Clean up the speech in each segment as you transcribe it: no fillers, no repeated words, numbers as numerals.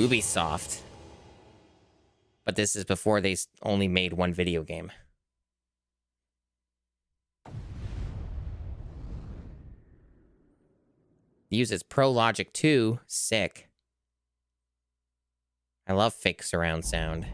Ubisoft. But this is before they only made one video game. Uses Pro Logic 2. Sick. I love fake surround sound.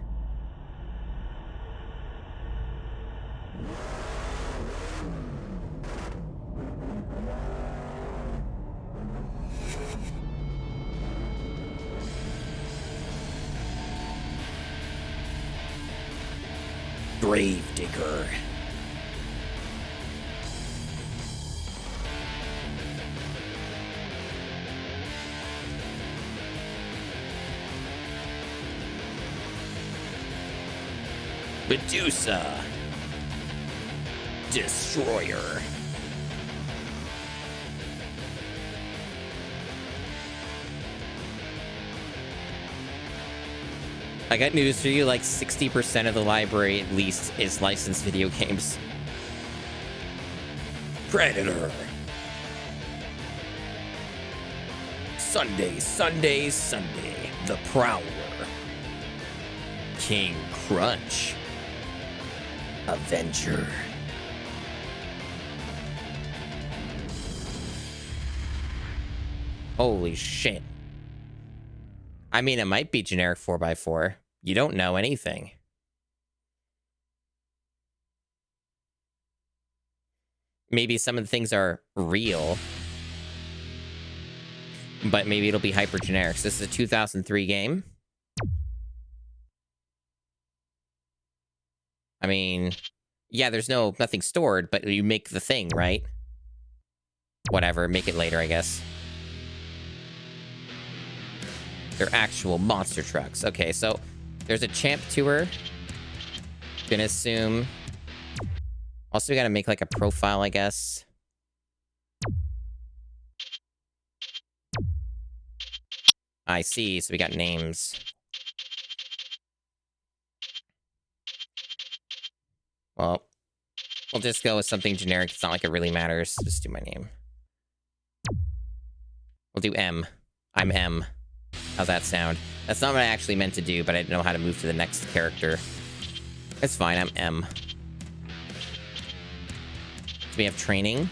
Gravedigger. Medusa. Destroyer. I got news for you, like 60% of the library at least is licensed video games. Predator. Sunday, Sunday, Sunday. The Prowler. King Crunch. Avenger. Holy shit. I mean, it might be generic 4x4. You don't know anything. Maybe some of the things are real, but maybe it'll be hyper generic. So this is a 2003 game. I mean, yeah, there's nothing stored, but you make the thing, right? Whatever, make it later, I guess. They're actual monster trucks. Okay, so there's a champ tour. Gonna assume. Also, we gotta make like a profile, I guess. I see, so we got names. Well, we'll just go with something generic. It's not like it really matters. Just do my name. We'll do M. I'm M. How's that sound? That's not what I actually meant to do, but I didn't know how to move to the next character. It's fine, I'm M. So we have training.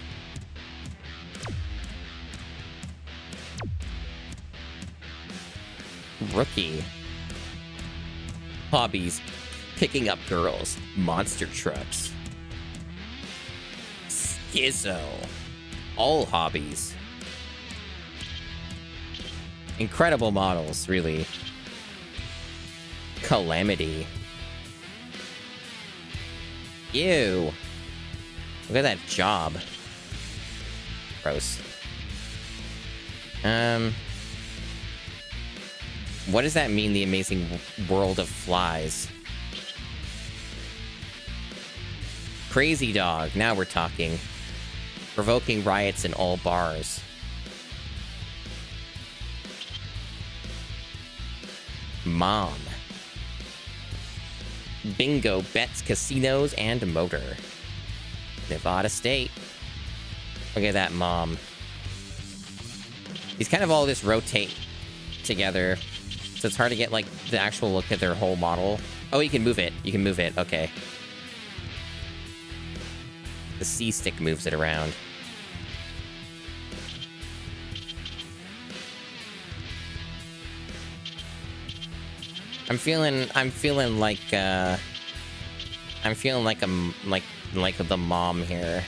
Rookie. Hobbies. Picking up girls. Monster trucks. Schizo. All hobbies. Incredible models, really. Calamity. Ew. Look at that job. Gross. What does that mean, the amazing world of flies? Crazy dog. Now we're talking. Provoking riots in all bars. Mom. Bingo, bets, casinos, and motor. Nevada State. Look at that mom. These kind of all just rotate together, so it's hard to get like the actual look at their whole model. Oh, you can move it. You can move it. Okay. The C stick moves it around. I'm feeling like the mom here.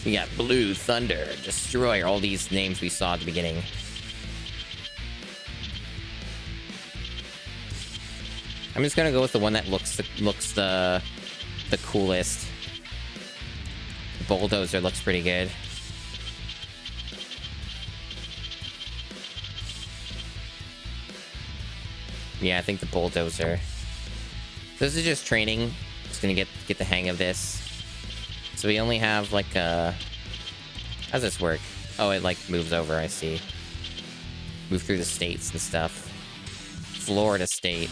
We got Blue Thunder, Destroyer, all these names we saw at the beginning. I'm just gonna go with the one that looks the coolest. Bulldozer looks pretty good. Yeah, I think the bulldozer. So this is just training. Just gonna get the hang of this. So we only have like a... How's this work? Oh, it like moves over, I see. Move through the states and stuff. Florida State.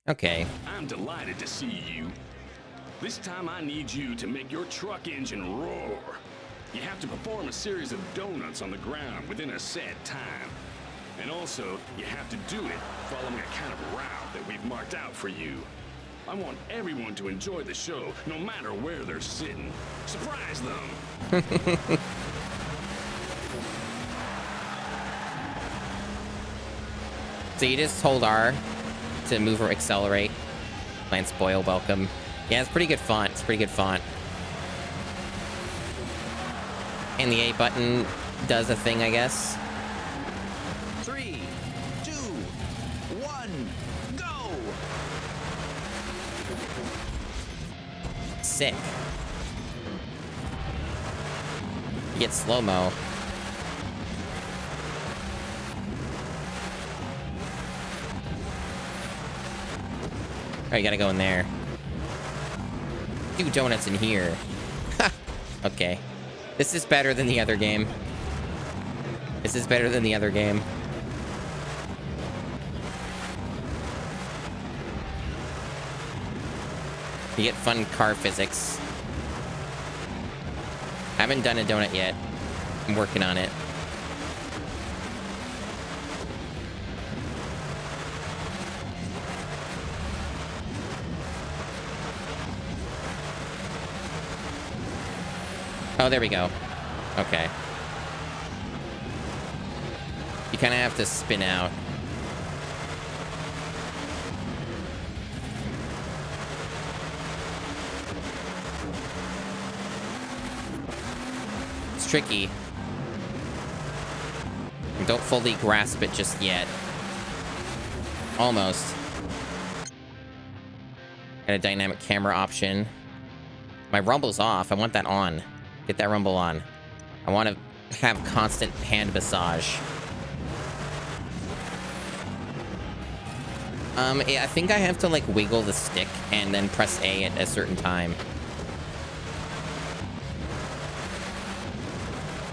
Okay. I'm delighted to see you. This time I need you to make your truck engine roar. You have to perform a series of donuts on the ground within a set time. And also, you have to do it following a kind of route that we've marked out for you. I want everyone to enjoy the show, no matter where they're sitting. Surprise them! So you just hold R to move or accelerate. Lance Boyle, welcome. Yeah, it's pretty good font. It's pretty good font. And the A button does a thing, I guess. 3, 2, 1, go! Sick. You get slow-mo. Oh, you gotta go in there. Do donuts in here. Ha! Okay. This is better than the other game. This is better than the other game. You get fun car physics. Haven't done a donut yet. I'm working on it. Oh, there we go. Okay. You kind of have to spin out. It's tricky. And don't fully grasp it just yet. Almost. Got a dynamic camera option. My rumble's off. I want that on. Get that rumble on. I want to have constant hand massage. I think I have to, like, wiggle the stick and then press A at a certain time.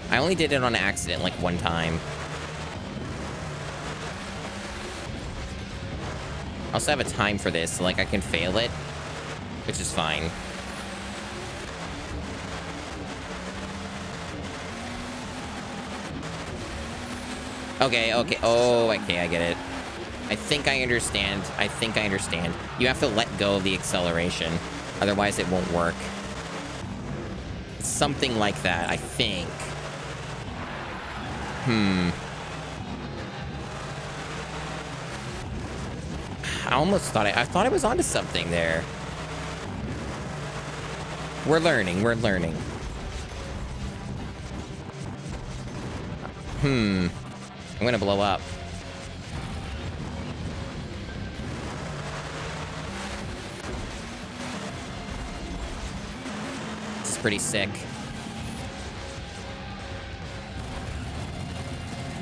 I only did it on accident, like, one time. I also have a time for this, so, like, I can fail it, which is fine. Okay, okay. Oh, okay, I get it. I think I understand. I think I understand. You have to let go of the acceleration. Otherwise, it won't work. It's something like that, I think. I almost thought I thought I was onto something there. We're learning. We're learning. I'm gonna blow up. This is pretty sick.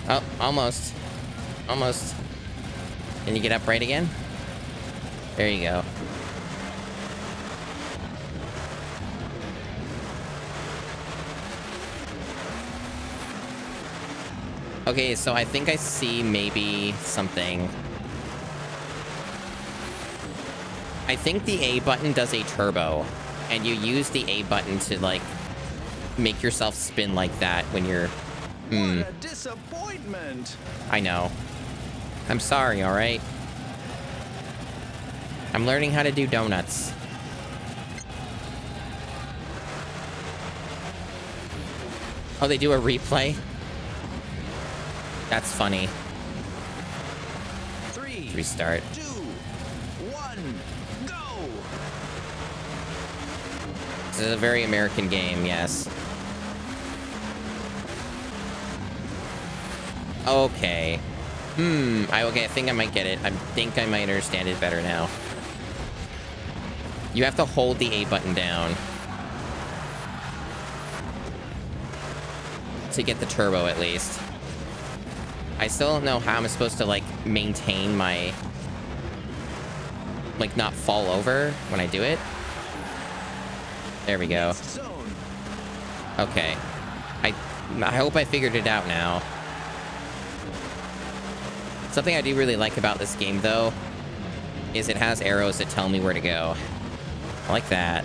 Oh, almost. Almost. Can you get upright again? There you go. Okay, so I think I see maybe something. I think the A button does a turbo, and you use the A button to, like, make yourself spin like that when you're... What a disappointment! I know. I'm sorry, alright? I'm learning how to do donuts. Oh, they do a replay? That's funny. 3, Restart. 2, 1, go! This is a very American game, yes. Okay. Okay, I think I might get it. I think I might understand it better now. You have to hold the A button down to get the turbo, at least. I still don't know how I'm supposed to, like, maintain my... like, not fall over when I do it. There we go. Okay. I hope I figured it out now. Something I do really like about this game, though, is it has arrows that tell me where to go. I like that.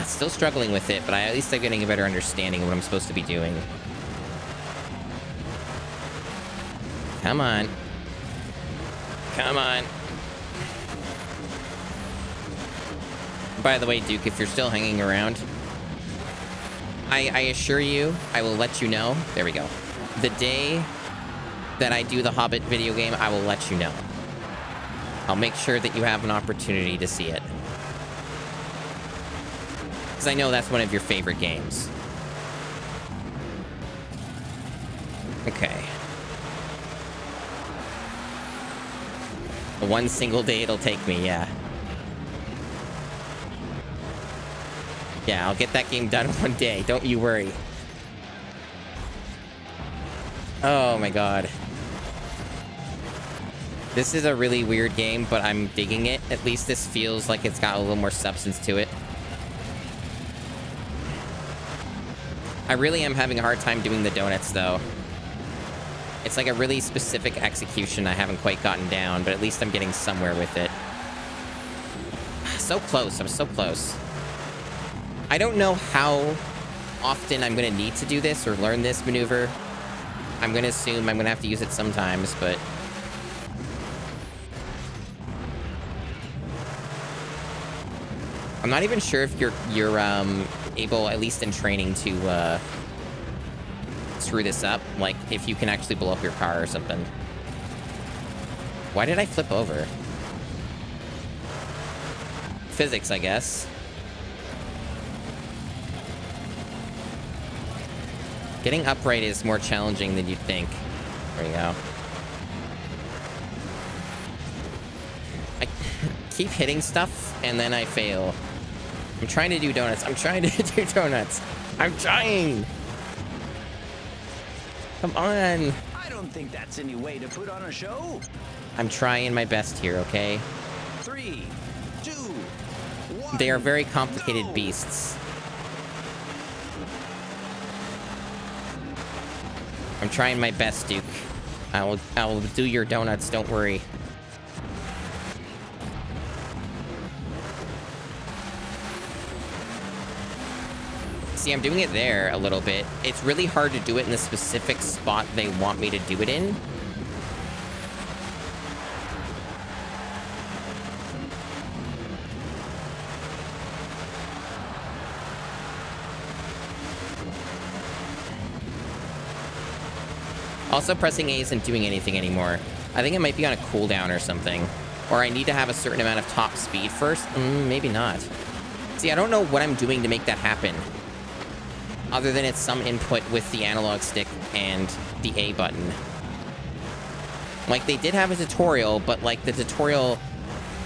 Still struggling with it, but at least I'm getting a better understanding of what I'm supposed to be doing. Come on. Come on. By the way, Duke, if you're still hanging around, I assure you, I will let you know. There we go. The day that I do the Hobbit video game, I will let you know. I'll make sure that you have an opportunity to see it. Because I know that's one of your favorite games. Okay. The one single day it'll take me, yeah. Yeah, I'll get that game done one day. Don't you worry. Oh my god. This is a really weird game, but I'm digging it. At least this feels like it's got a little more substance to it. I really am having a hard time doing the donuts, though. It's like a really specific execution I haven't quite gotten down, but at least I'm getting somewhere with it. So close. I'm so close. I don't know how often I'm going to need to do this or learn this maneuver. I'm going to assume I'm going to have to use it sometimes, but... I'm not even sure if you're able, at least in training, to screw this up. Like, if you can actually blow up your car or something. Why did I flip over? Physics, I guess. Getting upright is more challenging than you'd think. There you go. I keep hitting stuff, and then I fail. I'm trying to do donuts. I'm trying to do donuts. I'm trying! Come on! I don't think that's any way to put on a show. I'm trying my best here, okay? 3, 2, 1. They are very complicated beasts. I'm trying my best, Duke. I will do your donuts, don't worry. See, I'm doing it there a little bit. It's really hard to do it in the specific spot they want me to do it in. Also, pressing A isn't doing anything anymore. I think it might be on a cooldown or something. Or I need to have a certain amount of top speed first? Maybe not. See, I don't know what I'm doing to make that happen. Other than it's some input with the analog stick and the A button. Like, they did have a tutorial, but, like, the tutorial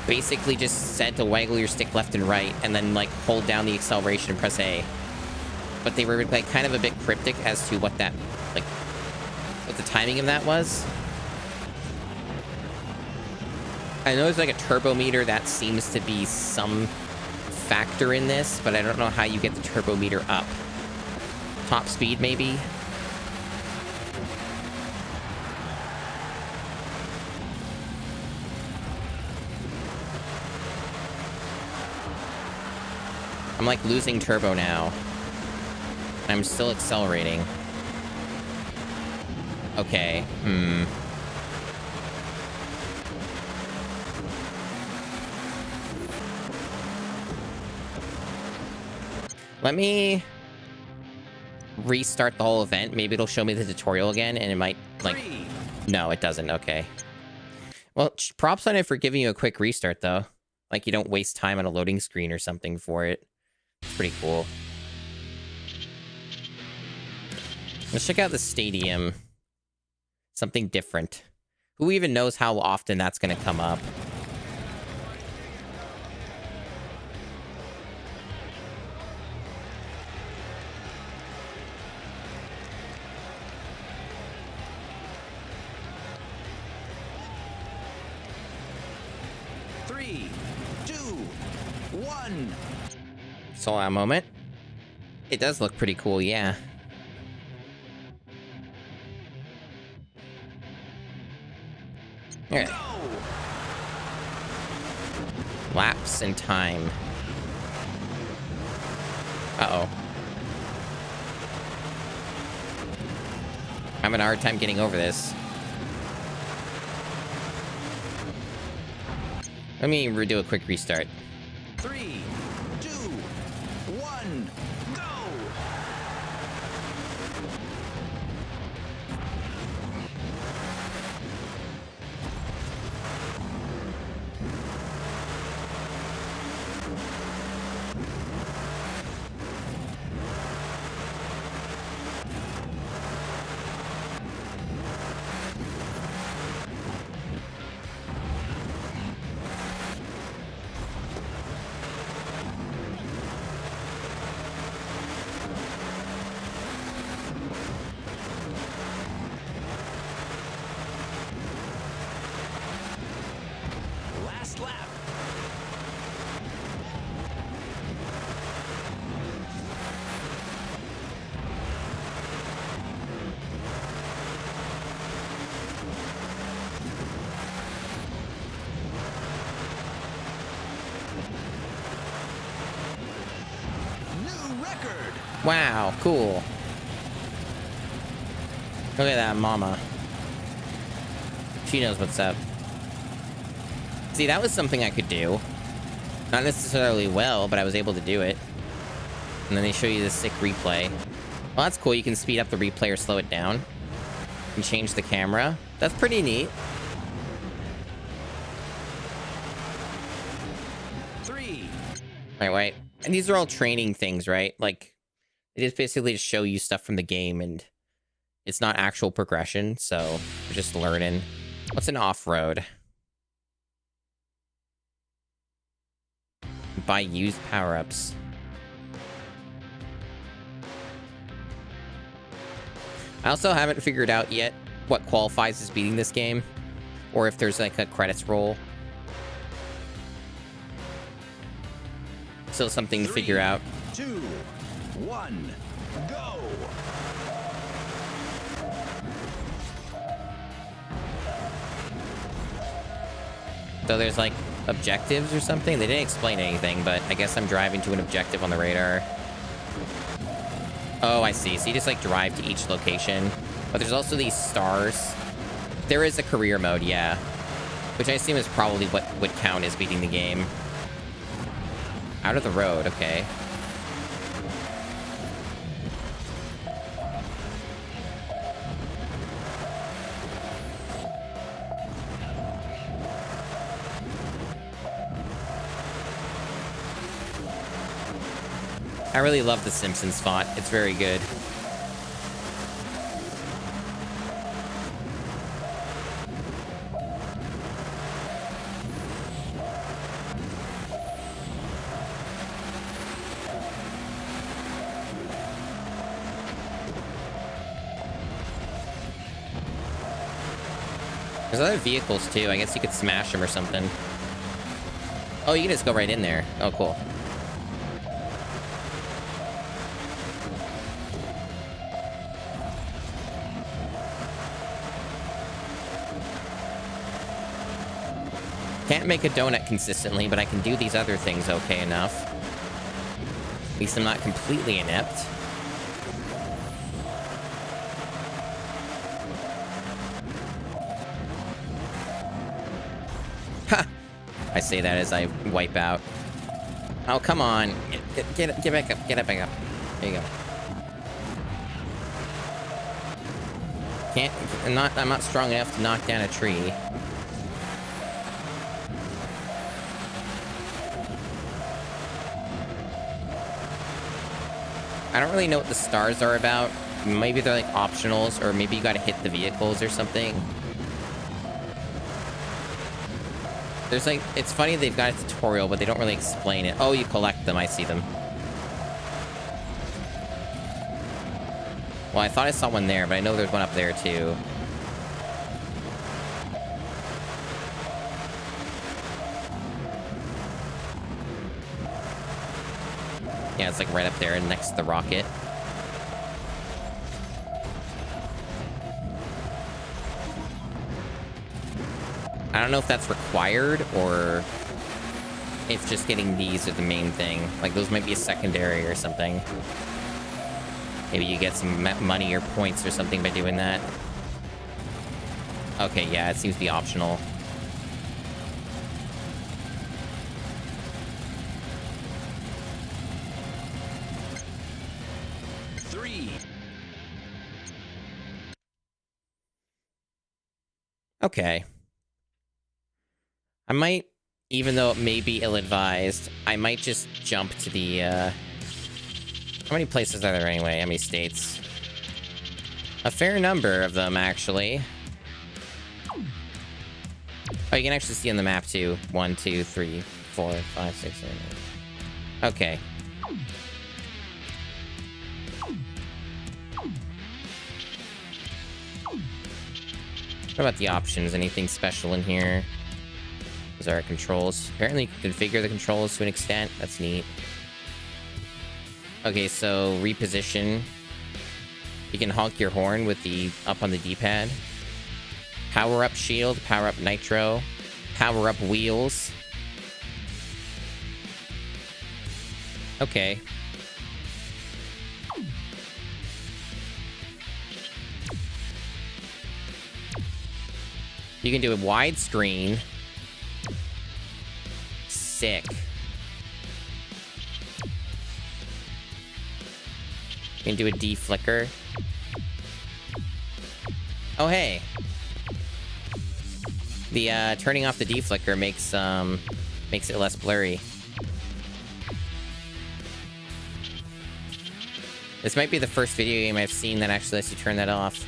basically just said to waggle your stick left and right, and then, like, hold down the acceleration and press A. But they were, like, kind of a bit cryptic as to what that, like, what the timing of that was. I know there's, like, a turbo meter that seems to be some factor in this, but I don't know how you get the turbo meter up. Top speed, maybe? I'm, like, losing turbo now. I'm still accelerating. Okay, Let me restart the whole event. Maybe it'll show me the tutorial again, and it might, like... No, it doesn't. Okay. Well, props on it for giving you a quick restart, though. Like, you don't waste time on a loading screen or something for it. It's pretty cool. Let's check out the stadium. Something different. Who even knows how often that's going to come up? Saw that moment. It does look pretty cool, yeah. Alright. Go! Lapse in time. Uh-oh. I'm having a hard time getting over this. Let me do a quick restart. 3, 2, 1, go! Last lap. New record. Wow, cool. Look at that mama. She knows what's up. See, that was something I could do. Not necessarily well, but I was able to do it. And then they show you this sick replay. Well, that's cool. You can speed up the replay or slow it down. And change the camera. That's pretty neat. 3. Wait. And these are all training things, right? Like, they just basically just show you stuff from the game, and it's not actual progression, so you're just learning. What's an off-road? Buy used power-ups. I also haven't figured out yet what qualifies as beating this game, or if there's like a credits roll. Still something to figure out. 2, 1, go! So there's like objectives or something? They didn't explain anything, but I guess I'm driving to an objective on the radar. Oh, I see. So you just like drive to each location. But there's also these stars. There is a career mode, yeah. Which I assume is probably what would count as beating the game. Out of the road, okay. I really love the Simpsons font. It's very good. There's other vehicles too. I guess you could smash them or something. Oh, you can just go right in there. Oh, cool. Can't make a donut consistently, but I can do these other things okay enough. At least I'm not completely inept. Ha! I say that as I wipe out. Oh, come on. Get back up. Get it back up. There you go. I'm not strong enough to knock down a tree. I don't really know what the stars are about. Maybe they're like optionals, or maybe you gotta hit the vehicles or something. There's like, it's funny they've got a tutorial, but they don't really explain it. Oh, you collect them, I see them. Well, I thought I saw one there, but I know there's one up there too. Yeah, it's like right up there next to the rocket. I don't know if that's required or if just getting these are the main thing. Like, those might be a secondary or something. Maybe you get some money or points or something by doing that. Okay, yeah, it seems to be optional. Okay. I might, even though it may be ill-advised, I might just jump to the, How many places are there anyway? How many states? A fair number of them, actually. Oh, you can actually see on the map, too. 1, 2, 3, 4, 5, 6, 7, 8. Okay. What about the options? Anything special in here? Those are our controls. Apparently you can configure the controls to an extent. That's neat. Okay, so reposition. You can honk your horn with the up on the D-pad. Power up shield, power up nitro, power up wheels. Okay. You can do a widescreen. Sick. You can do a deflicker. Oh, hey. The turning off the deflicker makes it less blurry. This might be the first video game I've seen that actually lets you turn that off.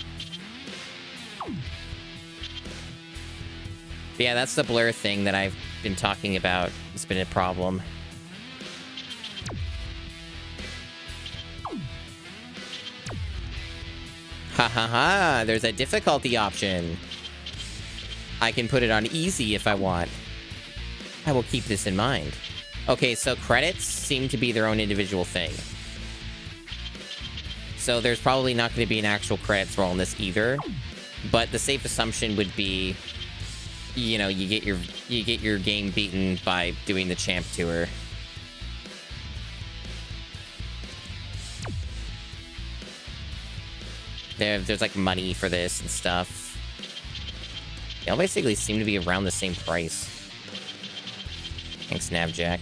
But yeah, that's the blur thing that I've been talking about. It's been a problem. Ha ha ha, there's a difficulty option. I can put it on easy if I want. I will keep this in mind. Okay, so credits seem to be their own individual thing. So there's probably not going to be an actual credits roll in this either. But the safe assumption would be, you know, you get your game beaten by doing the champ tour. There's like money for this and stuff. They all basically seem to be around the same price. Thanks, Navjack.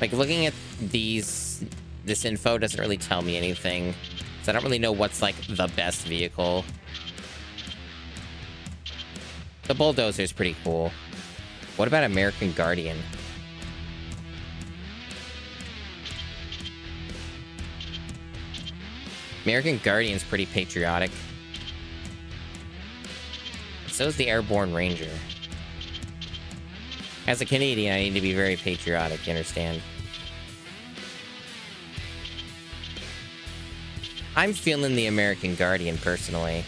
Like, looking at this info doesn't really tell me anything. So I don't really know what's, like, the best vehicle. The bulldozer's pretty cool. What about American Guardian? American Guardian's pretty patriotic. So is the Airborne Ranger. As a Canadian, I need to be very patriotic, you understand? I'm feeling the American Guardian, personally.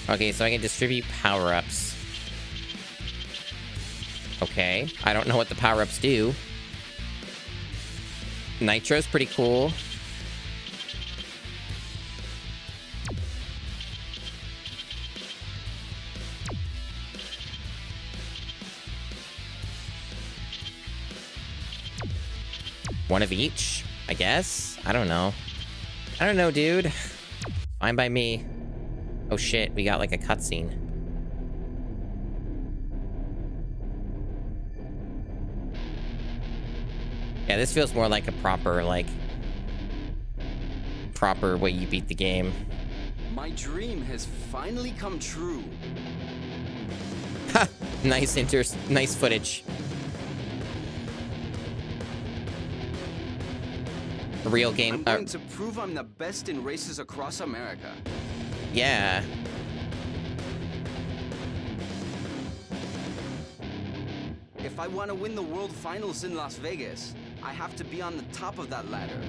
Okay, so I can distribute power-ups. Okay, I don't know what the power-ups do. Nitro's pretty cool. One of each, I guess? I don't know. I don't know, dude. Fine by me. Oh shit, we got like a cutscene. Yeah, this feels more like a proper way you beat the game. My dream has finally come true. Ha! Nice footage. A real game. I'm going to prove I'm the best in races across America. Yeah. If I want to win the World Finals in Las Vegas, I have to be on the top of that ladder.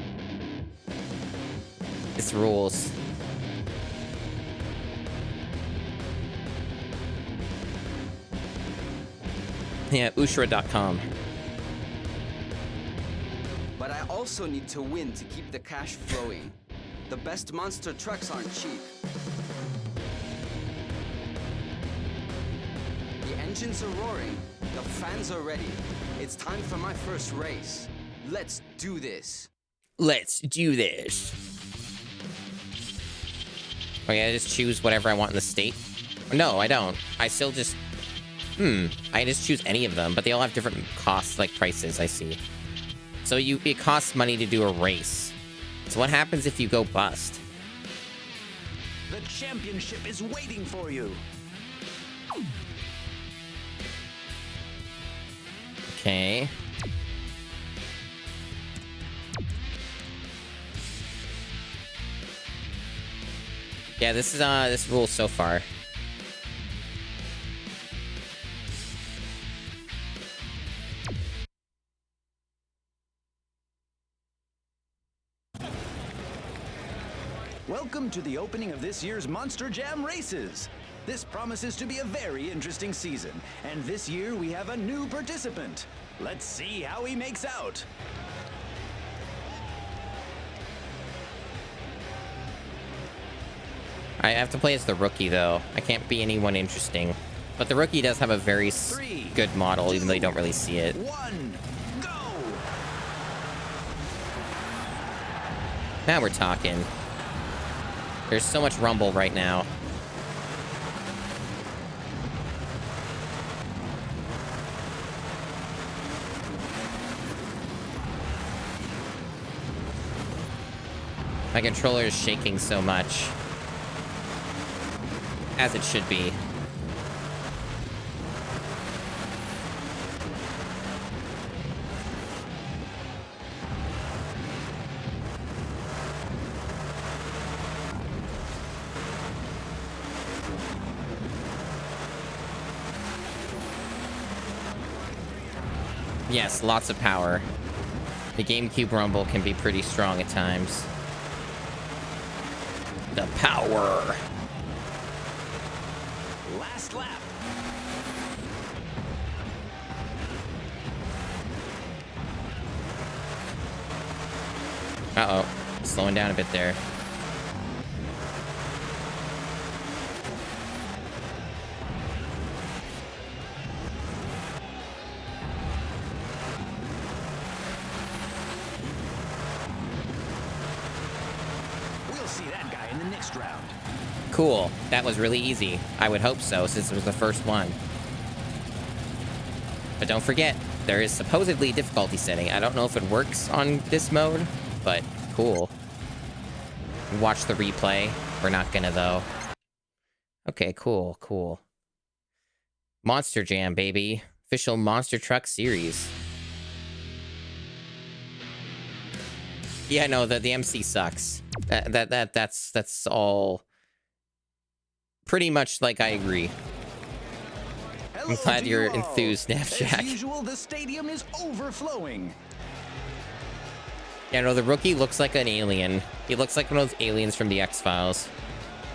This rules. Yeah, Ushra.com. But But I also need to win to keep the cash flowing. The best monster trucks aren't cheap. The engines are roaring, the fans are ready. It's time for my first race. Let's do this. Let's do this. Okay, I just choose whatever I want in the state. No, I don't. I still just... I just choose any of them, but they all have different costs, like prices, I see. So it costs money to do a race. So what happens if you go bust? The championship is waiting for you. Okay. Yeah, this rules so far. Welcome to the opening of this year's Monster Jam races. This promises to be a very interesting season, and this year we have a new participant. Let's see how he makes out. I have to play as the rookie, though. I can't be anyone interesting. But the rookie does have a very good model, even though you don't really see it. 1, go! Now we're talking. There's so much rumble right now. My controller is shaking so much. As it should be. Yes, lots of power. The GameCube Rumble can be pretty strong at times. The power. Last lap. Uh-oh. Slowing down a bit there. We'll see that guy in the next round. Cool. That was really easy. I would hope so, since it was the first one. But don't forget, there is supposedly a difficulty setting. I don't know if it works on this mode, but cool. Watch the replay. We're not gonna, though. Okay, cool, cool. Monster Jam, baby. Official Monster Truck series. Yeah, no, the MC sucks. That's all... Pretty much like I agree. I'm glad you're enthused, Snapjack. As usual, the stadium is overflowing. Yeah, no, the rookie looks like an alien. He looks like one of those aliens from the X-Files.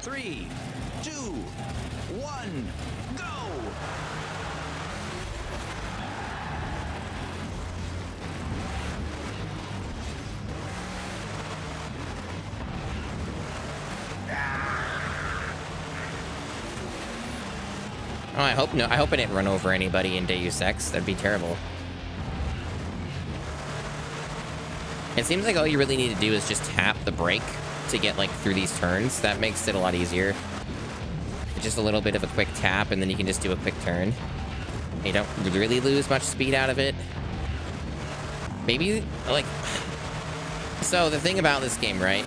3, 2, 1, go! Oh, I hope no. I hope I didn't run over anybody in Deus Ex. That'd be terrible. It seems like all you really need to do is just tap the brake to get, like, through these turns. That makes it a lot easier. Just a little bit of a quick tap, and then you can just do a quick turn. You don't really lose much speed out of it. Maybe, like... So, the thing about this game, right?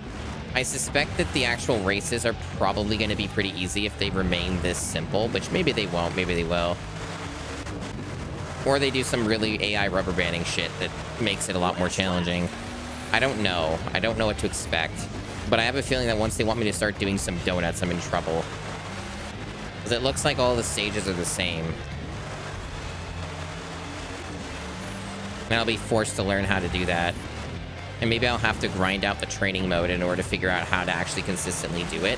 I suspect that the actual races are probably going to be pretty easy if they remain this simple, which maybe they won't, maybe they will. Or they do some really AI rubber banding shit that makes it a lot more challenging. I don't know. I don't know what to expect. But I have a feeling that once they want me to start doing some donuts, I'm in trouble. Because it looks like all the stages are the same. And I'll be forced to learn how to do that. And maybe I'll have to grind out the training mode in order to figure out how to actually consistently do it.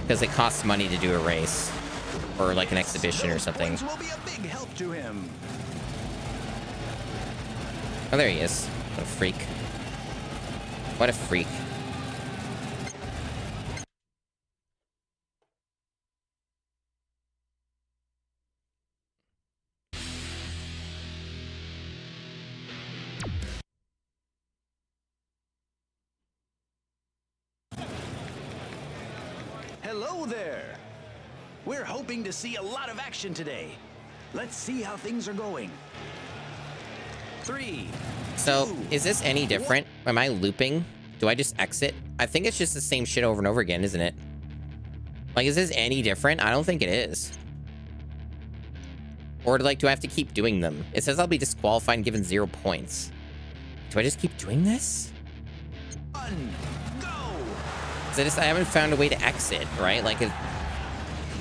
Because it costs money to do a race. Or like an exhibition or something. Will be a big help to him. Oh, there he is. What a freak. What a freak. Hello there! We're hoping to see a lot of action today. Let's see how things are going. 3. So, 2, is this any different? Am I looping? Do I just exit? I think it's just the same shit over and over again, isn't it? Like, is this any different? I don't think it is. Or, like, do I have to keep doing them? It says I'll be disqualified and given 0 points. Do I just keep doing this? 1, go! 'Cause I haven't found a way to exit, right? Like,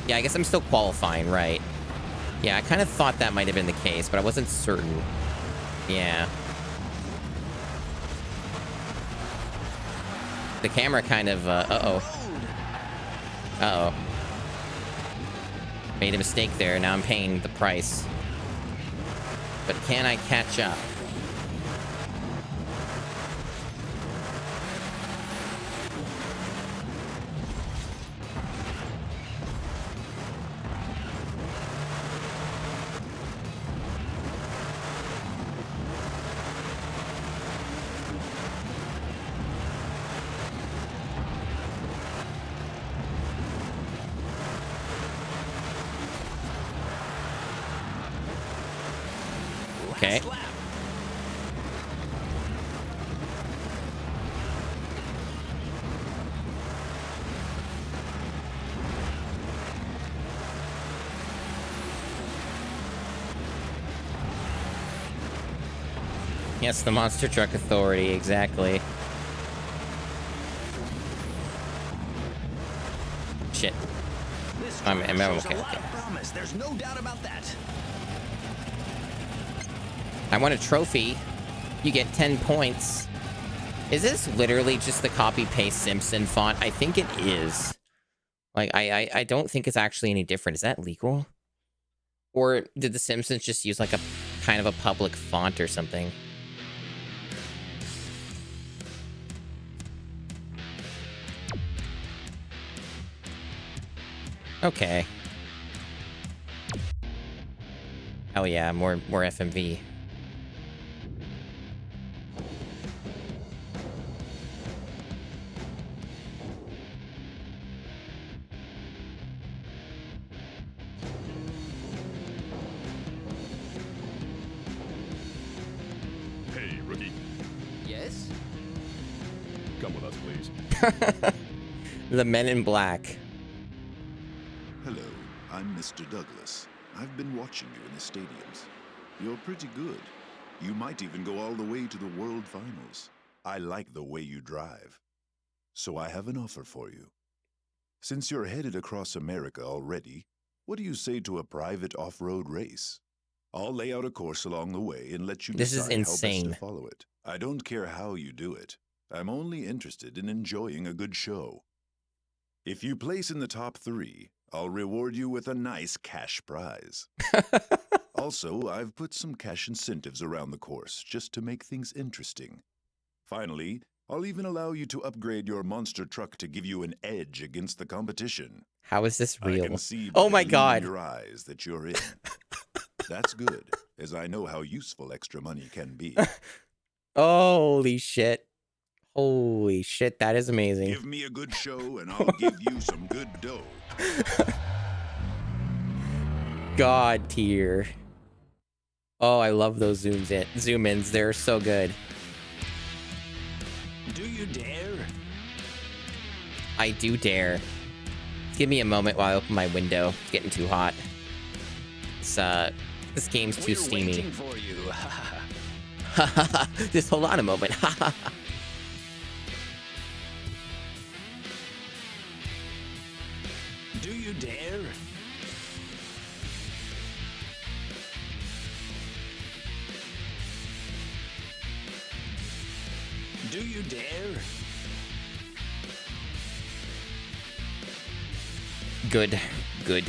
yeah, I guess I'm still qualifying, right? Yeah, I kind of thought that might have been the case, but I wasn't certain. Yeah. The camera kind of, uh-oh. Uh-oh. Made a mistake there. Now I'm paying the price. But can I catch up? Okay. Yes, the Monster Truck Authority, exactly. Shit. I'm okay. Promise. There's no doubt about that. I want a trophy. You get 10 points. Is this literally just the copy-paste Simpson font? I think it is. Like, I don't think it's actually any different. Is that legal? Or did the Simpsons just use, like, a kind of a public font or something? Okay. Hell yeah, more FMV. Hey, rookie. Yes? Come with us, please. The Men in Black. Hello, I'm Mr. Douglas. I've been watching you in the stadiums. You're pretty good. You might even go all the way to the World Finals. I like the way you drive. So I have an offer for you. Since you're headed across America already, what do you say to a private off-road race? I'll lay out a course along the way and let you This is decide how insane. best to follow it. I don't care how you do it. I'm only interested in enjoying a good show. If you place in the top 3, I'll reward you with a nice cash prize. Also, I've put some cash incentives around the course just to make things interesting. Finally, I'll even allow you to upgrade your monster truck to give you an edge against the competition. How is this I real? can see Oh by my the gleam in god. your eyes that you're in. That's good, as I know how useful extra money can be. Holy shit. Holy shit, that is amazing. Give me a good show and I'll give you some good dough. God tier. Oh, I love those zoom ins. They're so good. Do you dare? I do dare. Give me a moment while I open my window. It's getting too hot. This game's too We're steamy. waiting for you. Just hold on a moment. Do you dare? Do you dare? Good. Good.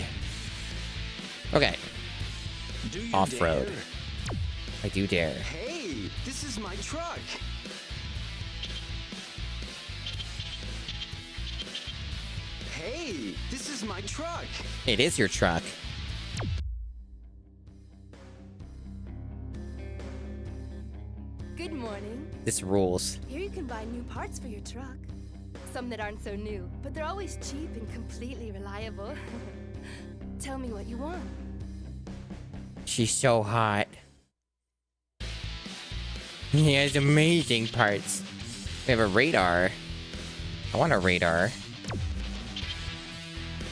Okay. Do you Off-road. dare? I do dare. Hey, This is my truck. Hey, this is my truck. It is your truck. Good morning. This rules. Here you can buy new parts for your truck. Some that aren't so new, but they're always cheap and completely reliable. Tell me what you want. She's so hot. He has amazing parts. We have a radar. I want a radar.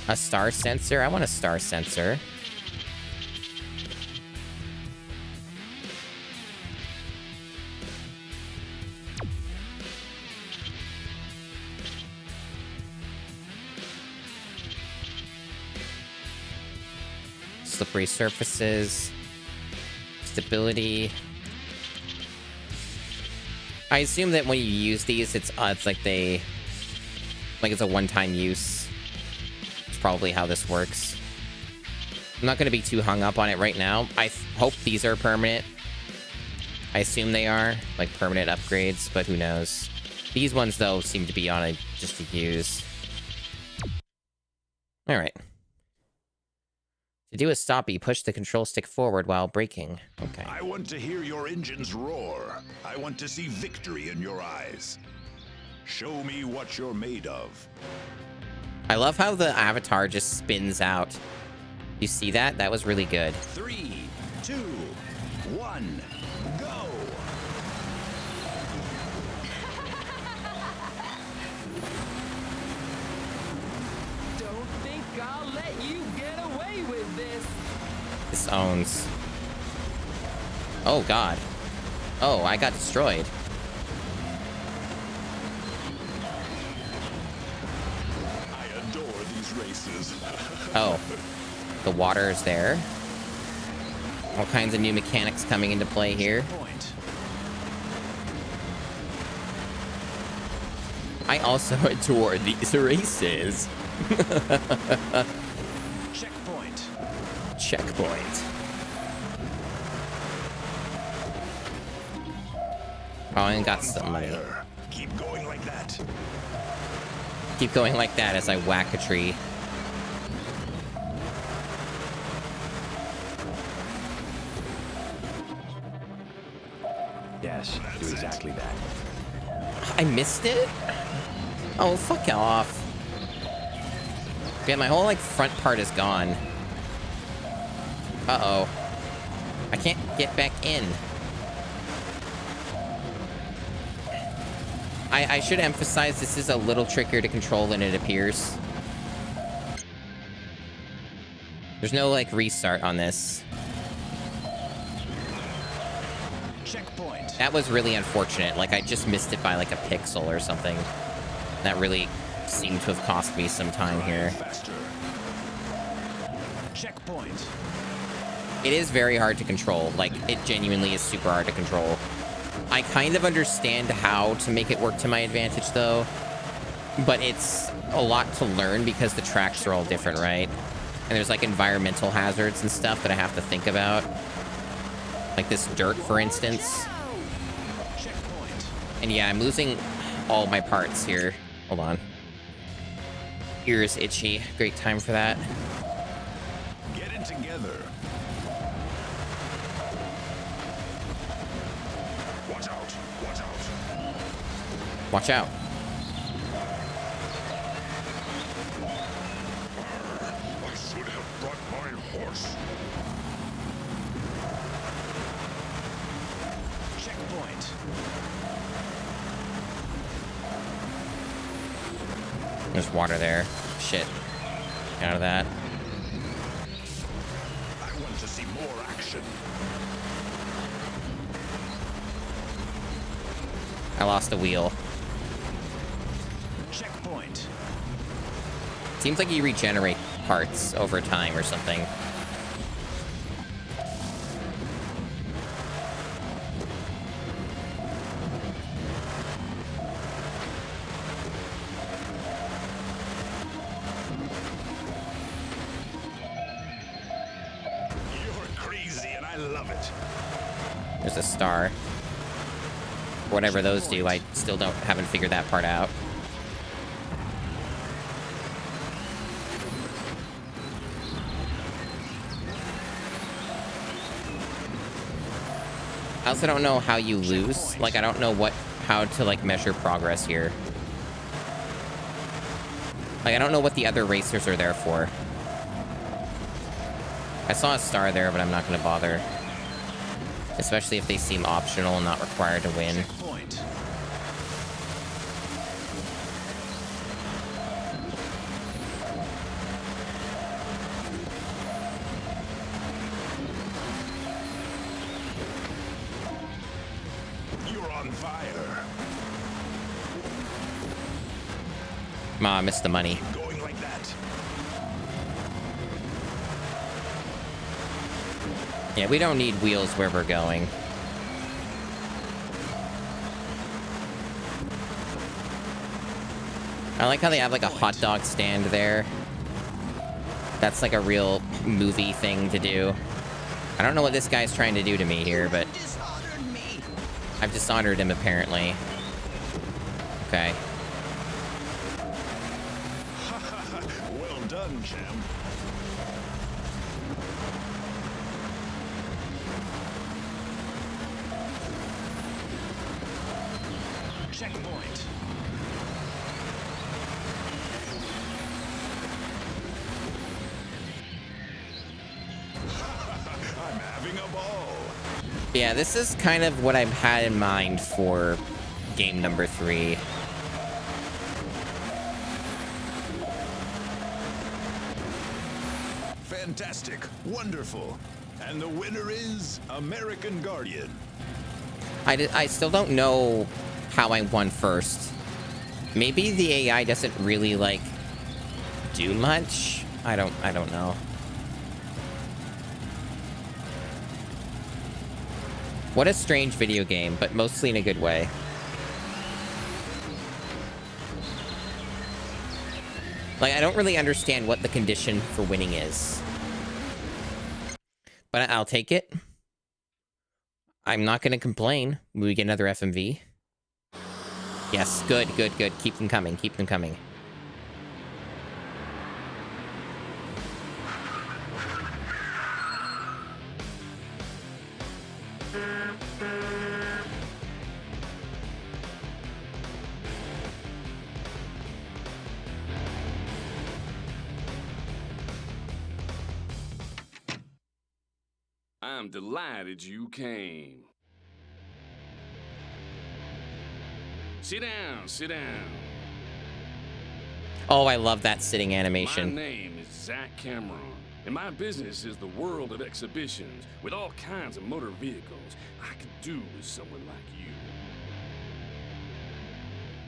A star sensor? I want a star sensor. Slippery surfaces. Stability. I assume that when you use these, it's like it's a one-time use. It's probably how this works. I'm not going to be too hung up on it right now. I hope these are permanent. I assume they are, like permanent upgrades, but who knows. These ones, though, seem to be on it just to use. All right. To do a stoppie, push the control stick forward while braking. Okay. I want to hear your engines roar. I want to see victory in your eyes. Show me what you're made of. I love how the avatar just spins out. You see that? That was really good. 3, 2, 1, go! Don't think I'll let you get away with this. This owns. Oh, God. Oh, I got destroyed. I adore these races. Oh. The water is there. All kinds of new mechanics coming into play here. Point. I also adore these races. Checkpoint. Checkpoint. Oh, and got some money. Fire. Keep going like that. Keep going like that as I whack a tree. Yes, do exactly that. I missed it? Oh, fuck off. Yeah, my whole, like, front part is gone. Uh-oh. I can't get back in. I should emphasize this is a little trickier to control than it appears. There's no, like, restart on this. Checkpoint. That was really unfortunate. Like, I just missed it by, like, a pixel or something. That really seemed to have cost me some time here. Faster. Checkpoint. It is very hard to control. Like, it genuinely is super hard to control. I kind of understand how to make it work to my advantage, though. But it's a lot to learn because the tracks are all different, right? And there's, like, environmental hazards and stuff that I have to think about. Like this dirt, for instance. Checkpoint. And yeah, I'm losing all my parts here. Hold on. Ears itchy. Great time for that. Get it together. Watch out. Watch out. Watch out. I should have brought my horse. Checkpoint. There's water there. Shit. Get out of that. I want to see more action. I lost a wheel. Checkpoint. Seems like you regenerate parts over time or something. You're crazy and I love it. There's a star. whatever those do. I still haven't figured that part out. I also don't know how you lose. Like, I don't know how to, like, measure progress here. Like, I don't know what the other racers are there for. I saw a star there, but I'm not going to bother. Especially if they seem optional and not required to win. Checkpoint. You're on fire. I missed the money. Going like that. Yeah, we don't need wheels where we're going. I like how they have like a hot dog stand there. That's like a real movie thing to do. I don't know what this guy's trying to do to me here, but I've dishonored him apparently. Okay. Well done, champ. Checkpoint. I'm having a ball. Yeah, this is kind of what I've had in mind for game number 3. Fantastic. Wonderful. And the winner is American Guardian. I still don't know how I won first. Maybe the AI doesn't really, like, do much? I don't know. What a strange video game, but mostly in a good way. Like, I don't really understand what the condition for winning is. But I'll take it. I'm not going to complain. Will we get another FMV? Yes, good. Keep them coming, keep them coming. I'm delighted you came. Sit down, sit down. Oh, I love that sitting My animation. name is Zach Cameron, and my business is the world of exhibitions with all kinds of motor vehicles. I could do with someone like you.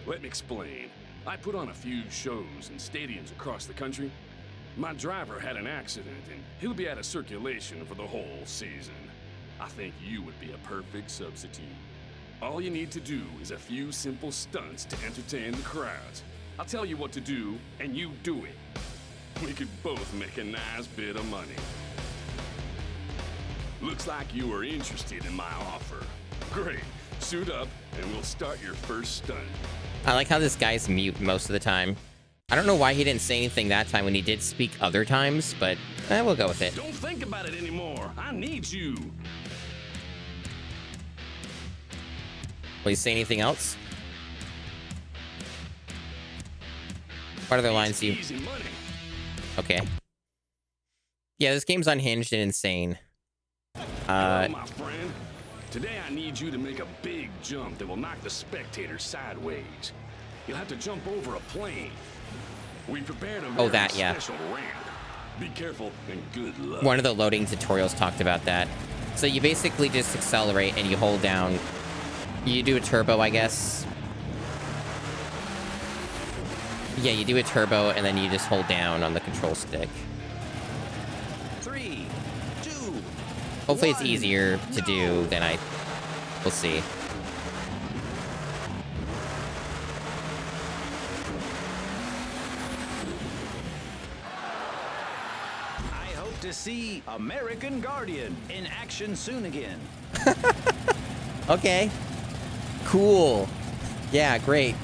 Let me explain. I put on a few shows in stadiums across the country. My driver had an accident, and he'll be out of circulation for the whole season. I think you would be a perfect substitute. All you need to do is a few simple stunts to entertain the crowds. I'll tell you what to do, and you do it. We could both make a nice bit of money. Looks like you are interested in my offer. Great. Suit up, and we'll start your first stunt. I like how this guy's mute most of the time. I don't know why he didn't say anything that time when he did speak other times, but we'll go with it. Don't think about it anymore. I need you. Will you say anything else? What other lines do you... Easy money. Okay. Yeah, this game's unhinged and insane. Hello, my friend. Today I need you to make a big jump that will knock the spectators sideways. You'll have to jump over a plane. We prepared a very special ramp. Be careful and good luck. One of the loading tutorials talked about that. So you basically just accelerate and you hold down. You do a turbo, I guess. Yeah, you do a turbo and then you just hold down on the control stick. 3, 2. Hopefully it's 1, easier to do than we'll see. I hope to see American Guardian in action soon again. Okay. Cool. Yeah, great.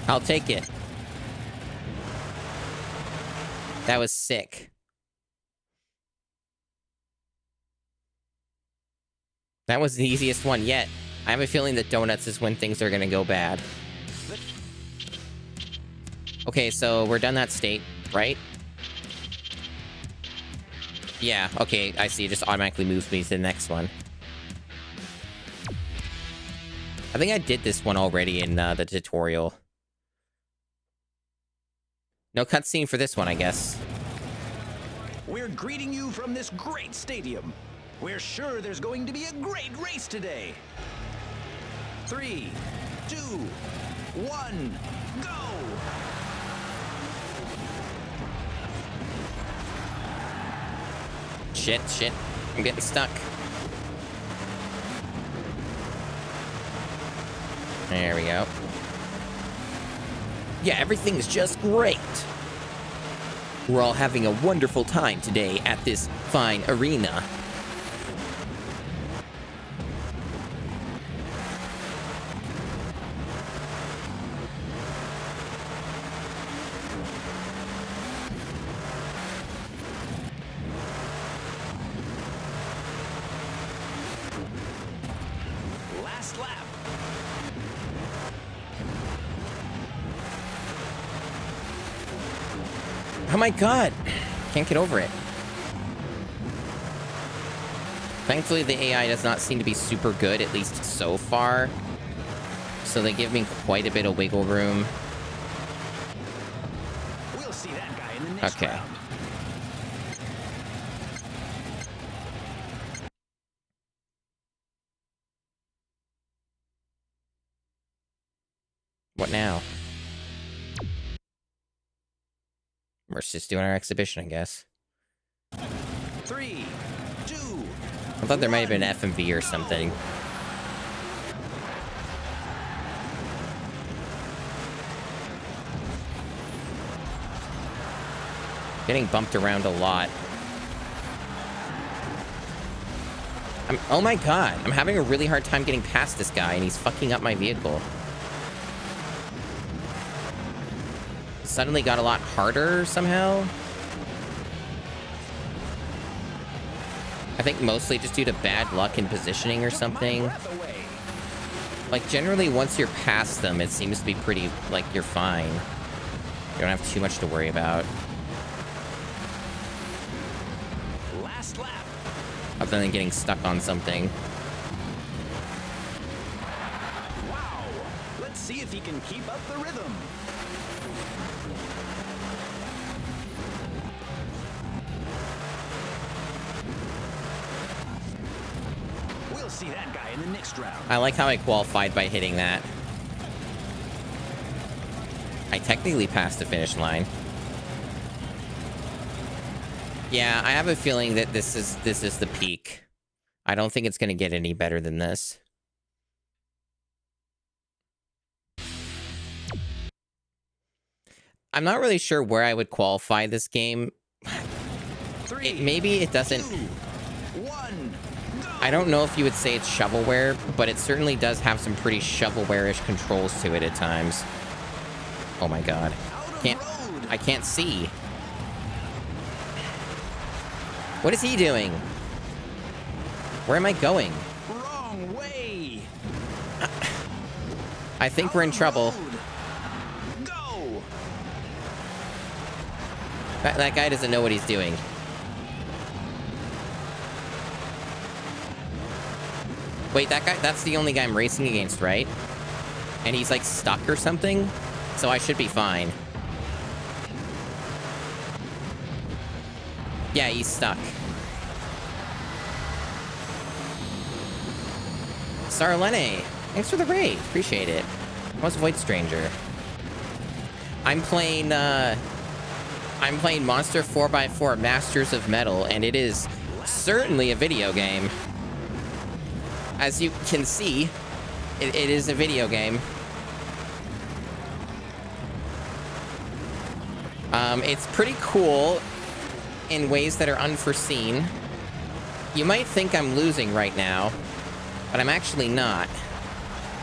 I'll take it. That was sick. That was the easiest one yet. I have a feeling that donuts is when things are gonna go bad. Okay, so we're done that state, right? Yeah, okay, I see. It just automatically moves me to the next one. I think I did this one already in the tutorial. No cutscene for this one, I guess. We're greeting you from this great stadium. We're sure there's going to be a great race today. 3, 2, 1, go! Shit. I'm getting stuck. There we go. Yeah, everything's just great. We're all having a wonderful time today at this fine arena. Last lap. Oh my god! Can't get over it. Thankfully, the AI does not seem to be super good, at least so far. So they give me quite a bit of wiggle room. We'll see that guy in the next Okay. round. What now? We're just doing our exhibition, I guess. 3, 2. I thought there might have been an FMV or something. Getting bumped around a lot. Oh my god, I'm having a really hard time getting past this guy, and he's fucking up my vehicle. Suddenly got a lot harder somehow. I think mostly just due to bad luck in positioning or something. Like, generally, once you're past them, it seems to be pretty, like, you're fine. You don't have too much to worry about. Last lap. Other than getting stuck on something. Wow. Let's see if he can keep up the rhythm. We'll see that guy in the next round. I like how I qualified by hitting that. I technically passed the finish line. Yeah, I have a feeling that this is the peak. I don't think it's going to get any better than this. I'm not really sure where I would qualify this game. Maybe it doesn't... 2, 1, go! I don't know if you would say it's shovelware, but it certainly does have some pretty shovelware-ish controls to it at times. Oh my god. I can't see. What is he doing? Where am I going? Wrong way. I think we're in trouble. Go. That guy doesn't know what he's doing. Wait, that guy, that's the only guy I'm racing against, right? And he's like stuck or something? So I should be fine. Yeah, he's stuck. Sarlene, thanks for the raid. Appreciate it. How's Void Stranger? I'm playing Monster 4x4 Masters of Metal, and it is certainly a video game. As you can see, it is a video game. It's pretty cool in ways that are unforeseen. You might think I'm losing right now, But I'm actually not.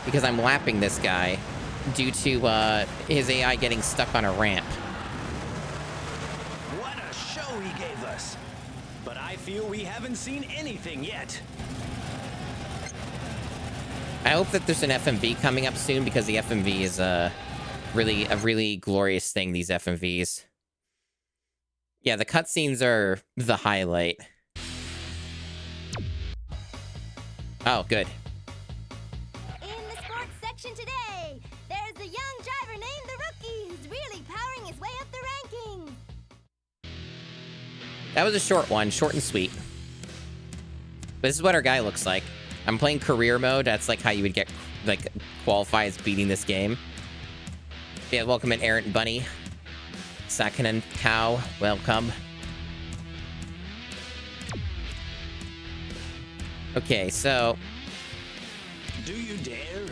Because I'm lapping this guy due to his AI getting stuck on a ramp. What a show he gave us! But I feel we haven't seen anything yet. I hope that there's an FMV coming up soon, because the FMV is really a really glorious thing, these FMVs. Yeah, the cutscenes are the highlight. Oh, good. In the sports section today, there's a young driver named the Rookie who's really powering his way up the rankings. That was a short one, short and sweet. This is what our guy looks like. I'm playing career mode. That's like how you would get, like, qualify as beating this game. Yeah, welcome in Errant Bunny. Sakinen Cow, welcome. Okay, so... Do you dare?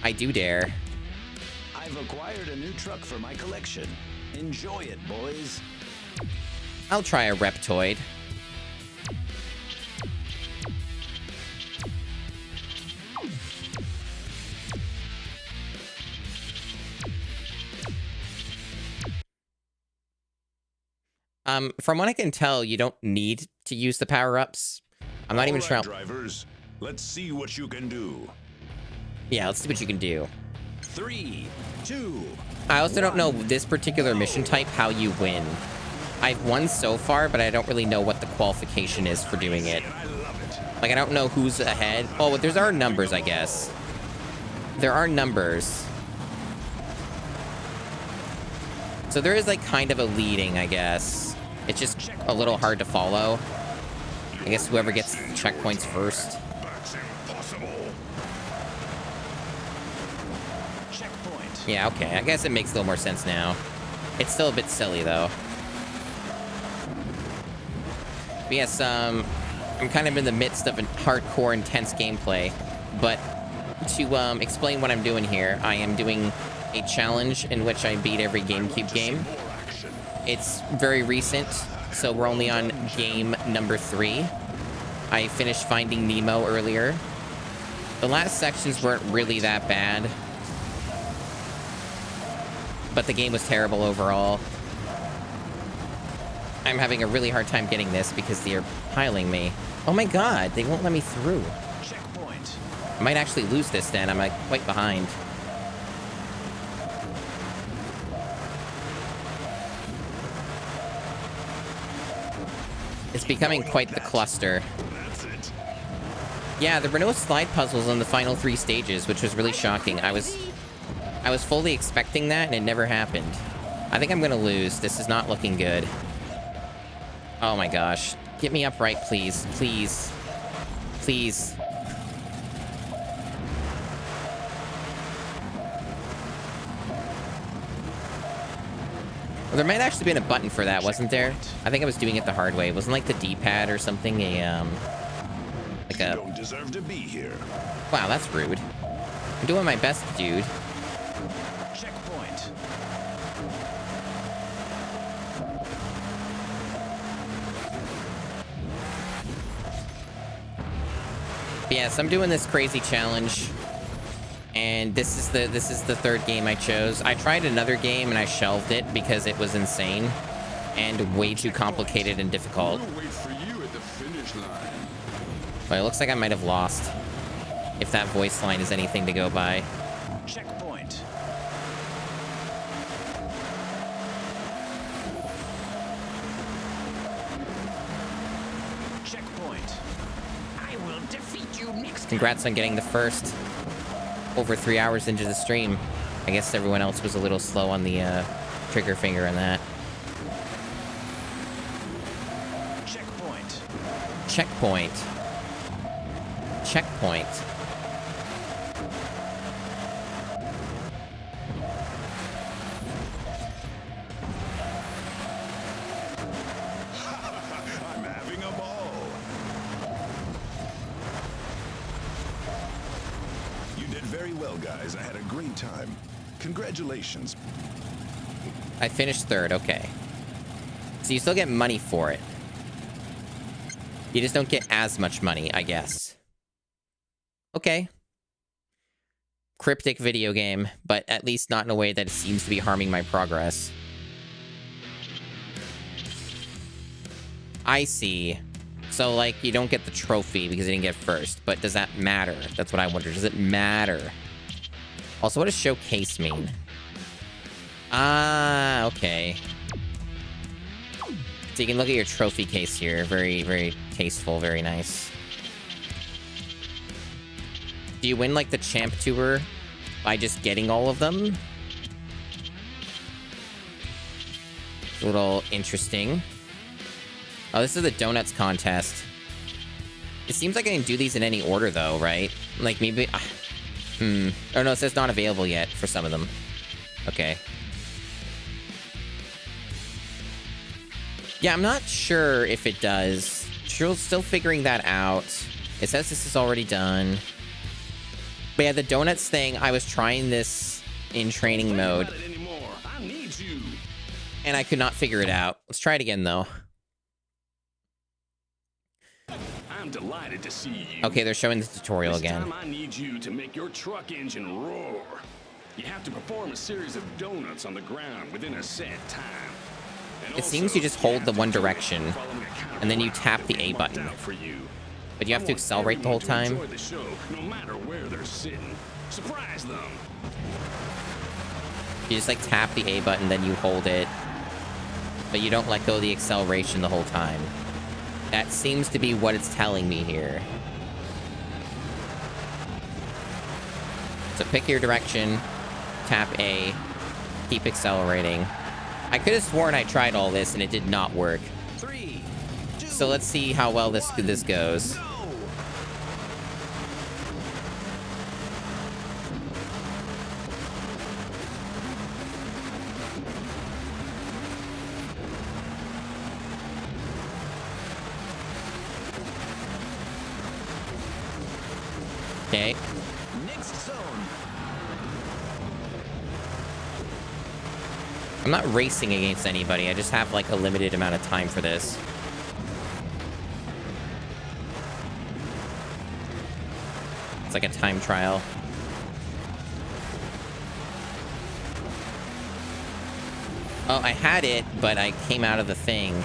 I do dare. I've acquired a new truck for my collection. Enjoy it, boys. I'll try a Reptoid. From what I can tell, you don't need to use the power-ups. I'm not even sure. Drivers, let's see what you can do. Yeah, let's see what you can do. 3, 2. I also don't know this particular mission type, how you win. I've won so far, but I don't really know what the qualification is for doing it. Like, I don't know who's ahead. Oh, but there are numbers, I guess. There are numbers. So there is, like, kind of a leading, I guess. It's just a little hard to follow. I guess whoever gets checkpoints first. That's impossible. Checkpoint. Yeah, okay. I guess it makes a little more sense now. It's still a bit silly, though. But yes, I'm kind of in the midst of a hardcore, intense gameplay. But to explain what I'm doing here, I am doing a challenge in which I beat every GameCube game. It's very recent, so we're only on game number 3. I finished Finding Nemo earlier. The last sections weren't really that bad, but the game was terrible overall. I'm having a really hard time getting this because they're piling me. Oh my god, they won't let me through. Checkpoint. I might actually lose this then. I'm like quite behind. It's becoming quite the cluster. Yeah, there were no slide puzzles on the final 3 stages, which was really shocking. I was fully expecting that, and it never happened. I think I'm gonna lose. This is not looking good. Oh my gosh. Get me upright, please. Please. Please. Well, there might actually been a button for that, wasn't there? I think I was doing it the hard way. It wasn't like the D-pad or something, like a... You don't deserve to be here. Wow, that's rude. I'm doing my best, dude. Checkpoint. Yes, I'm doing this crazy challenge. And this is the 3rd game I chose. I tried another game and I shelved it because it was insane and way too complicated and difficult. We'll wait for you at the finish line. But it looks like I might have lost, if that voice line is anything to go by. Checkpoint. Checkpoint. I will defeat you next time. Congrats on getting the first. Over 3 hours into the stream. I guess everyone else was a little slow on the trigger finger on that. Checkpoint. Checkpoint. Checkpoint. I'm having a ball. You did very well, guys. I had a great time. Congratulations. I finished 3rd, okay. So you still get money for it. You just don't get as much money, I guess. Okay. Cryptic video game, but at least not in a way that it seems to be harming my progress. I see. So, like, you don't get the trophy because you didn't get first, but does that matter? That's what I wonder. Does it matter? Also, what does showcase mean? Ah, okay. So you can look at your trophy case here. Very, very tasteful. Very nice. Do you win, like, the champ tour by just getting all of them? A little interesting. Oh, this is the donuts contest. It seems like I can do these in any order, though, right? Like, maybe... Oh, no, it says not available yet for some of them. Okay. Yeah, I'm not sure if it does. Still figuring that out. It says this is already done. But yeah, the donuts thing, I was trying this in training mode. And I could not figure it out. Let's try it again, though. I'm delighted to see you. Okay, they're showing the tutorial again. This time I need you to make your truck engine roar. You have to perform a series of donuts on the ground within a set time. And It seems you just hold the one direction, and then you tap the A button. But you have to accelerate the whole time. Enjoy the show, no matter where they're sitting. Surprise them. You just, like, tap the A button, then you hold it. But you don't let go of the acceleration the whole time. That seems to be what it's telling me here. So pick your direction, tap A, keep accelerating. I could have sworn I tried all this and it did not work. 3, 2, So let's see how well this goes. go! Okay. Next zone. I'm not racing against anybody. I just have, like, a limited amount of time for this. It's like a time trial. Oh, I had it, but I came out of the thing.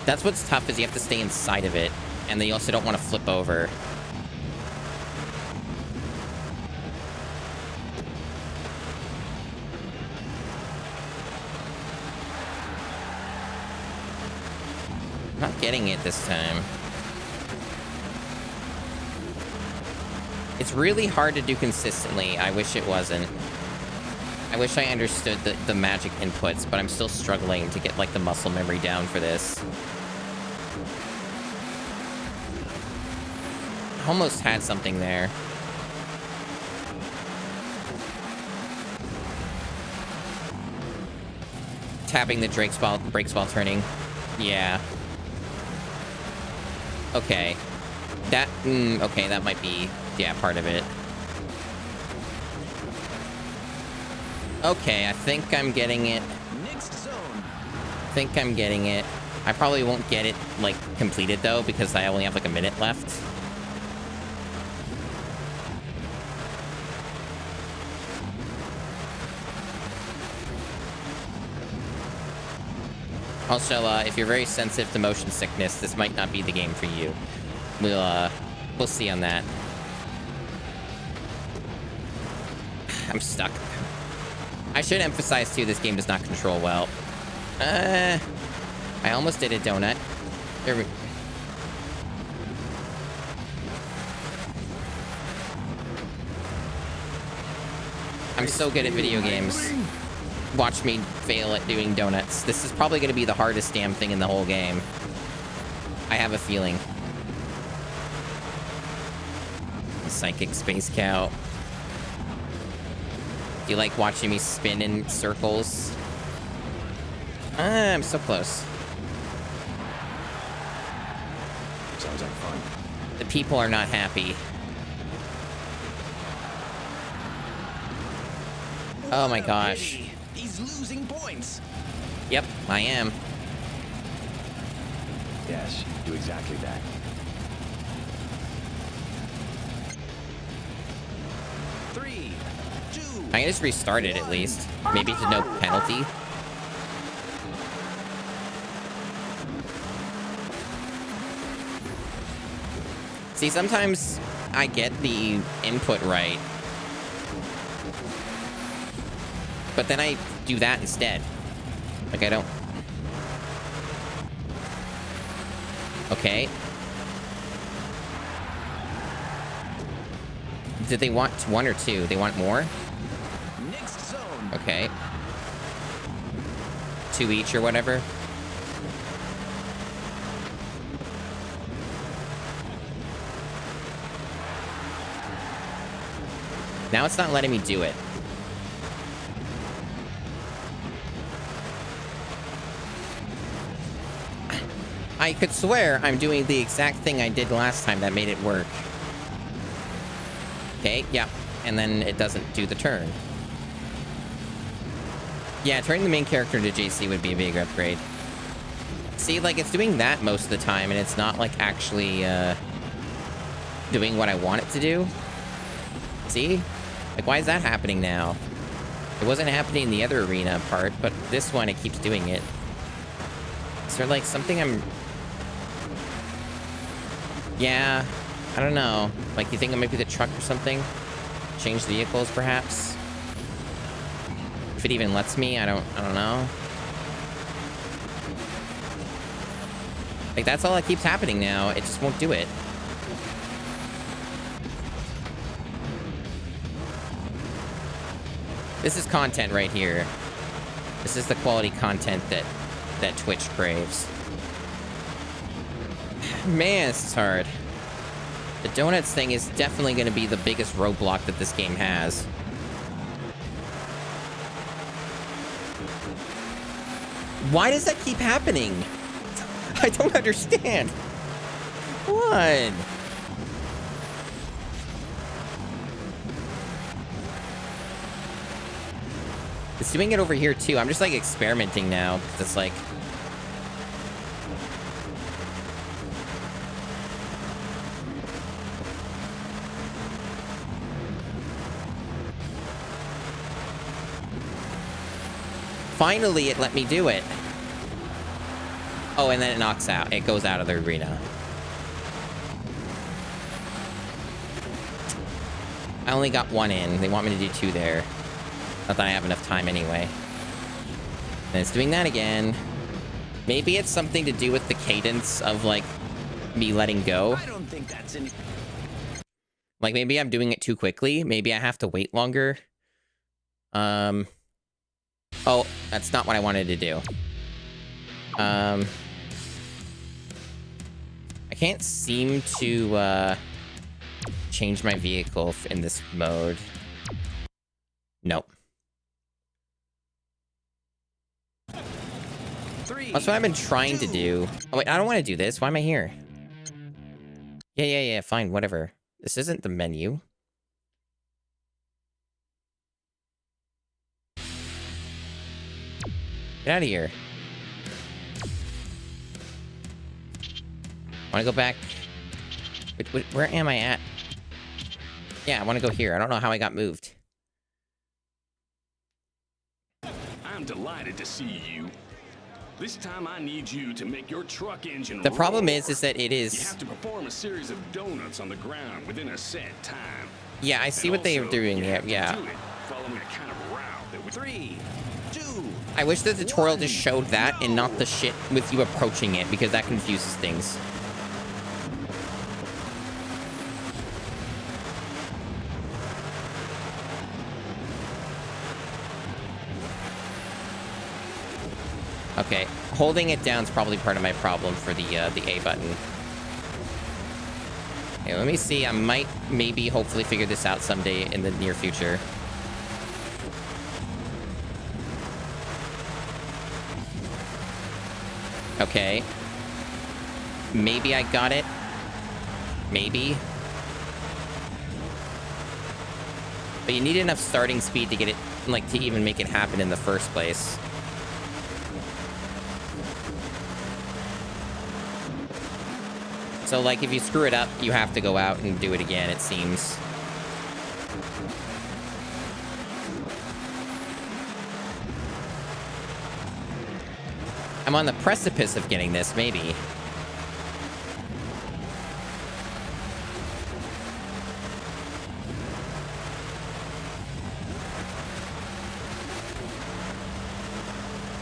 That's what's tough, is you have to stay inside of it. And then you also don't want to flip over. Not getting it this time. It's really hard to do consistently. I wish it wasn't. I wish I understood the magic inputs, but I'm still struggling to get, like, the muscle memory down for this. Almost had something there. Tapping the brakes while turning. Yeah. Okay. Okay, that might be, yeah, part of it. Okay, I think I'm getting it. Next zone. I think I'm getting it. I probably won't get it, like, completed, though, because I only have, like, a minute left. Also, if you're very sensitive to motion sickness, this might not be the game for you. We'll see on that. I'm stuck. I should emphasize, too, this game does not control well. I almost did a donut. There we... I'm so good at video games. Watch me fail at doing donuts. This is probably going to be the hardest damn thing in the whole game. I have a feeling. Psychic Space Cow. Do you like watching me spin in circles? I'm so close. Sounds like fun. The people are not happy. Oh my gosh. He's losing points. Yep, I am. Yes, do exactly that. I can just restart it at least. Maybe to no penalty. See, sometimes I get the input right, but then I do that instead. Like, I don't... Okay. Did they want 1 or 2? They want more? Next zone. Okay. 2 each or whatever. Now it's not letting me do it. I could swear I'm doing the exact thing I did last time that made it work. Okay, yeah. And then it doesn't do the turn. Yeah, turning the main character into JC would be a big upgrade. See, like, it's doing that most of the time, and it's not, like, actually, doing what I want it to do. See? Like, why is that happening now? It wasn't happening in the other arena part, but this one, it keeps doing it. Is there, like, something I'm... Yeah, I don't know. Like, you think it might be the truck or something? Change vehicles, perhaps? If it even lets me, I don't know. Like, that's all that keeps happening now. It just won't do it. This is content right here. This is the quality content that Twitch craves. Man, this is hard. The donuts thing is definitely going to be the biggest roadblock that this game has. Why does that keep happening? I don't understand. What? It's doing it over here too. I'm just like experimenting now because it's like... Finally, it let me do it. Oh, and then it knocks out. It goes out of the arena. I only got 1 in. They want me to do 2 there. Not that I have enough time anyway. And it's doing that again. Maybe it's something to do with the cadence of, like, me letting go. I don't think that's any... Like, maybe I'm doing it too quickly. Maybe I have to wait longer. Oh, that's not what I wanted to do. I can't seem to, change my vehicle in this mode. Nope. That's what I've been trying to do. Oh, wait, I don't want to do this. Why am I here? Yeah, fine, whatever. This isn't the menu. Get out of here. Want to go back? Wait, where am I at? Yeah, I want to go here. I don't know how I got moved. I'm delighted to see you. This time I need you to make your truck engine The problem roar. is that it is... You have to perform a series of donuts on the ground within a set time. Yeah, I see And what they are also, doing you here. have to Yeah. do it following a kind of route that we... 3, 2, I wish the tutorial just showed that and not the shit with you approaching it, because that confuses things. Okay, holding it down is probably part of my problem for the A button. Okay, let me see. I might, maybe, hopefully figure this out someday in the near future. Okay. Maybe I got it. Maybe. But you need enough starting speed to get it, like, to even make it happen in the first place. So, like, if you screw it up, you have to go out and do it again, it seems. I'm on the precipice of getting this, maybe.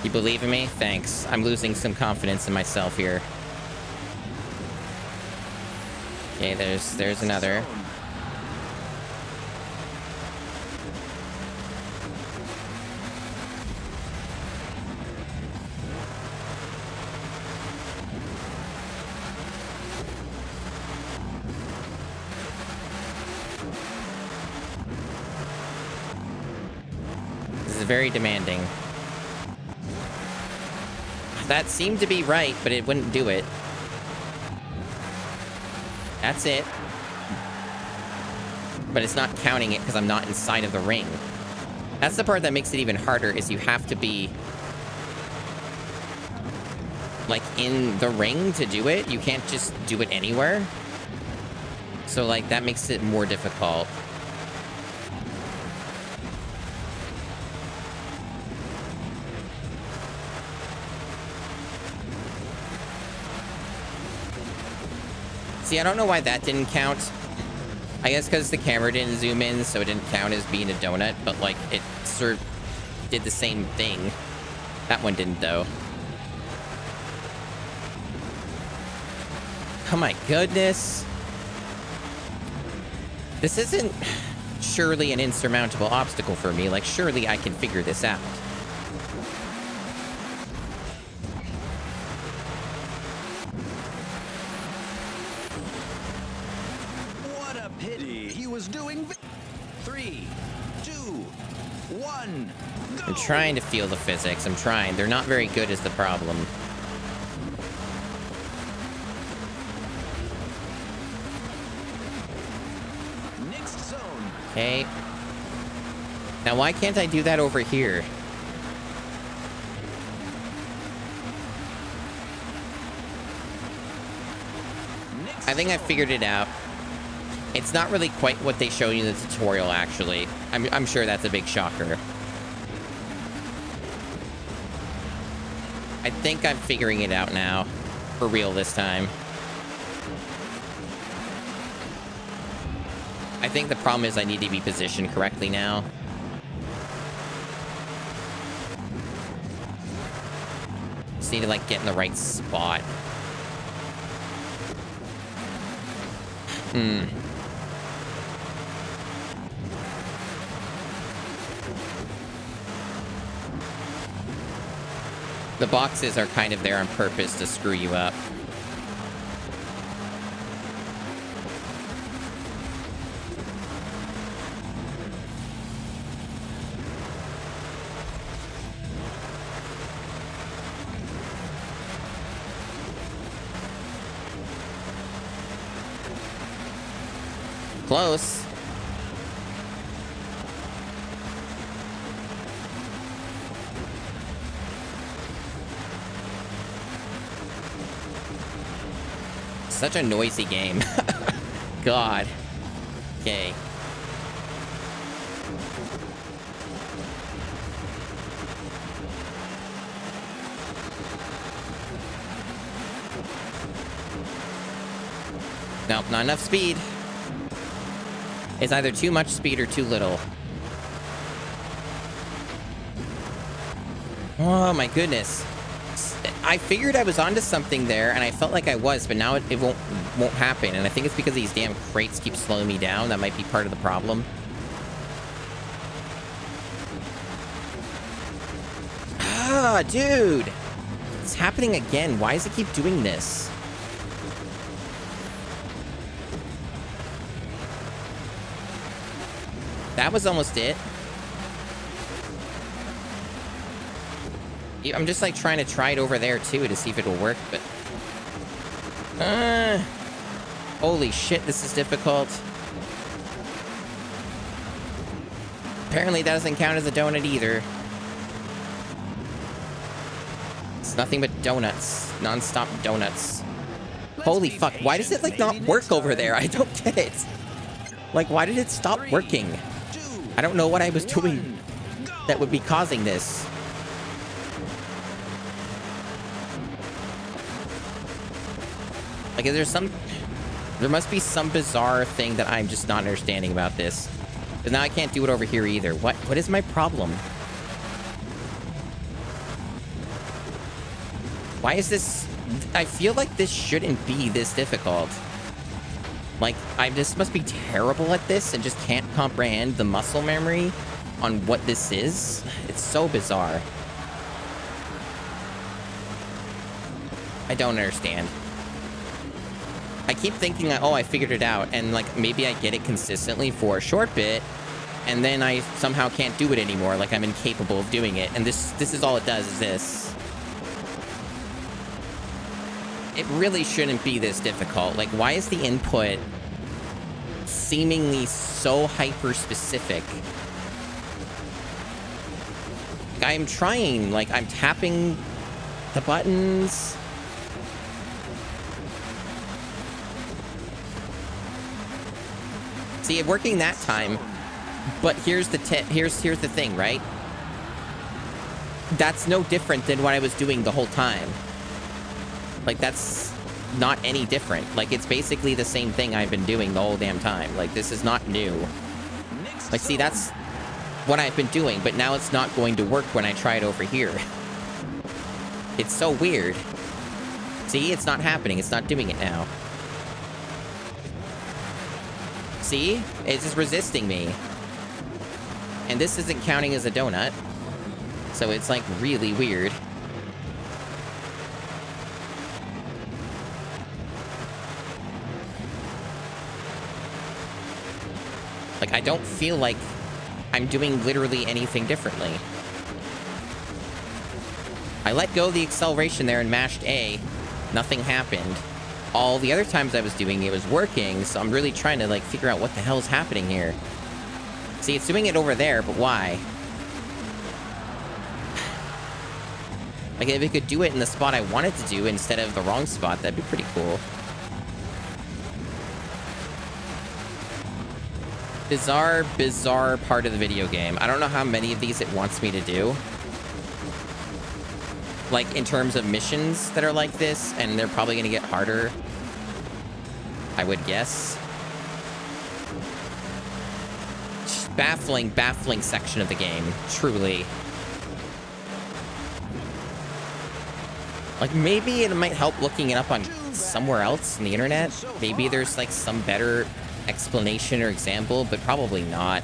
You believe in me? Thanks. I'm losing some confidence in myself here. Okay, there's another. This is very demanding. That seemed to be right, but it wouldn't do it. That's it. But it's not counting it because I'm not inside of the ring. That's the part that makes it even harder, is you have to be like in the ring to do it. You can't just do it anywhere. So like that makes it more difficult. See, I don't know why that didn't count. I guess because the camera didn't zoom in, so it didn't count as being a donut, but, like, it sort of did the same thing. That one didn't, though. Oh my goodness. This isn't surely an insurmountable obstacle for me. Like, surely I can figure this out. I'm trying to feel the physics. I'm trying. They're not very good is the problem. Next zone. Okay. Now why can't I do that over here? I think I figured it out. It's not really quite what they show you in the tutorial, actually. I'm sure that's a big shocker. I think I'm figuring it out now. For real this time. I think the problem is I need to be positioned correctly now. Just need to, like, get in the right spot. The boxes are kind of there on purpose to screw you up. Close. Such a noisy game. God. Okay. Nope, not enough speed. It's either too much speed or too little. Oh my goodness. I figured I was onto something there, and I felt like I was, but now it won't happen. And I think it's because these damn crates keep slowing me down. That might be part of the problem. Ah, dude! It's happening again. Why does it keep doing this? That was almost it. I'm just, like, trying to try it over there, too, to see if it'll work, but... holy shit, this is difficult. Apparently that doesn't count as a donut, either. It's nothing but donuts. Non-stop donuts. Holy fuck, why does it, like, not work over there? I don't get it. Like, why did it stop working? I don't know what I was doing that would be causing this. Like, is there some... There must be some bizarre thing that I'm just not understanding about this. Because now I can't do it over here either. What is my problem? Why is this... I feel like this shouldn't be this difficult. Like, I just must be terrible at this and just can't comprehend the muscle memory on what this is. It's so bizarre. I don't understand. I keep thinking, oh, I figured it out, and like maybe I get it consistently for a short bit, and then I somehow can't do it anymore, like I'm incapable of doing it, and this is all it does, is this. It really shouldn't be this difficult. Like, why is the input seemingly so hyper-specific? I'm trying, like, I'm tapping the buttons. See, it working that time, but here's the here's the thing, right? That's no different than what I was doing the whole time. Like, that's not any different. Like, it's basically the same thing I've been doing the whole damn time. Like, this is not new. Like, see, that's what I've been doing, but now it's not going to work when I try it over here. It's so weird. See, it's not happening. It's not doing it now. See? It's just resisting me. And this isn't counting as a donut. So it's, like, really weird. Like, I don't feel like I'm doing literally anything differently. I let go of the acceleration there and mashed A. Nothing happened. All the other times I was doing it was working, so I'm really trying to, like, figure out what the hell is happening here. See, it's doing it over there, but why? Like, if it could do it in the spot I wanted to do instead of the wrong spot, that'd be pretty cool. Bizarre, bizarre part of the video game. I don't know how many of these it wants me to do. Like, in terms of missions that are like this, and they're probably gonna get harder, I would guess. Just baffling, baffling section of the game, truly. Like, maybe it might help looking it up on somewhere else on the internet. Maybe there's, like, some better explanation or example, but probably not.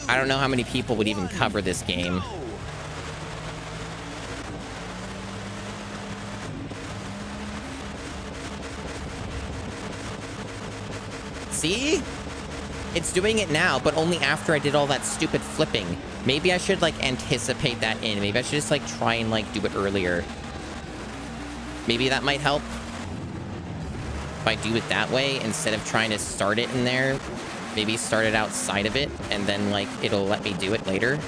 I don't know how many people would even cover this game. See? It's doing it now, but only after I did all that stupid flipping. Maybe I should, like, anticipate that in. Maybe I should just, like, try and, like, do it earlier. Maybe that might help. If I do it that way, instead of trying to start it in there, maybe start it outside of it, and then, like, it'll let me do it later.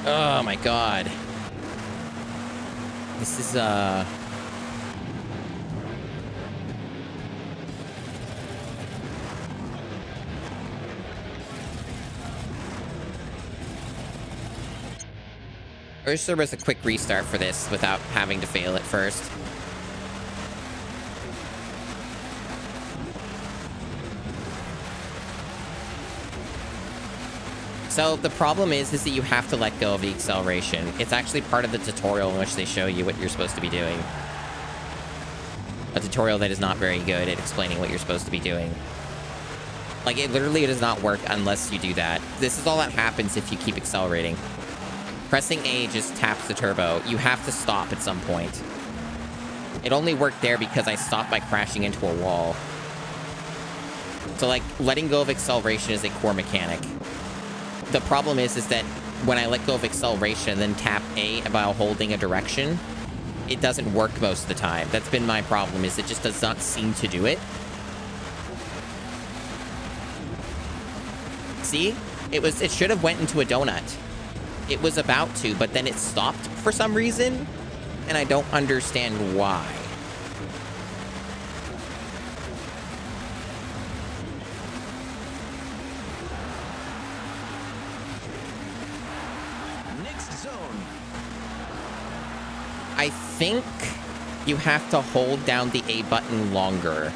Oh my god. This is, I wish there was a quick restart for this without having to fail it first. So the problem is that you have to let go of the acceleration. It's actually part of the tutorial in which they show you what you're supposed to be doing. A tutorial that is not very good at explaining what you're supposed to be doing. Like, it literally does not work unless you do that. This is all that happens if you keep accelerating. Pressing A just taps the turbo. You have to stop at some point. It only worked there because I stopped by crashing into a wall. So, like, letting go of acceleration is a core mechanic. The problem is that when I let go of acceleration and then tap A while holding a direction, it doesn't work most of the time. That's been my problem, is it just does not seem to do it. See? It should have went into a donut. It was about to, but then it stopped for some reason, and I don't understand why. Next zone. I think you have to hold down the A button longer.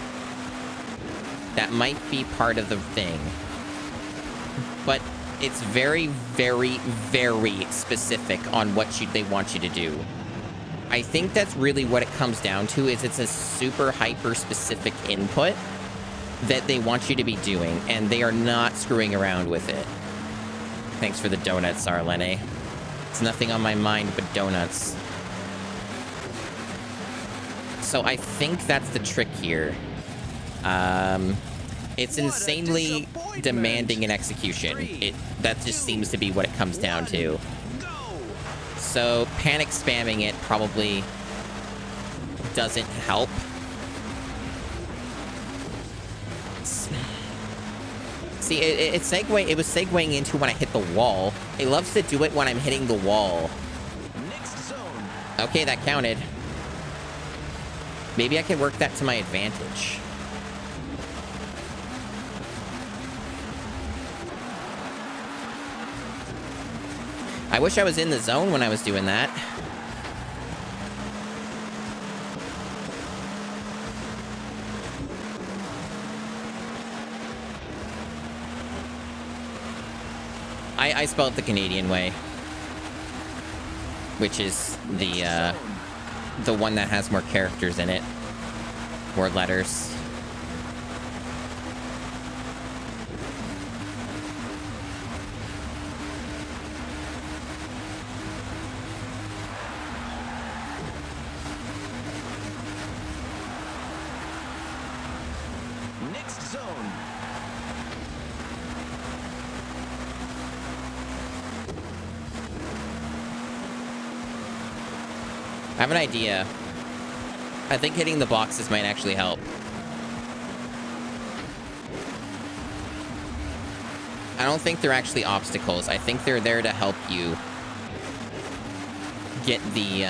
That might be part of the thing. But it's very, very, very specific on what they want you to do. I think that's really what it comes down to, is it's a super hyper specific input that they want you to be doing, and they are not screwing around with it. Thanks for the donuts, Arlene. It's nothing on my mind but donuts. So I think that's the trick here. It's insanely demanding in execution. That just seems to be what it comes down to. So panic spamming it probably doesn't help. See, it was segueing into when I hit the wall. It loves to do it when I'm hitting the wall. Okay, that counted. Maybe I can work that to my advantage. I wish I was in the zone when I was doing that. I spelled it the Canadian way, which is the one that has more characters in it, more letters. Next zone. I have an idea. I think hitting the boxes might actually help. I don't think they're actually obstacles. I think they're there to help you get the,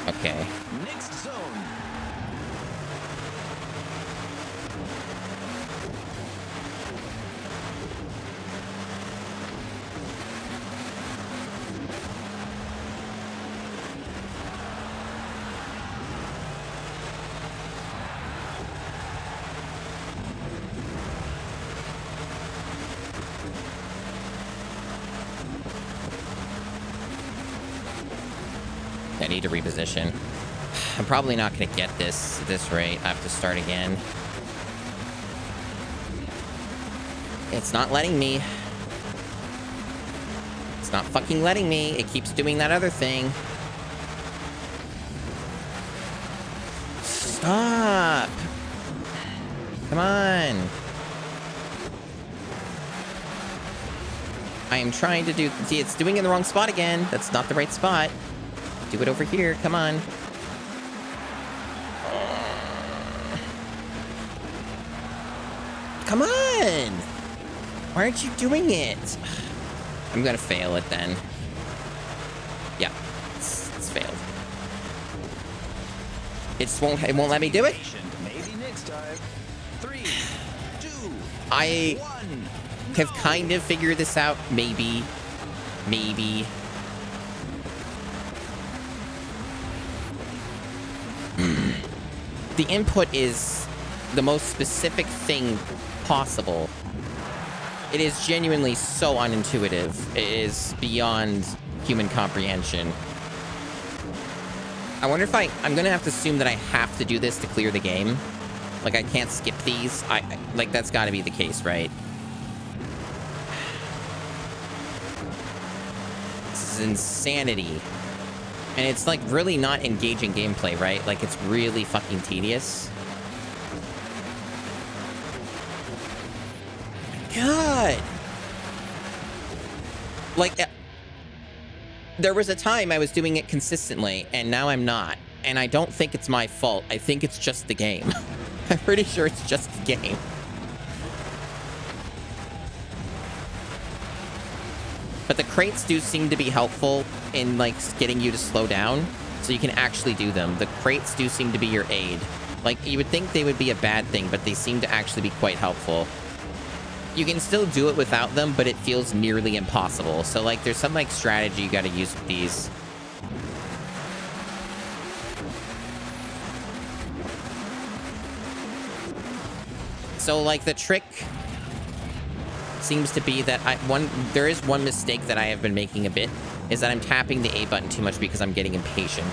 okay. Next zone. I need to reposition. I'm probably not going to get this rate. I have to start again. It's not letting me. It's not fucking letting me. It keeps doing that other thing. Stop! Come on! I am trying to do... See, it's doing it in the wrong spot again. That's not the right spot. Do it over here. Come on. Come on! Why aren't you doing it? I'm gonna fail it then. Yeah, it's failed. It won't let me do it. Maybe next time. 3, 2, I 1. have kind of figured this out. Maybe. The input is the most specific thing possible. It is genuinely so unintuitive. It is beyond human comprehension. I wonder if I'm gonna have to assume that I have to do this to clear the game. Like, I can't skip these. Like, that's gotta be the case, right? This is insanity. And it's, like, really not engaging gameplay, right? Like, it's really fucking tedious. God! Like, there was a time I was doing it consistently, and now I'm not. And I don't think it's my fault. I think it's just the game. I'm pretty sure it's just the game. But the crates do seem to be helpful in, like, getting you to slow down, so you can actually do them. The crates do seem to be your aid. Like, you would think they would be a bad thing, but they seem to actually be quite helpful. you can still do it without them, but it feels nearly impossible. So, like, there's some, like, strategy you gotta use with these. So, like, the trick seems to be that there is one mistake that I have been making a bit, is that I'm tapping the A button too much because I'm getting impatient.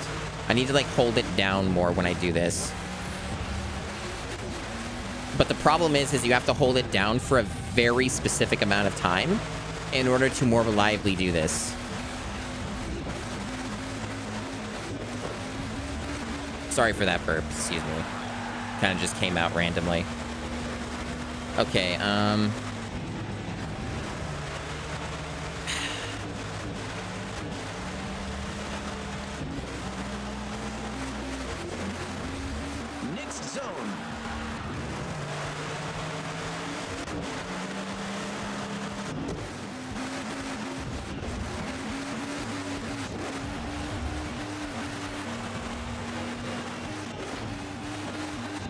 I need to, like, hold it down more when I do this. But the problem is you have to hold it down for a very specific amount of time in order to more reliably do this. Sorry for that burp, excuse me. Kind of just came out randomly. Okay, Next zone.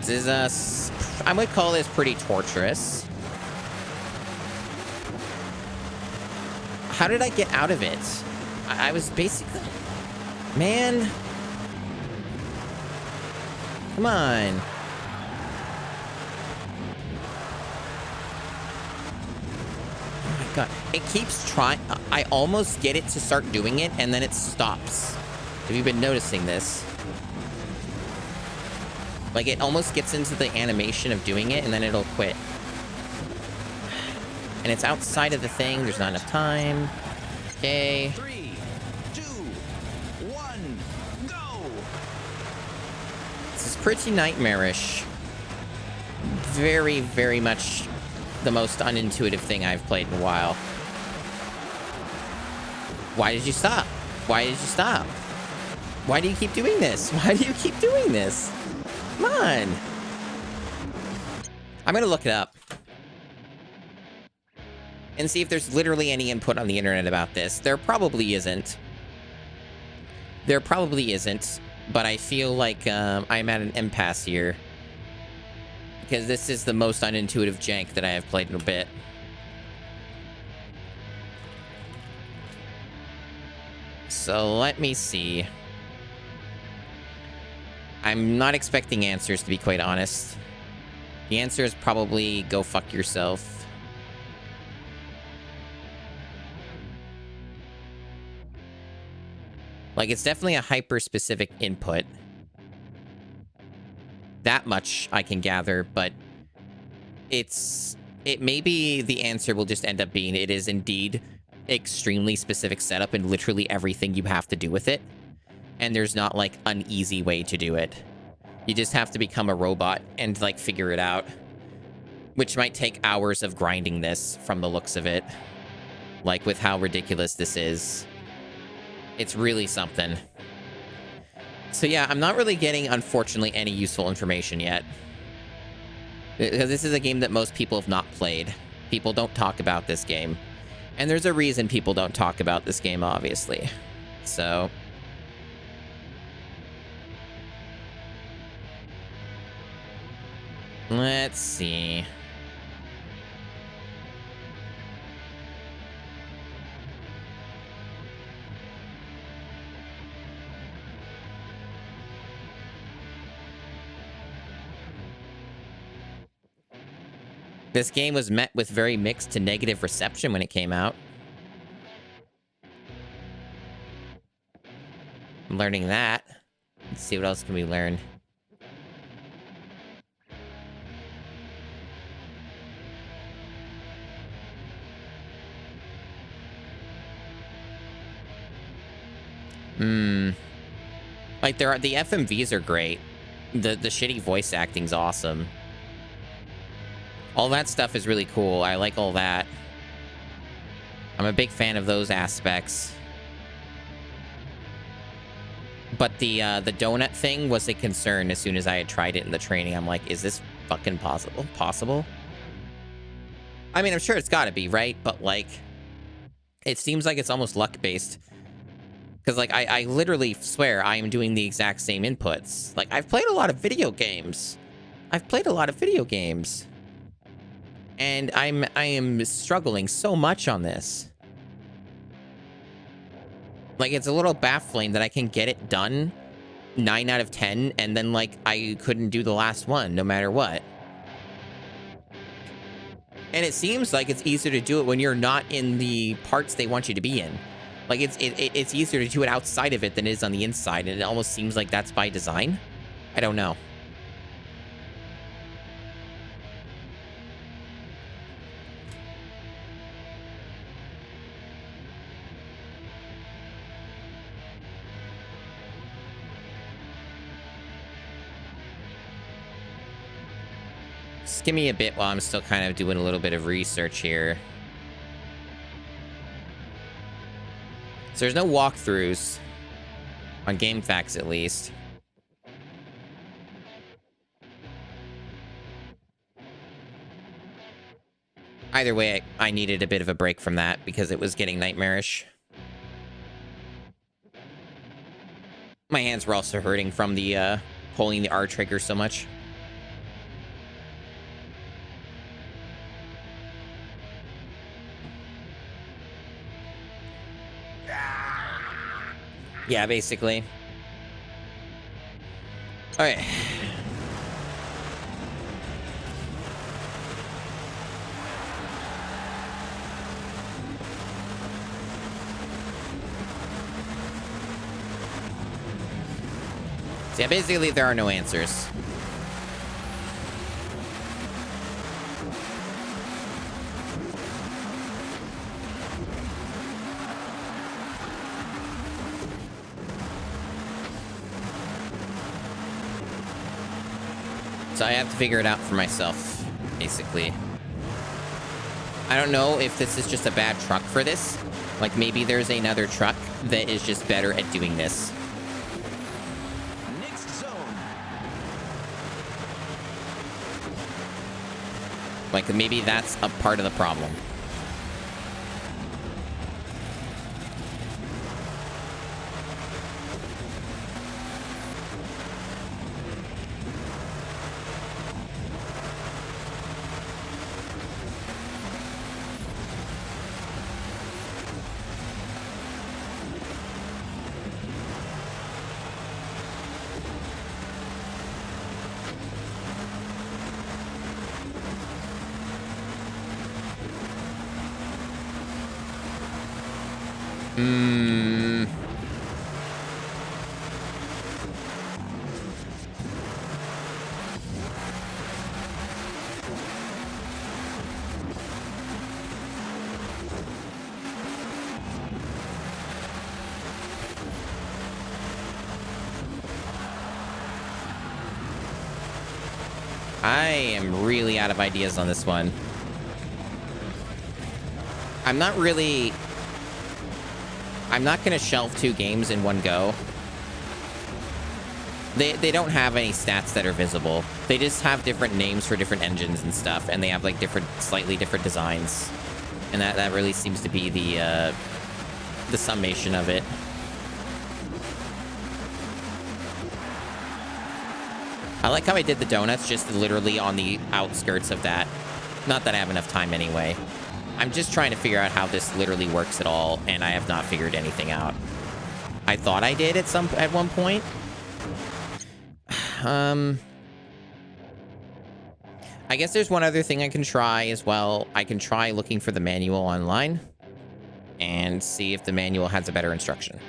this is, I would call this pretty torturous. How did I get out of it? I was basically... Man. Come on. Oh my god. It keeps trying... I almost get it to start doing it, and then it stops. Have you been noticing this? Like, it almost gets into the animation of doing it, and then it'll quit. And it's outside of the thing. There's not enough time. Okay. 3, 2, 1, go! This is pretty nightmarish. Very, very much the most unintuitive thing I've played in a while. Why did you stop? Why did you stop? Why do you keep doing this? Why do you keep doing this? Come on. I'm gonna look it up. And see if there's literally any input on the internet about this. There probably isn't. There probably isn't. But I feel like I'm at an impasse here. Because this is the most unintuitive jank that I have played in a bit. So let me see. I'm not expecting answers, to be quite honest. The answer is probably go fuck yourself. Like, it's definitely a hyper-specific input. That much I can gather, but maybe the answer will just end up being it is indeed extremely specific setup and literally everything you have to do with it. And there's not, like, an easy way to do it. You just have to become a robot and, like, figure it out. Which might take hours of grinding this, from the looks of it. Like, with how ridiculous this is. It's really something. So yeah, I'm not really getting, unfortunately, any useful information yet. Because this is a game that most people have not played. People don't talk about this game. And there's a reason people don't talk about this game, obviously. So... let's see. This game was met with very mixed to negative reception when it came out. I'm learning that. Let's see what else can we learn. Like, the FMVs are great. The shitty voice acting's awesome. All that stuff is really cool. I like all that. I'm a big fan of those aspects. But the donut thing was a concern as soon as I had tried it in the training. I'm like, is this fucking possible? I mean, I'm sure it's gotta be, right? But, like, it seems like it's almost luck-based. Because, like, I literally swear I am doing the exact same inputs. Like, I've played a lot of video games. And I am struggling so much on this. Like, it's a little baffling that I can get it done 9 out of 10, and then, like, I couldn't do the last one, no matter what. And it seems like it's easier to do it when you're not in the parts they want you to be in. Like, it's easier to do it outside of it than it is on the inside, and it almost seems like that's by design. I don't know. Just give me a bit while I'm still kind of doing a little bit of research here. So there's no walkthroughs on GameFAQs, at least. Either way, I needed a bit of a break from that because it was getting nightmarish. My hands were also hurting from the pulling the R trigger so much. Yeah, basically. All right. So yeah, basically there are no answers. So I have to figure it out for myself, basically. I don't know if this is just a bad truck for this. Like, maybe there's another truck that is just better at doing this. Next zone. Like, maybe that's a part of the problem. I am really out of ideas on this one. I'm not going to shelve 2 games in one go. They don't have any stats that are visible. They just have different names for different engines and stuff, and they have like slightly different designs. And that really seems to be the summation of it. I like how I did the donuts just literally on the outskirts of that. Not that I have enough time anyway. I'm just trying to figure out how this literally works at all, and I have not figured anything out. I thought I did at one point. I guess there's one other thing I can try as well. I can try looking for the manual online and see if the manual has a better instruction.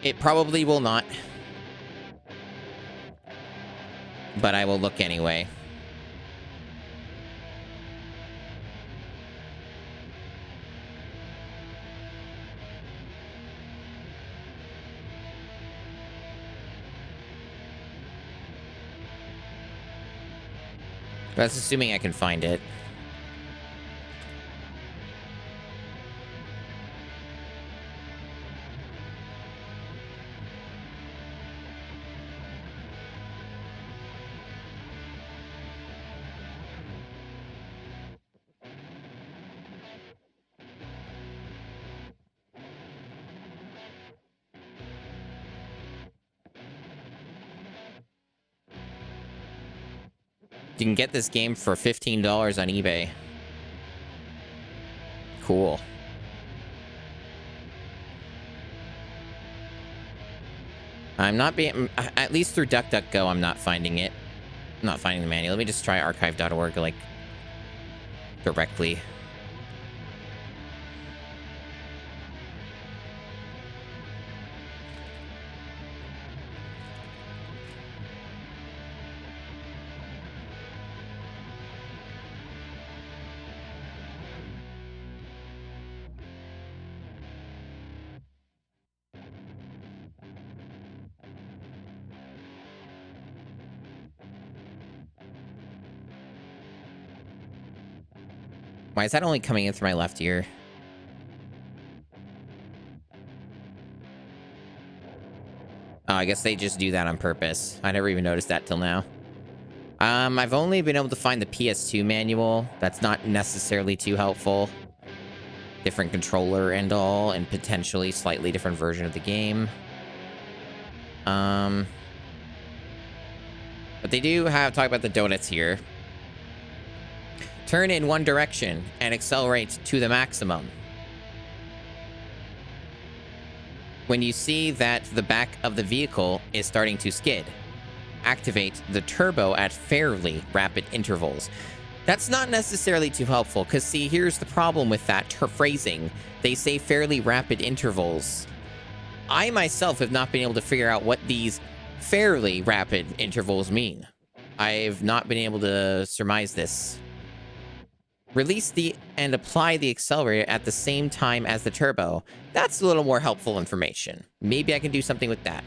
It probably will not, but I will look anyway. That's assuming I can find it. You can get this game for $15 on eBay. Cool. I'm not being... At least through DuckDuckGo, I'm not finding it. I'm not finding the manual. Let me just try archive.org, like, directly. Why is that only coming in through my left ear? Oh, I guess they just do that on purpose. I never even noticed that till now. I've only been able to find the PS2 manual. That's not necessarily too helpful. Different controller and all, and potentially slightly different version of the game. But they do talk about the donuts here. Turn in one direction and accelerate to the maximum. When you see that the back of the vehicle is starting to skid, activate the turbo at fairly rapid intervals. That's not necessarily too helpful, because see, here's the problem with that phrasing. They say fairly rapid intervals. I myself have not been able to figure out what these fairly rapid intervals mean. I've not been able to surmise this. Release and apply the accelerator at the same time as the turbo. That's a little more helpful information. Maybe I can do something with that.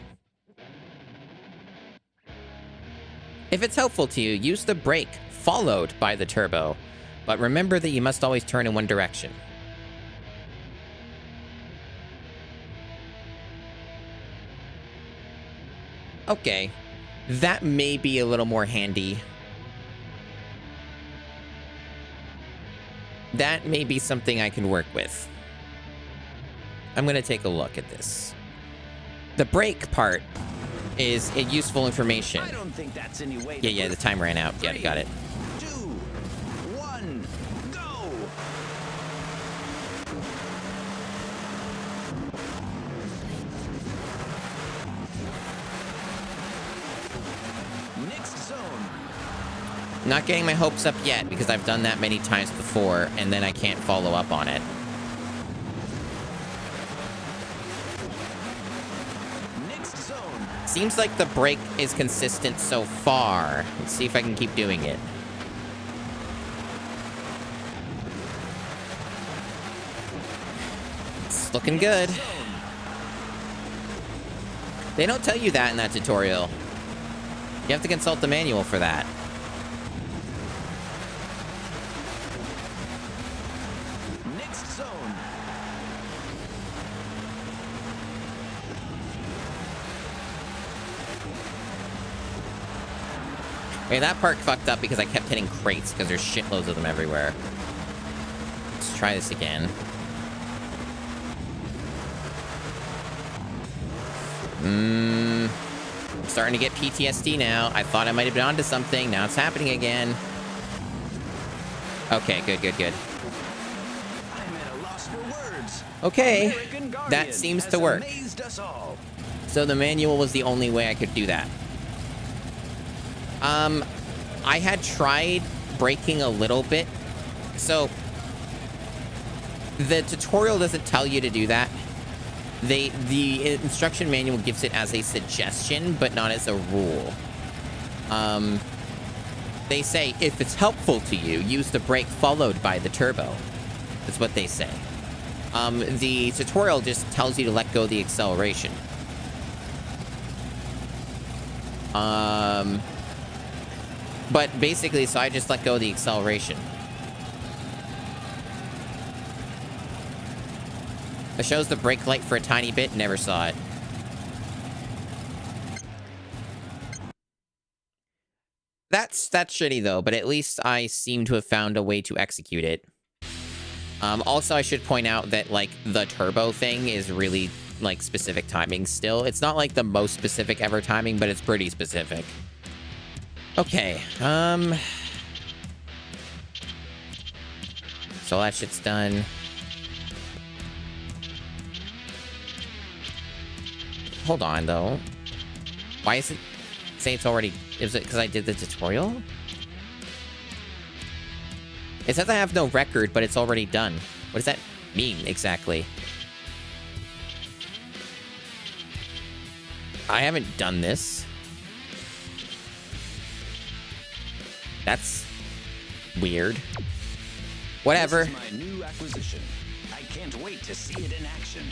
If it's helpful to you, use the brake followed by the turbo. But remember that you must always turn in one direction. Okay, that may be a little more handy. That may be something I can work with. I'm going to take a look at this. The brake part is a useful information. I don't think that's any way. Yeah, the time ran out. Yeah, got it. 2, 1, go! Next zone. Not getting my hopes up yet, because I've done that many times before, and then I can't follow up on it. Next zone. Seems like the brake is consistent so far. Let's see if I can keep doing it. It's looking good. They don't tell you that in that tutorial. You have to consult the manual for that. Next zone. Okay, that part fucked up because I kept hitting crates because there's shitloads of them everywhere. Let's try this again. I'm starting to get PTSD now. I thought I might have been onto something. Now it's happening again. Okay, good. I'm at a loss for words. Okay, American Guardian that seems has to work. amazed us all. So the manual was the only way I could do that. I had tried braking a little bit. So the tutorial doesn't tell you to do that. The instruction manual gives it as a suggestion, but not as a rule. They say, if it's helpful to you, use the brake followed by the turbo. That's what they say. The tutorial just tells you to let go of the acceleration. But basically, so I just let go of the acceleration. It shows the brake light for a tiny bit, never saw it. That's shitty though, but at least I seem to have found a way to execute it. Also, I should point out that, like, the turbo thing is really, like, specific timing still. It's not, like, the most specific ever timing, but it's pretty specific. Okay, so all that shit's done. Hold on, though. Why is it say it's already... Is it because I did the tutorial? It says I have no record, but it's already done. What does that mean, exactly? I haven't done this. That's weird. Whatever. This is my new acquisition. I can't wait to see it in action.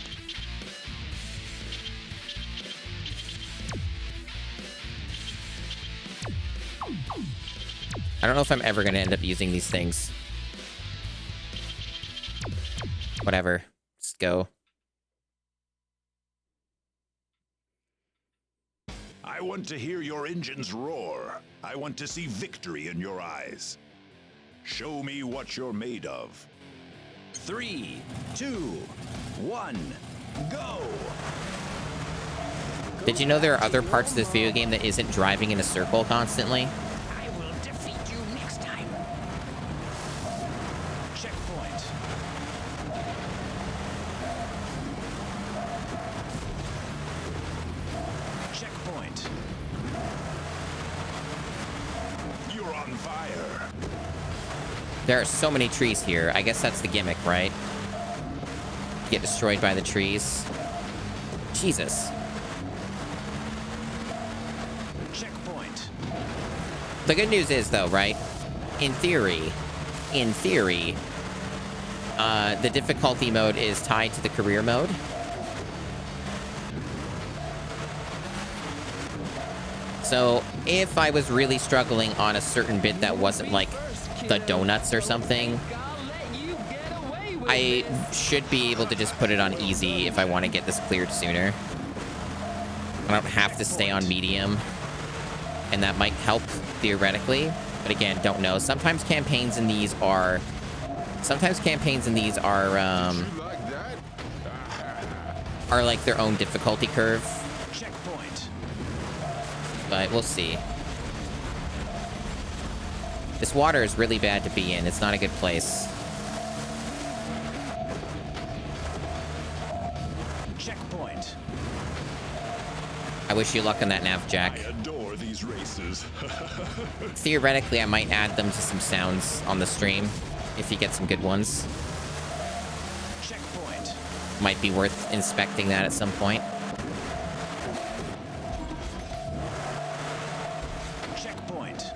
I don't know if I'm ever going to end up using these things. Whatever. Let's go. I want to hear your engines roar. I want to see victory in your eyes. Show me what you're made of. 3, 2, 1, go! Did you know there are other parts of this video game that isn't driving in a circle constantly? I will defeat you next time. Checkpoint. Checkpoint. You're on fire. There are so many trees here. I guess that's the gimmick, right? Get destroyed by the trees. Jesus. Checkpoint. The good news is, though, right? In theory, the difficulty mode is tied to the career mode. So if I was really struggling on a certain bit that wasn't like the donuts or something, I should be able to just put it on easy if I want to get this cleared sooner. I don't have to stay on medium, and that might help theoretically, but again, don't know. Sometimes campaigns in these are like their own difficulty curve. Checkpoint. But we'll see. This water is really bad to be in. It's not a good place. Checkpoint. I wish you luck on that nav, Jack. I adore these races. Theoretically, I might add them to some sounds on the stream if you get some good ones. Checkpoint. Might be worth inspecting that at some point. Checkpoint.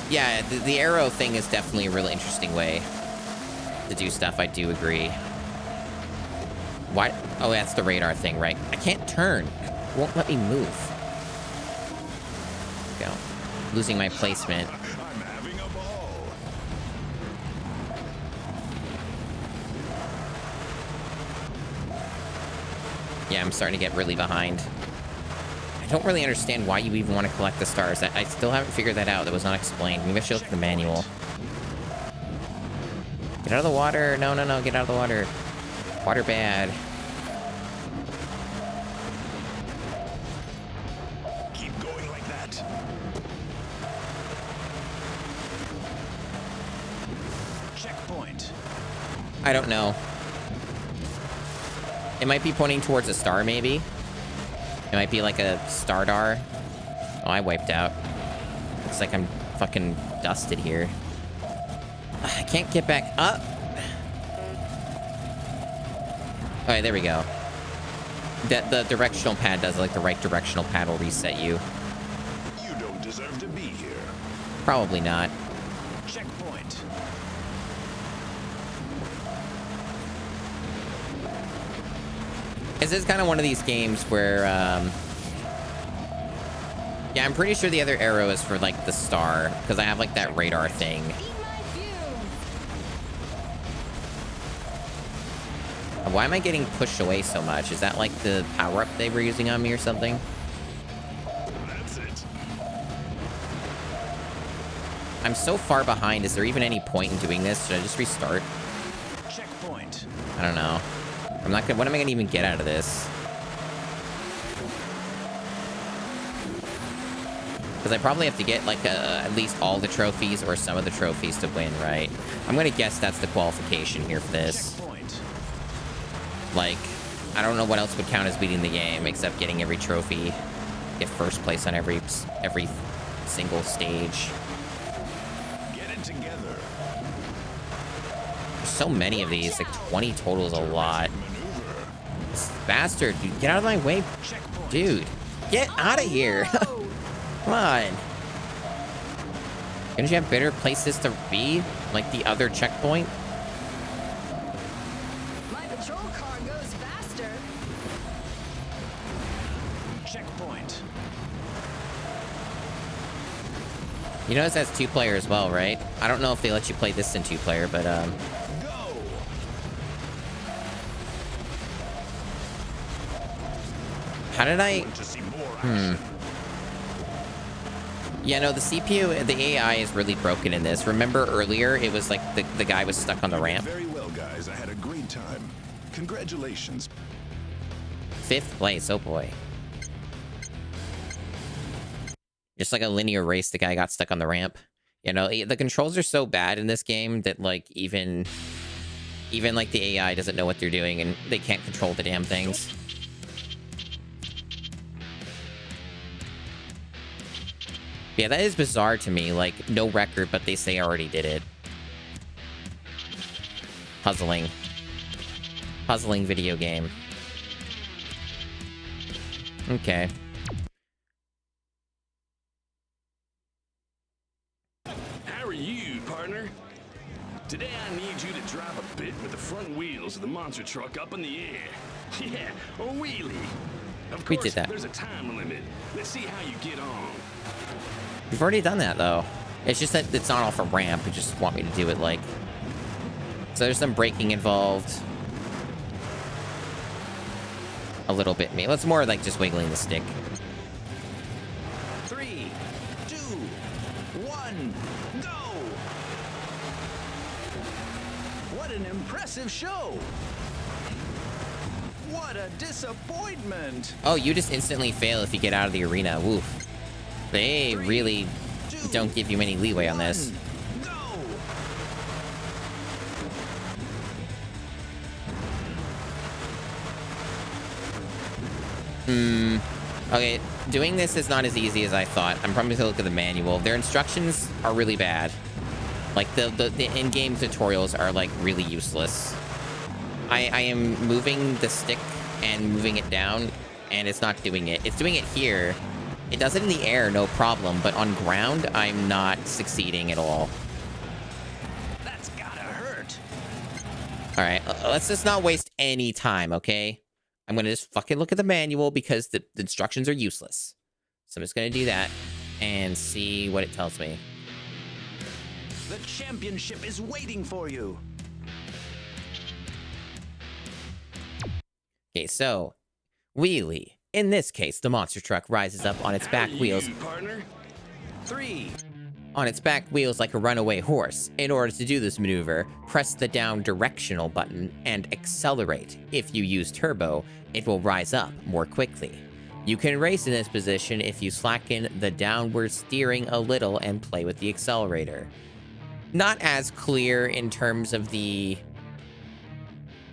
Yeah, the arrow thing is definitely a really interesting way to do stuff. I do agree. Why? Oh, that's the radar thing, right? I can't turn. It won't let me move. Go. Losing my placement. I'm having a ball. Yeah, I'm starting to get really behind. I don't really understand why you even want to collect the stars. I still haven't figured that out. That was not explained. Maybe I should look at the manual. Get out of the water. No, no, no. Get out of the water. Water bad. Keep going like that. Checkpoint. I don't know. It might be pointing towards a star, maybe. It might be like a Stardar. Oh, I wiped out. Looks like I'm fucking dusted here. I can't get back up. Alright, there we go. The directional pad does, like the right directional pad will reset you. You don't deserve to be here. Probably not. Checkpoint. This is kind of one of these games where, yeah, I'm pretty sure the other arrow is for, like, the star, because I have, like, that radar thing. Eat my fumes. Why am I getting pushed away so much? Is that, like, the power-up they were using on me or something? That's it. I'm so far behind. Is there even any point in doing this? Should I just restart? Checkpoint. I don't know. I'm not gonna... What am I gonna even get out of this? Because I probably have to get, like, at least all the trophies or some of the trophies to win, right? I'm going to guess that's the qualification here for this. Checkpoint. Like, I don't know what else would count as beating the game except getting every trophy, get first place on every single stage. Get it together. There's so many of these, like 20 total is a lot. Maneuver. This bastard, dude, get out of my way. Dude, get out of here. Come on. Couldn't you have better places to be? Like the other checkpoint? My patrol car goes faster. Checkpoint. You notice that's 2-player as well, right? I don't know if they let you play this in 2-player, but Go. how did I... To see more action. Yeah, no, the CPU, the AI is really broken in this. Remember earlier, it was like the guy was stuck on the ramp? Very well, guys. I had a great time. Congratulations. 5th place, oh boy. Just like a linear race, the guy got stuck on the ramp. You know, the controls are so bad in this game that, like, even like, the AI doesn't know what they're doing and they can't control the damn things. Yeah, that is bizarre to me. Like, no record, but they say I already did it. Puzzling. Puzzling video game. Okay. How are you, partner? Today I need you to drive a bit with the front wheels of the monster truck up in the air. Yeah, a wheelie. Of We course, did that. there's a time limit. Let's see how you get on. We've already done that, though. It's just that it's not off a ramp. You just want me to do it, like... So there's some braking involved. A little bit. Maybe it's more like just wiggling the stick. 3, 2, 1, go! What an impressive show! What a disappointment! Oh, you just instantly fail if you get out of the arena. Woof. They really don't give you any leeway on this. Go! Okay, doing this is not as easy as I thought. I'm probably going to look at the manual. Their instructions are really bad. Like, the in-game tutorials are, like, really useless. I am moving the stick and moving it down, and it's not doing it. It's doing it here. It does it in the air, no problem, but on ground, I'm not succeeding at all. That's gotta hurt! Alright, let's just not waste any time, okay? I'm gonna just fucking look at the manual because the instructions are useless. So I'm just gonna do that and see what it tells me. The championship is waiting for you! Okay, so, wheelie. In this case, the monster truck rises up on its back wheels. You, partner? 3, On its back wheels like a runaway horse. In order to do this maneuver, press the down directional button and accelerate. If you use turbo, it will rise up more quickly. You can race in this position if you slacken the downward steering a little and play with the accelerator. Not as clear in terms of the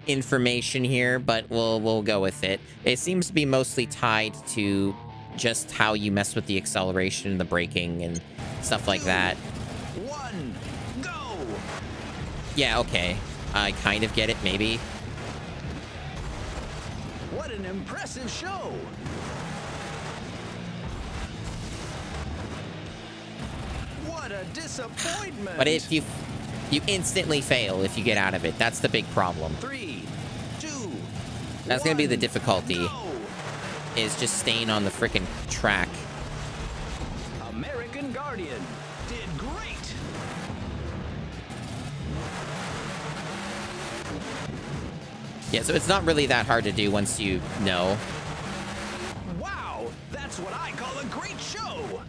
information here, but we'll go with it. It seems to be mostly tied to just how you mess with the acceleration and the braking and stuff like that. 1, go! Yeah, okay. I kind of get it, maybe. What an impressive show! What a disappointment! But if you instantly fail if you get out of it. That's the big problem. 3, 2, That's gonna be the 1, difficulty, go! is just staying on the frickin' track. American Guardian did great! Yeah, so it's not really that hard to do once you know. Wow, that's what I call a great show!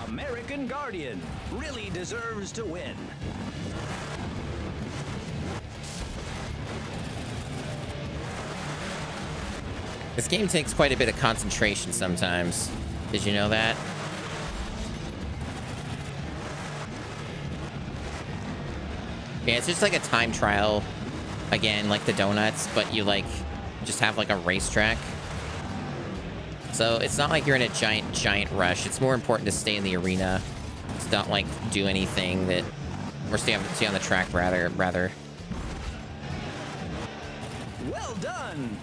American Guardian really deserves to win. This game takes quite a bit of concentration sometimes. Did you know that? Yeah, it's just like a time trial. Again, like the donuts, but you like just have like a racetrack. So it's not like you're in a giant rush. It's more important to stay in the arena. It's not like do anything that, or stay on the track rather. Well done.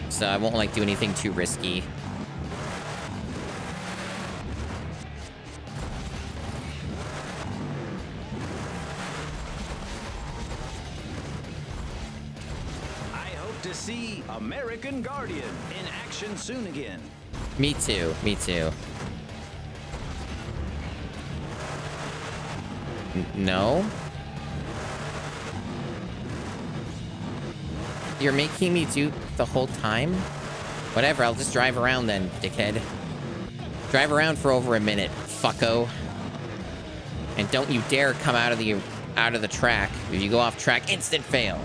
So I won't like do anything too risky. To see American Guardian in action soon again. Me too. No? You're making me do the whole time? Whatever, I'll just drive around then, dickhead. Drive around for over a minute, fucko. And don't you dare come out of the track. If you go off track, instant fail.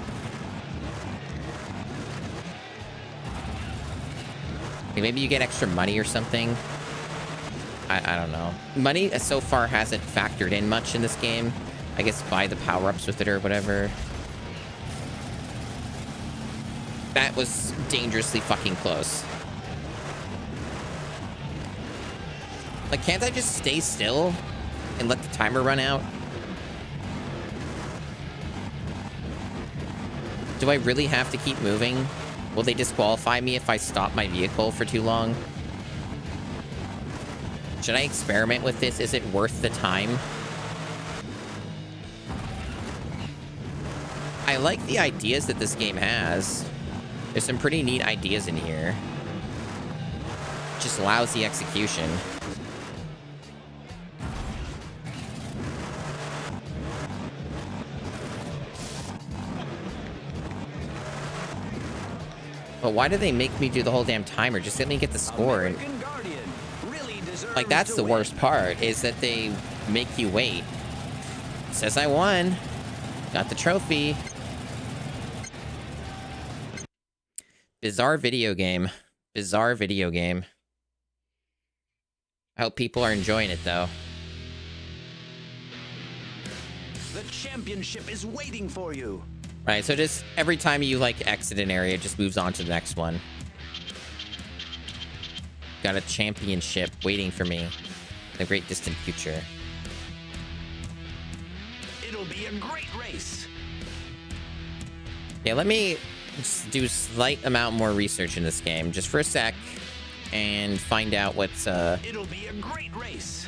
Maybe you get extra money or something. I don't know. Money so far hasn't factored in much in this game. I guess buy the power-ups with it or whatever. That was dangerously fucking close. Like, can't I just stay still and let the timer run out? Do I really have to keep moving? Will they disqualify me if I stop my vehicle for too long? Should I experiment with this? Is it worth the time? I like the ideas that this game has. There's some pretty neat ideas in here. Just lousy execution. But why do they make me do the whole damn timer? Just let me get the score. And, like, that's the worst part, is that they make you wait. Says I won. Got the trophy. Bizarre video game. Bizarre video game. I hope people are enjoying it, though. The championship is waiting for you. Right, so just every time you, like, exit an area, it just moves on to the next one. Got a championship waiting for me in the great distant future. It'll be a great race. Yeah, let me just do a slight amount more research in this game, just for a sec, and find out what's, It'll be a great race.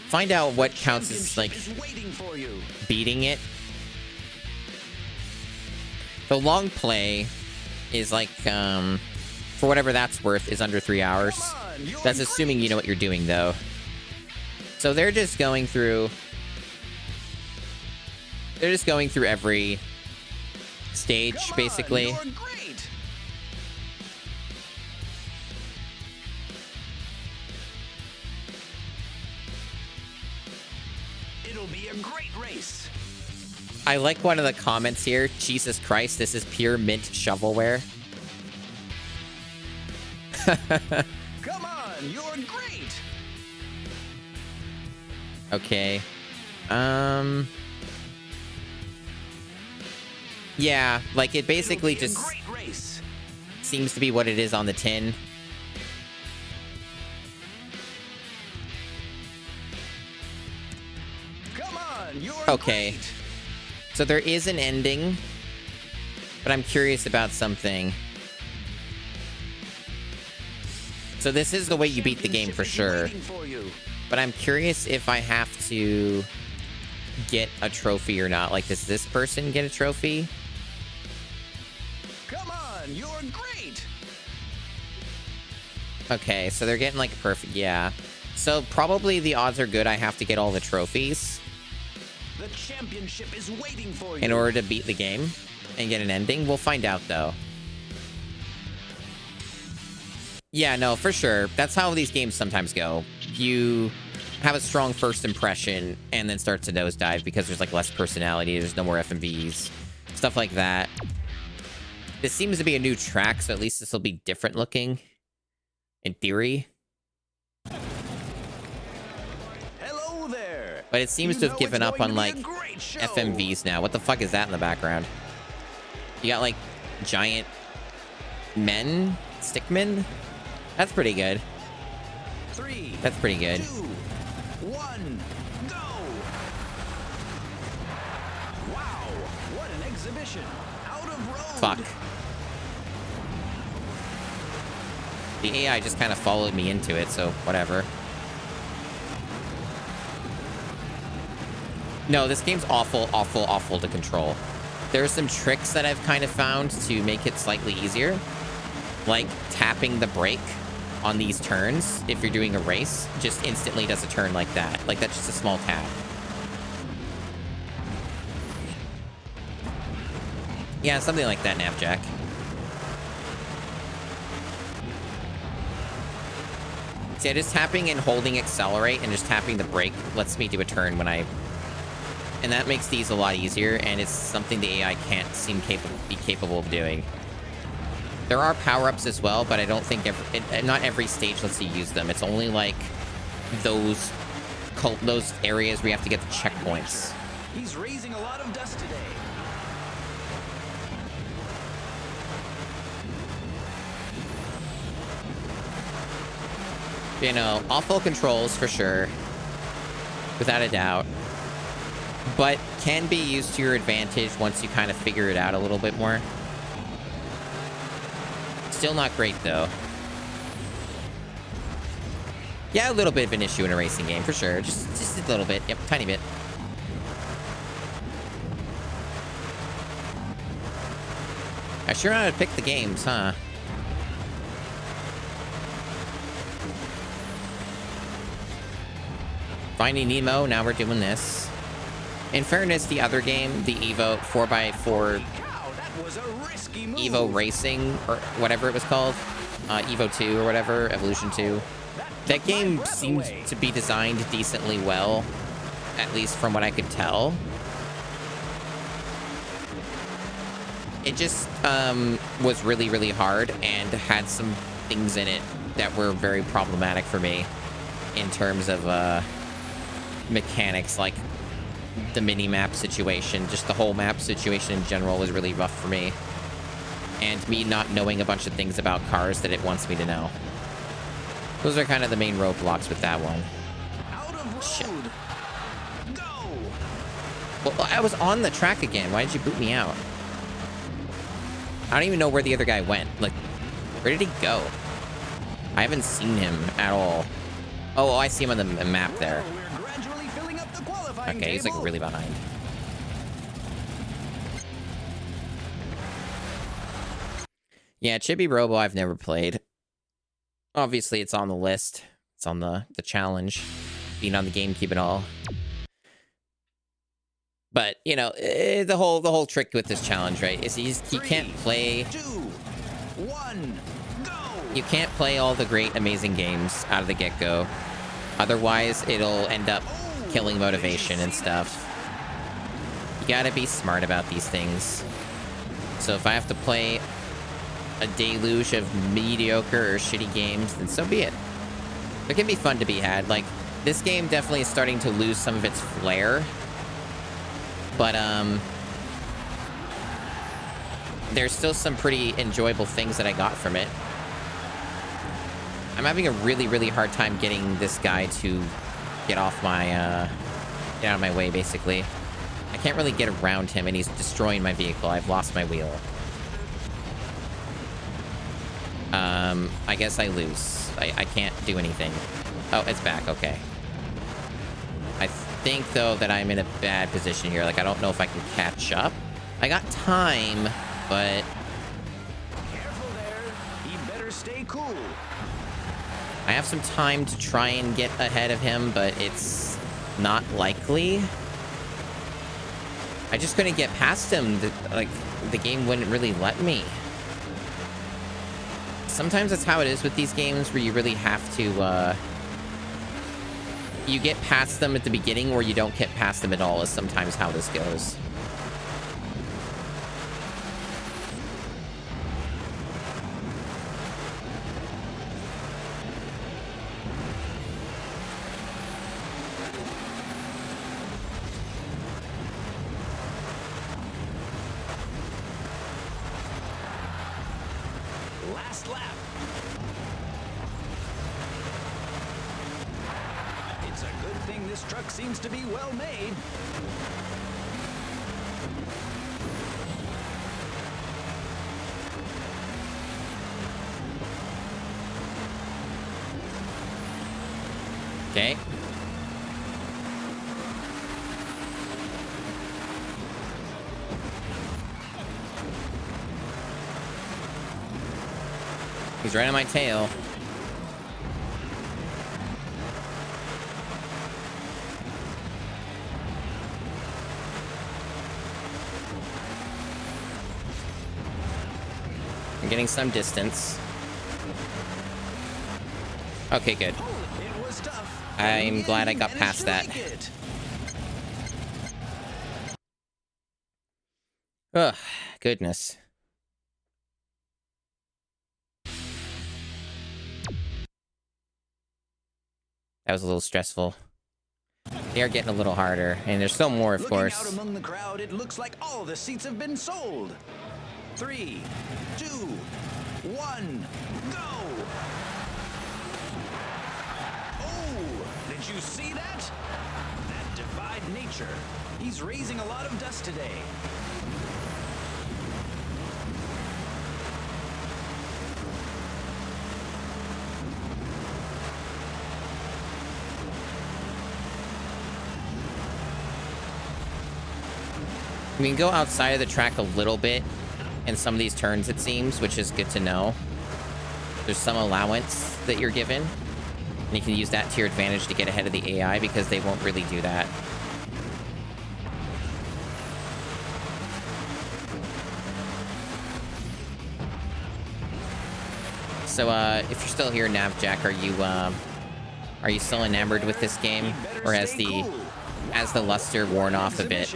Find out what counts as, like, beating it. The long play is, like, for whatever that's worth, is under 3 hours. That's assuming you know what you're doing, though. So they're just going through... They're just going through every stage, basically. It'll be a great race. I like one of the comments here. Jesus Christ, this is pure mint shovelware. Come on, you're great. Okay. Yeah, like it basically just seems to be what it is on the tin. Come on, you're Okay. great. So there is an ending, but I'm curious about something. So this is the way you beat the game for sure. But I'm curious if I have to get a trophy or not. Like, does this person get a trophy? Come on, you're great. Okay, so they're getting like a perfect, yeah. So probably the odds are good I have to get all the trophies The championship is waiting for you. in order to beat the game and get an ending. We'll find out though. Yeah, no, for sure. That's how these games sometimes go. you have a strong first impression and then starts to nosedive because there's like less personality, there's no more FMVs, stuff like that. This seems to be a new track, so at least this will be different looking, in theory. Hello there. But it seems to have given up on like FMVs now. What the fuck is that in the background? You got like giant men, stickmen. That's pretty good. 3. That's pretty good. 2, 1, go! Wow, what an exhibition! Out of road. Fuck. The AI just kind of followed me into it, so whatever. No, this game's awful, awful, awful to control. There are some tricks that I've kind of found to make it slightly easier. Like tapping the brake on these turns, if you're doing a race, just instantly does a turn like that. Like, that's just a small tap. Yeah, something like that, Napjack. See, just tapping and holding accelerate and just tapping the brake lets me do a turn when I... And that makes these a lot easier, and it's something the AI can't seem be capable of doing. There are power-ups as well, but I don't think not every stage lets you use them. It's only like those areas where you have to get the checkpoints. He's raising a lot of dust today. You know, awful controls for sure, without a doubt, but can be used to your advantage once you kind of figure it out a little bit more. Still not great, though. Yeah, a little bit of an issue in a racing game, for sure. Just a little bit. Yep, tiny bit. I sure know how to pick the games, huh? Finding Nemo, now we're doing this. In fairness, the other game, the Evo 4x4 Evo Racing, or whatever it was called, Evo 2 or whatever, Evolution 2. That game seemed to be designed decently well, at least from what I could tell. It just was really, really hard and had some things in it that were very problematic for me in terms of mechanics, like the mini-map situation. Just the whole map situation in general was really rough for me. And me not knowing a bunch of things about cars that it wants me to know. Those are kind of the main roadblocks with that one. Out of road. Shit. Go. Well, I was on the track again. Why did you boot me out? I don't even know where the other guy went. Like, where did he go? I haven't seen him at all. Oh, I see him on the map there. We're gradually filling up the qualifying Okay, he's like table. really behind. Yeah, Chibi Robo I've never played. Obviously, it's on the list. It's on the challenge. Being on the GameCube and all. But, you know, the whole trick with this challenge, right, is you can't play... 2, 1, go! You can't play all the great, amazing games out of the get-go. Otherwise, it'll end up killing motivation and stuff. You gotta be smart about these things. So if I have to play a deluge of mediocre or shitty games, then so be it. It can be fun to be had. Like, this game definitely is starting to lose some of its flair. But, there's still some pretty enjoyable things that I got from it. I'm having a really, really hard time getting this guy to get off my, get out of my way, basically. I can't really get around him, and he's destroying my vehicle. I've lost my wheel. I guess I lose. I can't do anything. Oh, it's back. Okay. I think, though, that I'm in a bad position here. Like, I don't know if I can catch up. I got time, but... Careful there. He better stay cool. I have some time to try and get ahead of him, but it's not likely. I just couldn't get past him. Like, the game wouldn't really let me. Sometimes that's how it is with these games, where you really have to you get past them at the beginning or you don't get past them at all is sometimes how this goes. Last lap. It's a good thing this truck seems to be well made. Okay. He's right on my tail. I'm getting some distance. Okay, good. It was tough. I'm glad I got managed past to that. make it. Ugh, goodness. That was a little stressful. They are getting a little harder, and there's still more, of Looking course. out among the crowd, it looks like all the seats have been sold. 3, 2, 1, go! Oh, did you see that? That defied nature. He's raising a lot of dust today. We can go outside of the track a little bit in some of these turns, it seems, which is good to know. There's some allowance that you're given, and you can use that to your advantage to get ahead of the AI because they won't really do that. So, if you're still here, Navjack, are you still enamored with this game, or has the luster worn off a bit?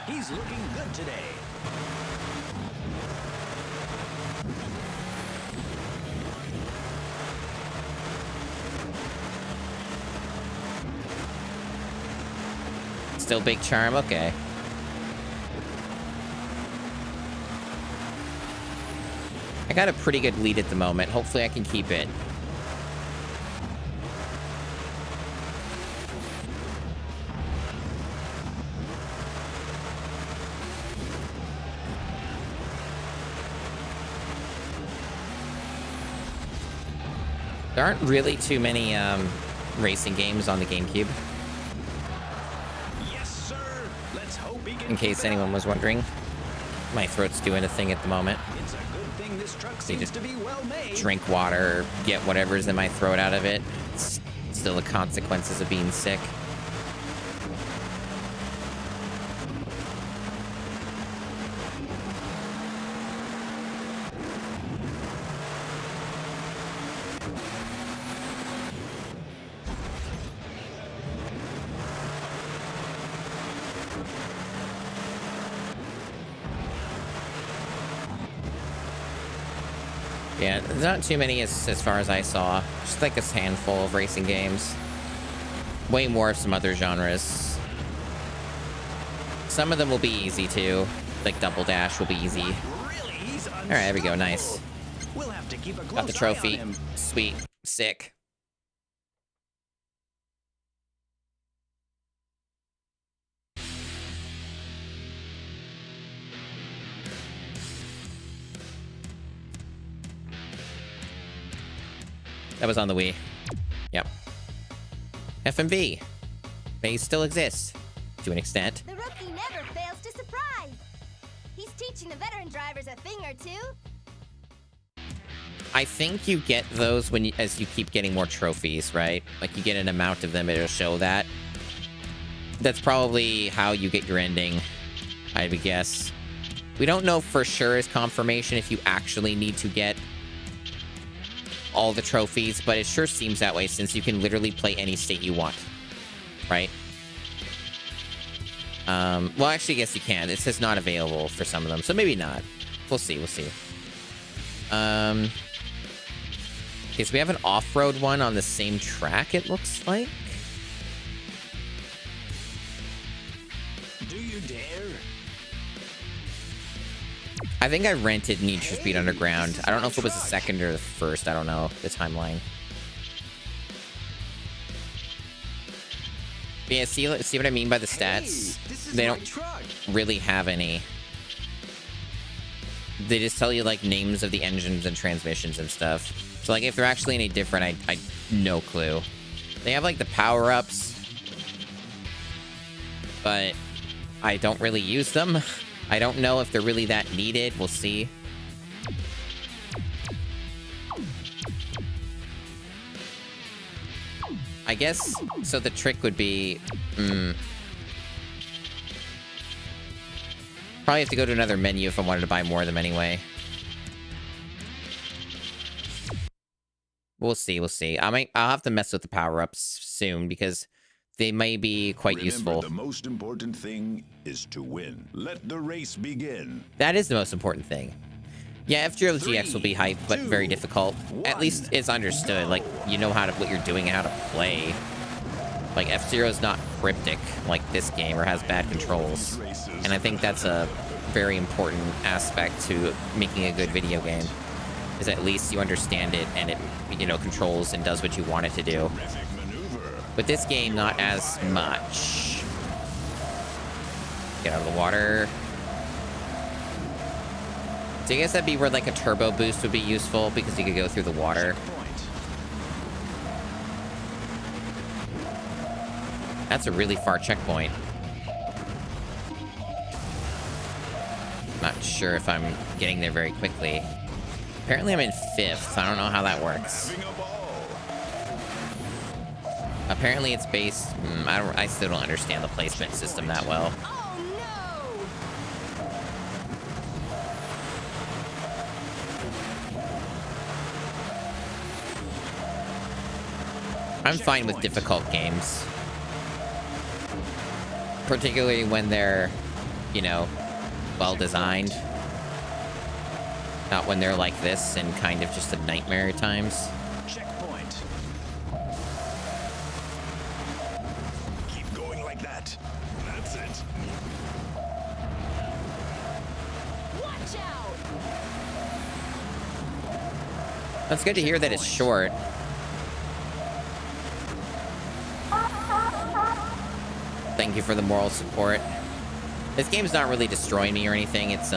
He's looking good today. Still big charm? Okay. I got a pretty good lead at the moment. Hopefully I can keep it. There aren't really too many racing games on the GameCube, Yes, sir. Let's hope he can in case anyone was wondering. My throat's doing a thing at the moment. It's a good thing this truck Need seems to to be well made. Drink water, get whatever's in my throat out of it. It's still the consequences of being sick. Yeah, there's not too many as far as I saw. Just like a handful of racing games. Way more of some other genres. Some of them will be easy too. Like Double Dash will be easy. Really, he's Alright, there we go, nice. We'll have to keep a close Got the eye on trophy. him. Sweet. Sick. That was on the Wii. Yep. FMV. They still exist. To an extent. The rookie never fails to surprise. He's teaching the veteran drivers a thing or two. I think you get those as you keep getting more trophies, right? Like you get an amount of them, it'll show that. That's probably how you get your ending, I would guess. We don't know for sure as confirmation if you actually need to get all the trophies, but it sure seems that way since you can literally play any state you want. right? Well, actually, yes, you can. It says not available for some of them, so maybe not. We'll see. We'll see. Okay, so we have an off-road one on the same track, it looks like. Do you dare? I think I rented Need for Speed Underground. I don't know if it was the second or the first. I don't know the timeline. But yeah, see what I mean by the stats? They don't really have any. They just tell you, like, names of the engines and transmissions and stuff. So, like, if they're actually any different, I no clue. They have, like, the power-ups, but I don't really use them. I don't know if they're really that needed. We'll see. I guess, so the trick would be... probably have to go to another menu if I wanted to buy more of them anyway. We'll see, we'll see. I'll have to mess with the power-ups soon because they may be quite useful. The most important thing is to win. Let the race begin. That is the most important thing. Yeah, F-Zero GX will be hype, but very difficult. At least it's understood. Like, you know what you're doing and how to play. Like, F-Zero's not cryptic like this game or has bad controls. And I think that's a very important aspect to making a good video game. Is at least you understand it and it, you know, controls and does what you want it to do. But this game, not as much. Get out of the water. So I guess that'd be where, like, a turbo boost would be useful because you could go through the water. That's a really far checkpoint. Not sure if I'm getting there very quickly. Apparently I'm in 5th. I don't know how that works. Apparently it's based... I still don't understand the placement system that well. I'm fine with difficult games. Particularly when they're, you know, well designed. Not when they're like this and kind of just a nightmare at times. Checkpoint. Keep going like that. That's it. Watch out! That's good to hear that it's short. Thank you for the moral support. This game's not really destroying me or anything. It's,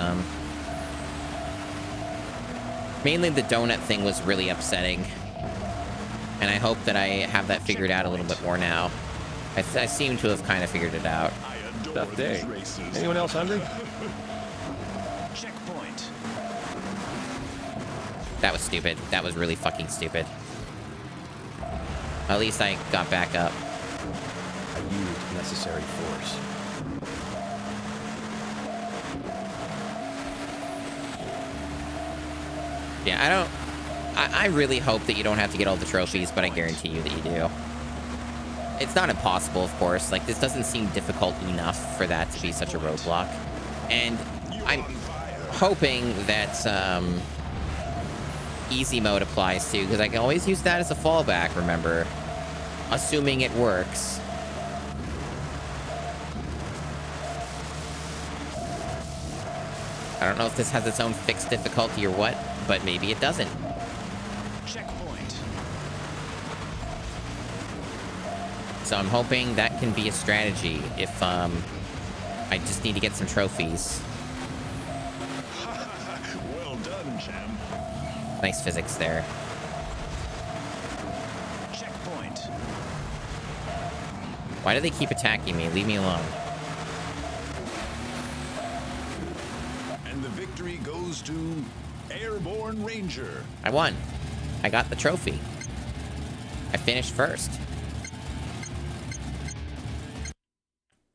mainly the donut thing was really upsetting. And I hope that I have that figured out a little bit more now. I seem to have kind of figured it out. Tough day. Anyone else hungry? Checkpoint. That was stupid. That was really fucking stupid. At least I got back up. I used necessary force. Yeah, I really hope that you don't have to get all the trophies, but I guarantee you that you do. It's not impossible, of course. Like, this doesn't seem difficult enough for that to be such a roadblock. And I'm hoping that easy mode applies too, because I can always use that as a fallback, remember? Assuming it works. I don't know if this has its own fixed difficulty or what, but maybe it doesn't. Checkpoint. So I'm hoping that can be a strategy if I just need to get some trophies. Well done, champ. Nice physics there. Checkpoint. Why do they keep attacking me? Leave me alone. And the victory goes to Airborne Ranger. I won. I got the trophy. I finished first.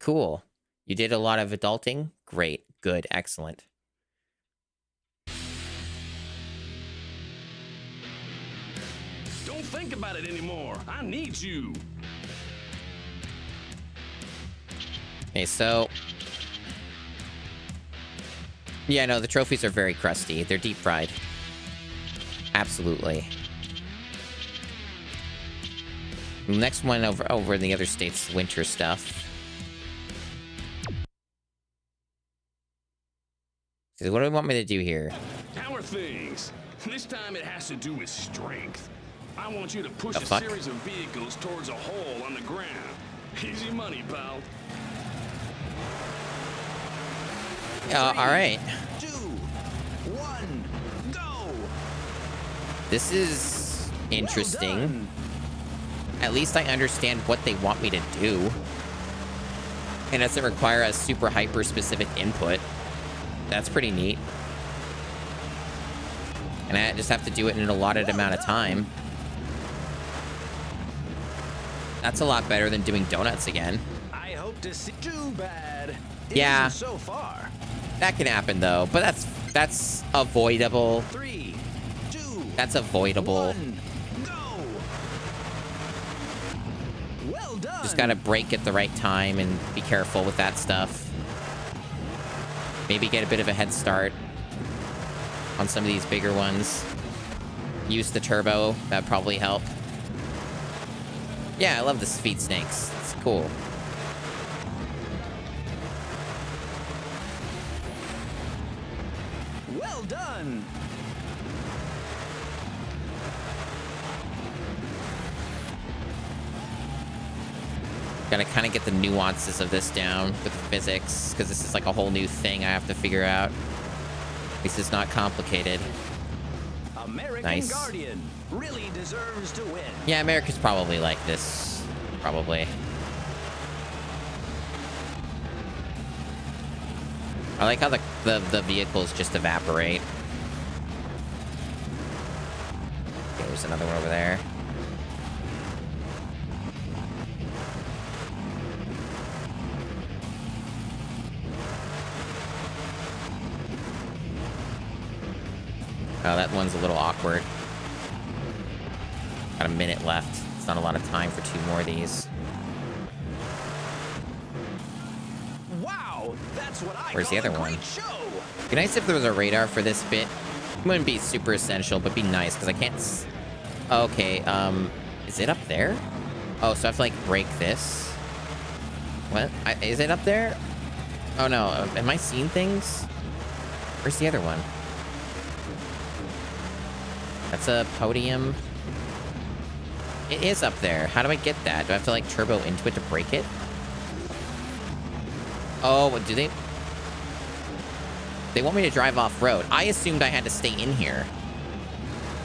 Cool. You did a lot of adulting? Great. Good. Excellent. Don't think about it anymore. I need you. Okay, so... Yeah, no, the trophies are very crusty. They're deep fried. Absolutely. The next one over in the other states, winter stuff. So what do we want me to do here? How are things? This time it has to do with strength. I want you to push The a fuck? series of vehicles towards a hole on the ground. Easy money, pal. All right. 2, 1, go! This is interesting. Well done. At least I understand what they want me to do. And it doesn't require a super hyper specific input. That's pretty neat. And I just have to do it in an allotted amount of time. That's a lot better than doing donuts again. I hope to see. Too bad. It Yeah. isn't so far. That can happen though, but that's avoidable. 3, 2, That's avoidable. 1, go! Well done. Just gotta brake at the right time and be careful with that stuff. Maybe get a bit of a head start on some of these bigger ones. Use the turbo, that'd probably help. Yeah, I love the speed snakes. It's cool. Well done. Gotta kind of get the nuances of this down with the physics, because this is like a whole new thing I have to figure out. At least it's not complicated. American Nice. Guardian really deserves to win. Yeah, America's probably like this. Probably. I like how the vehicles just evaporate. Okay, there's another one over there. Oh, that one's a little awkward. Got a minute left. It's not a lot of time for 2 more of these. Wow, that's what I Where's the call other a one? great show. Be nice if there was a radar for this bit. It wouldn't be super essential, but be nice, because I can't... Okay, is it up there? Oh, so I have to, like, break this. What? Is it up there? Oh, no. Am I seeing things? Where's the other one? That's a podium. It is up there. How do I get that? Do I have to, like, turbo into it to break it? Oh, what do they... They want me to drive off-road. I assumed I had to stay in here.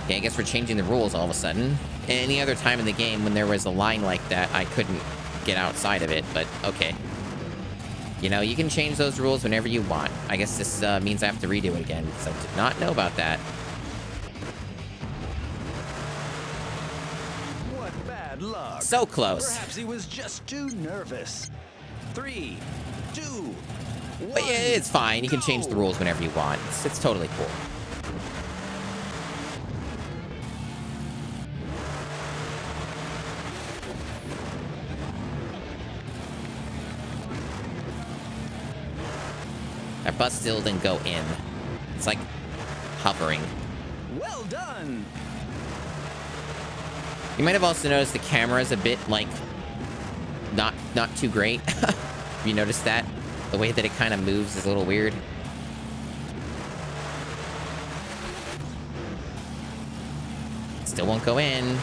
Okay, I guess we're changing the rules all of a sudden. Any other time in the game when there was a line like that, I couldn't get outside of it, but okay. You know, you can change those rules whenever you want. I guess this means I have to redo it again, because I did not know about that. What bad luck. So close. Perhaps he was just too nervous. 3, 2, 1. But yeah, it's fine. You can change the rules whenever you want. It's totally cool. That bus still didn't go in. It's like hovering. Well done. You might have also noticed the camera's a bit like not too great. Have you noticed that? The way that it kind of moves is a little weird. Still won't go in.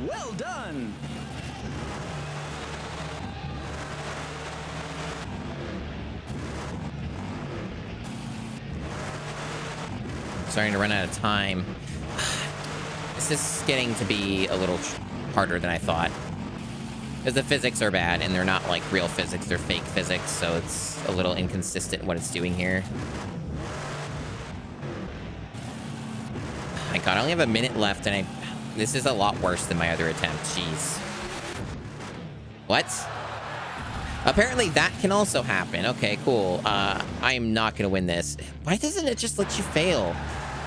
Well done. Starting to run out of time. This is getting to be a little harder than I thought. Because the physics are bad, and they're not like real physics, they're fake physics, so it's a little inconsistent what it's doing here. My god, I only have a minute left, and this is a lot worse than my other attempt. Jeez. What? Apparently that can also happen. Okay, cool. I am not going to win this. Why doesn't it just let you fail?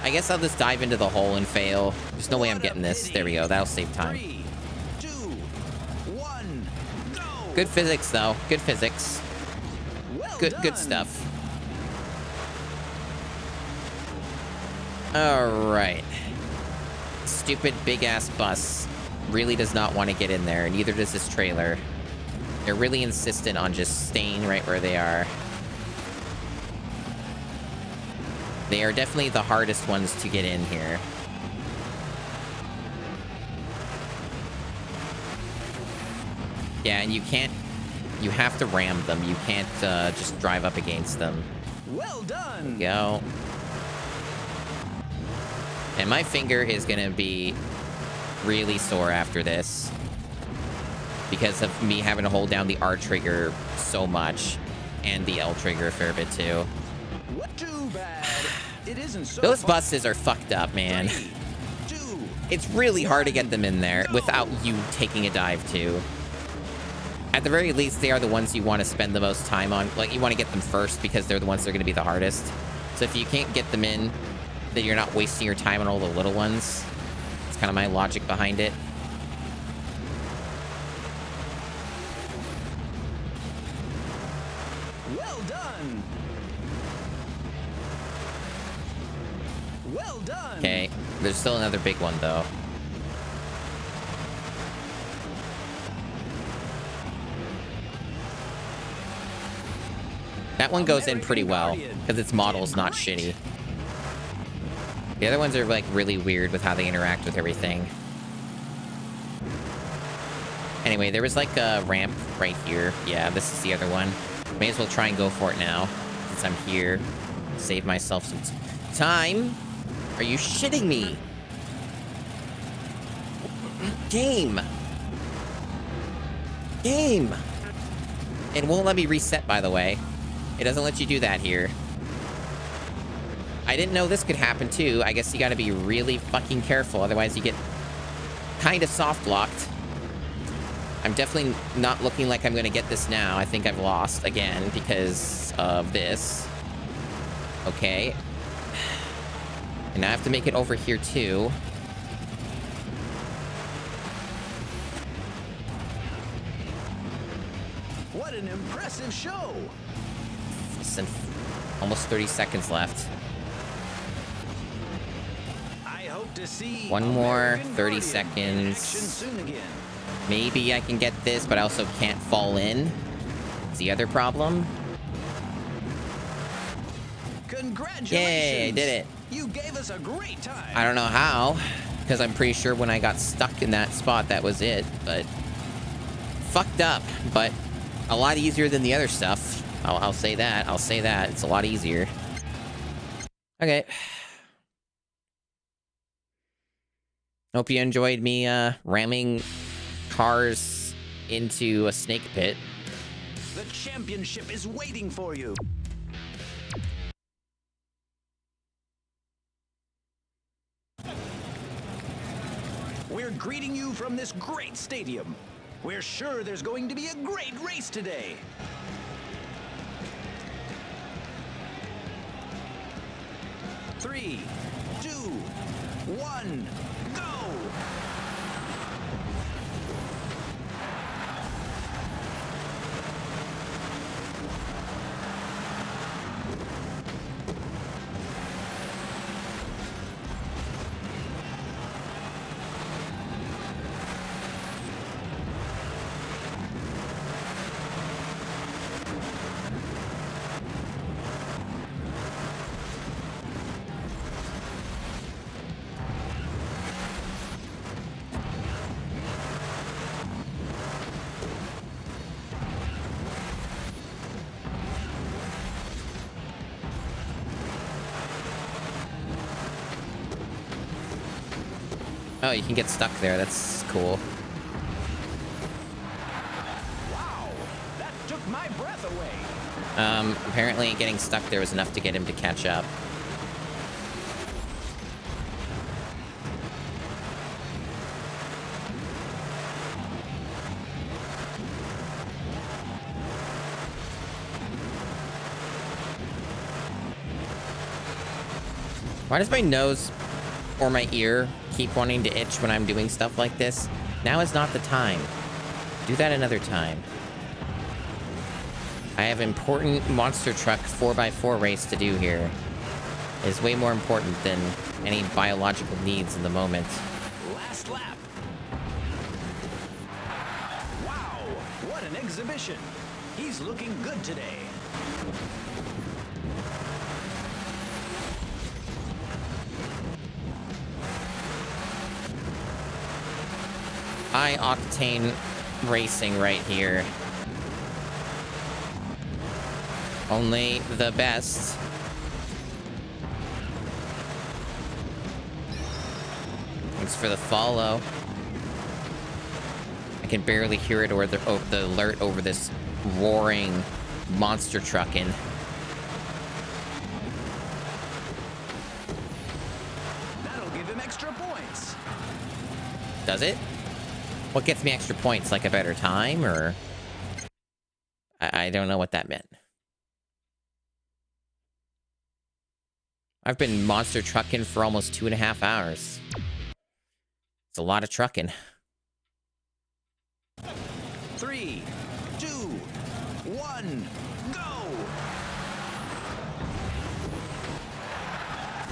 I guess I'll just dive into the hole and fail. There's no way I'm getting this. There we go. That'll save time. 3, 2, 1, go. Good physics, though. Good physics. Well Good done. stuff. All right. Stupid big-ass bus really does not want to get in there. Neither does this trailer. They're really insistent on just staying right where they are. They are definitely the hardest ones to get in here. Yeah, and you can't... You have to ram them. You can't just drive up against them. Well done. Go. And my finger is going to be really sore after this. Because of me having to hold down the R trigger so much. And the L trigger a fair bit too. What too bad. It isn't so Those far. buses are fucked up, man. 3, 2, It's really hard to get them in there without you taking a dive too. At the very least, they are the ones you want to spend the most time on. Like, you want to get them first because they're the ones that are going to be the hardest. So if you can't get them in, then you're not wasting your time on all the little ones. It's kind of my logic behind it. Well done. Well done. Okay, there's still another big one, though. That one goes in pretty well, because its model's not shitty. The other ones are, like, really weird with how they interact with everything. Anyway, there was, like, a ramp right here. Yeah, this is the other one. May as well try and go for it now, since I'm here. Save myself some time. Are you shitting me? Game! Game! It won't let me reset, by the way. It doesn't let you do that here. I didn't know this could happen, too. I guess you gotta be really fucking careful, otherwise you get kind of soft-locked. I'm definitely not looking like I'm gonna get this now. I think I've lost again because of this. Okay. And now I have to make it over here, too. What an impressive show. Listen, almost 30 seconds left. I hope to see One more, American 30 Guardian in seconds. action soon again. Maybe I can get this, but I also can't fall in. It's the other problem. Congratulations. Yay, I did it. You gave us a great time. I don't know how, because I'm pretty sure when I got stuck in that spot, that was it, but... Fucked up, but a lot easier than the other stuff. I'll say that. I'll say that. It's a lot easier. Okay. Hope you enjoyed me, ramming cars into a snake pit. The championship is waiting for you. We're greeting you from this great stadium. We're sure there's going to be a great race today. Three, 2, 1, go! Oh, you can get stuck there. That's cool. Wow, that took my breath away. Apparently getting stuck there was enough to get him to catch up. Why does my nose or my ear keep wanting to itch when I'm doing stuff like this? Now is not the time. Do that another time. I have important monster truck 4x4 race to do here. It's way more important than any biological needs in the moment. Last lap. Wow, what an exhibition. He's looking good today. High octane racing right here. Only the best. Thanks for the follow. I can barely hear it or the alert over this roaring monster trucking. That'll give him extra points. Does it? What gets me extra points? Like a better time, or... I don't know what that meant. I've been monster trucking for almost 2.5 hours. It's a lot of trucking. 3, 2, 1, go!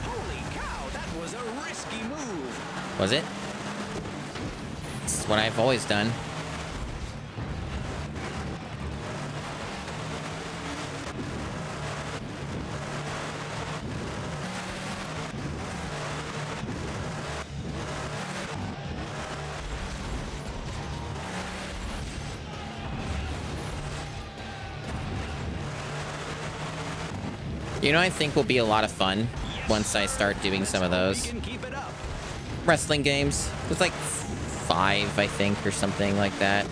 Holy cow, that was a risky move. Was it? This is what I've always done. You know, I think will be a lot of fun once I start doing some of those wrestling games. There's like 5, I think, or something like that.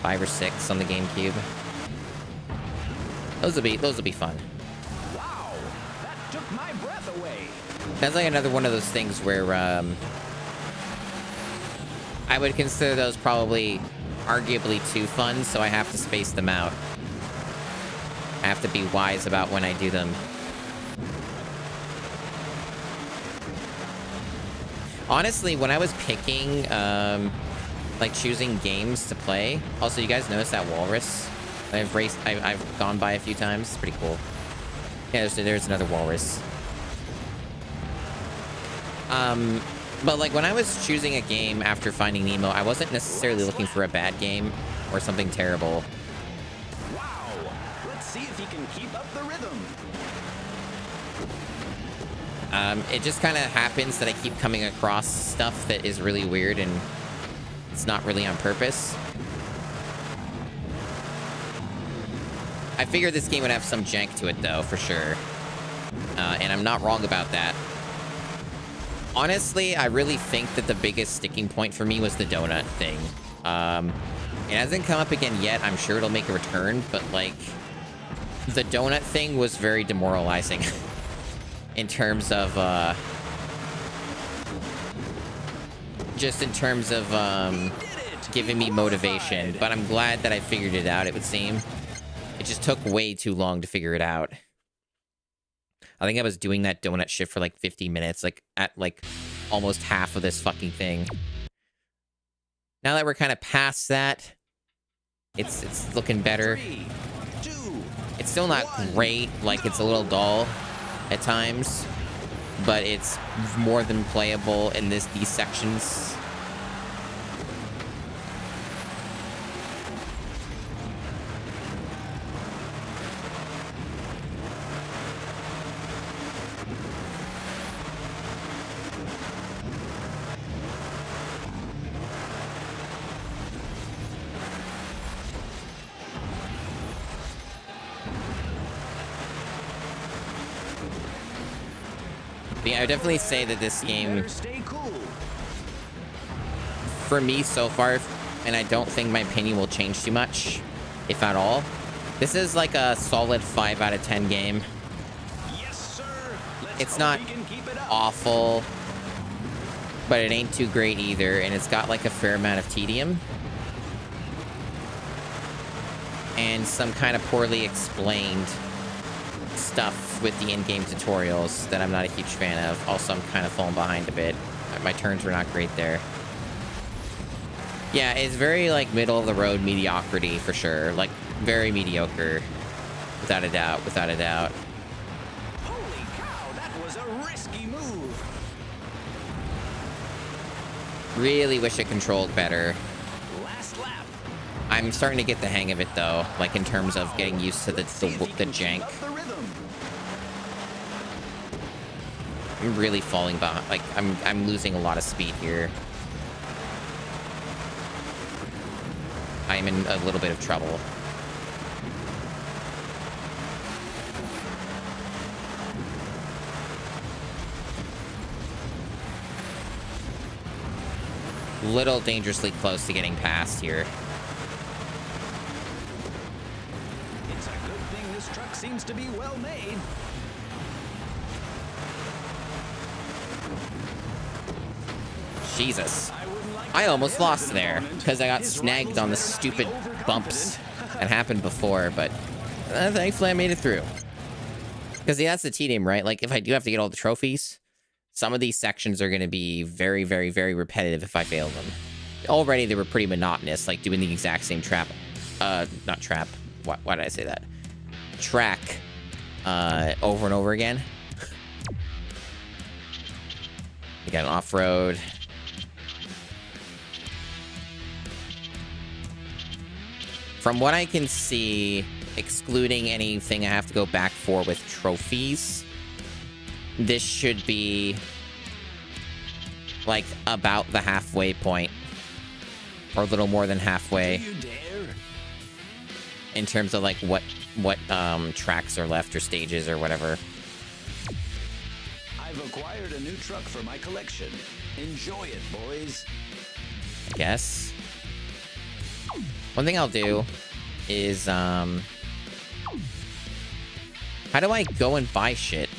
5 or 6 on the GameCube. Those will be fun. Wow, that took my breath away. That's like another one of those things where I would consider those probably arguably too fun, so I have to space them out. I have to be wise about when I do them. Honestly, when I was picking, like choosing games to play. Also, you guys notice that walrus? I've gone by a few times. It's pretty cool. Yeah, there's another walrus. But like when I was choosing a game after Finding Nemo, I wasn't necessarily looking for a bad game or something terrible. See if he can keep up the rhythm. It just kind of happens that I keep coming across stuff that is really weird and it's not really on purpose. I figured this game would have some jank to it though, for sure. And I'm not wrong about that. Honestly, I really think that the biggest sticking point for me was the donut thing. It hasn't come up again yet. I'm sure it'll make a return, but like... the donut thing was very demoralizing in terms of, just in terms of, giving me motivation. But I'm glad that I figured it out, it would seem. It just took way too long to figure it out. I think I was doing that donut shift for like 50 minutes, like at like almost half of this fucking thing. Now that we're kind of past that, it's looking better. It's still not great, like it's a little dull at times, but it's more than playable in these sections. Yeah, I would definitely say that this game, for me so far, and I don't think my opinion will change too much, if at all, this is like a solid 5 out of 10 game. It's not awful, but it ain't too great either, and it's got like a fair amount of tedium. And some kind of poorly explained stuff with the in-game tutorials that I'm not a huge fan of. Also, I'm kind of falling behind a bit. My turns were not great there. Yeah, it's very like middle of the road mediocrity for sure. Like Very mediocre. Without a doubt, without a doubt. Holy cow, that was a risky move. Really wish it controlled better. Last lap. I'm starting to get the hang of it though, like in terms of getting used to the jank. The rhythm. I'm really falling behind. Like I'm losing a lot of speed here. I'm in a little bit of trouble. Little dangerously close to getting past here. It's a good thing this truck seems to be well made. Jesus. I almost lost there because I got snagged on the stupid bumps that happened before, but thankfully I made it through. Because yeah, that's the tedium, right? Like if I do have to get all the trophies, some of these sections are going to be very, very, very repetitive if I fail them. Already they were pretty monotonous, like doing the exact same not trap. Why did I say that? Track over and over again. We got an off-road. From what I can see, excluding anything I have to go back for with trophies, this should be like about the halfway point, or a little more than halfway, in terms of like what tracks are left or stages or whatever. I've acquired a new truck for my collection. Enjoy it, boys. I guess. One thing I'll do is how do I go and buy shit?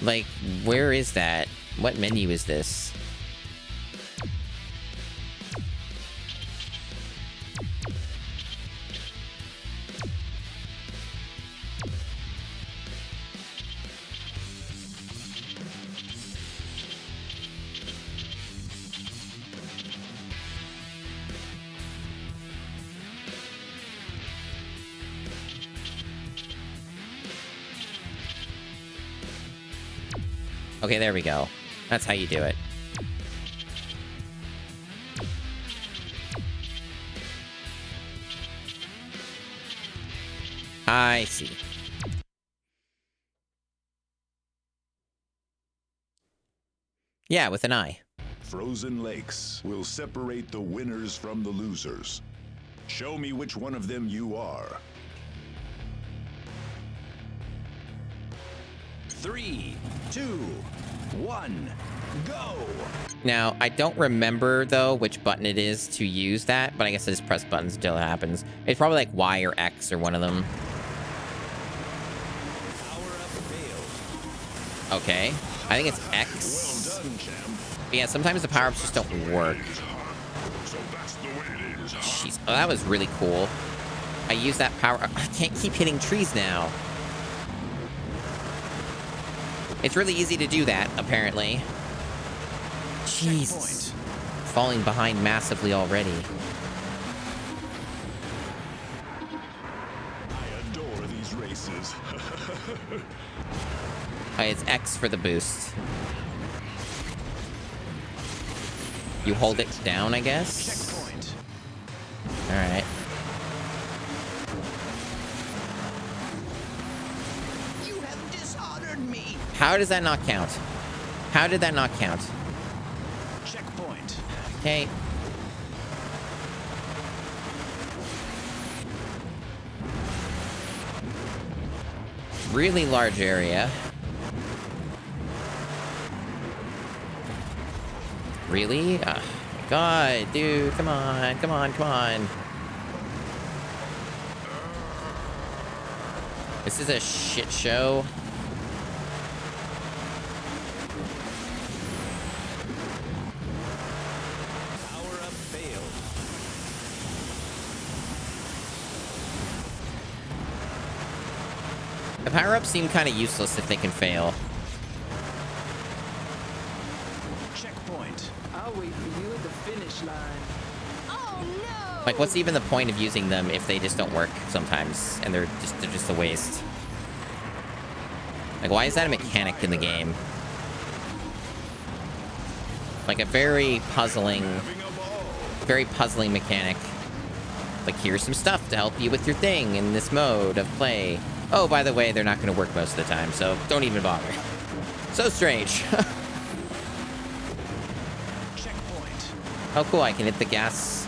Like, where is that? What menu is this? Okay, there we go. That's how you do it. I see. Yeah, with an eye. Frozen lakes will separate the winners from the losers. Show me which one of them you are. 3, 2, 1, go! Now, I don't remember, though, which button it is to use that, but I guess I just press buttons until it happens. It's probably like Y or X or one of them. Power up failed. Okay. I think it's X. Well done, champ. Yeah, sometimes the power-ups just don't work. So that's the way it is, huh? Jeez. Oh, that was really cool. I use that power... I can't keep hitting trees now. It's really easy to do that, apparently. Jesus. Falling behind massively already. I adore these races. It's X for the boost. You hold it down, I guess? Checkpoint. Alright. You have dishonored me. How does that not count? How did that not count? Checkpoint. Okay. Really large area. Really? Oh, God, dude, come on, come on, come on. This is a shit show. Power up failed. The power-ups seem kind of useless if they can fail. Checkpoint. I'll wait for you at the finish line. Oh Like, what's even the point of using them if they just don't work sometimes, and they're just a waste? Like, why is that a mechanic in the game? Like, a very puzzling mechanic. Like, here's some stuff to help you with your thing in this mode of play. Oh, by the way, they're not going to work most of the time, so don't even bother. So strange. Checkpoint. Oh, cool, I can hit the gas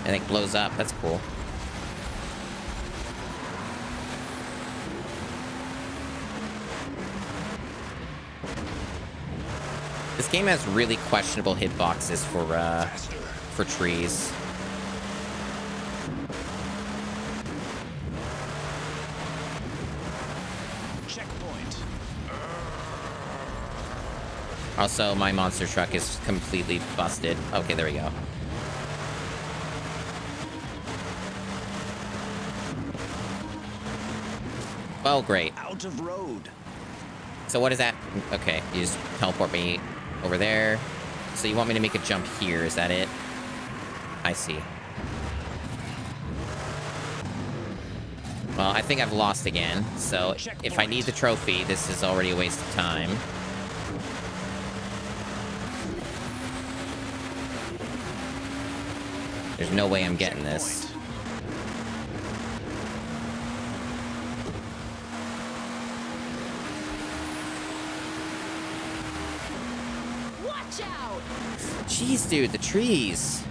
and it blows up. That's cool. This game has really questionable hitboxes for trees. Checkpoint. Also, my monster truck is completely busted. Okay, there we go. Well, great. Out of road. So what is that? Okay, you just teleport me over there. So you want me to make a jump here, is that it? I see. Well, I think I've lost again. So if I need the trophy, this is already a waste of time. There's no way I'm getting this. Watch out! Jeez, dude, the trees.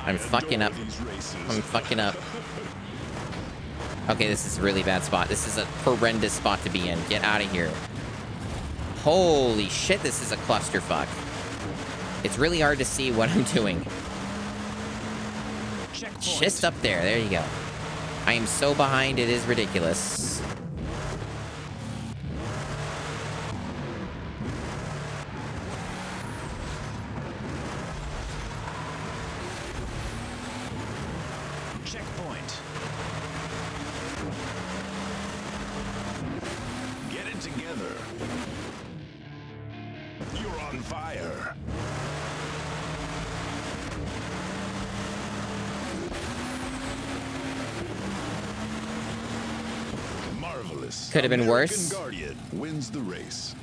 I'm fucking up. I'm fucking up. Okay, this is a really bad spot. This is a horrendous spot to be in. Get out of here. Holy shit, this is a clusterfuck. It's really hard to see what I'm doing. Checkpoint. Just up there. There you go. I am so behind, it is ridiculous. Checkpoint. Get it together. You're on fire. Marvelous. Could have been American worse. Guardian wins the race.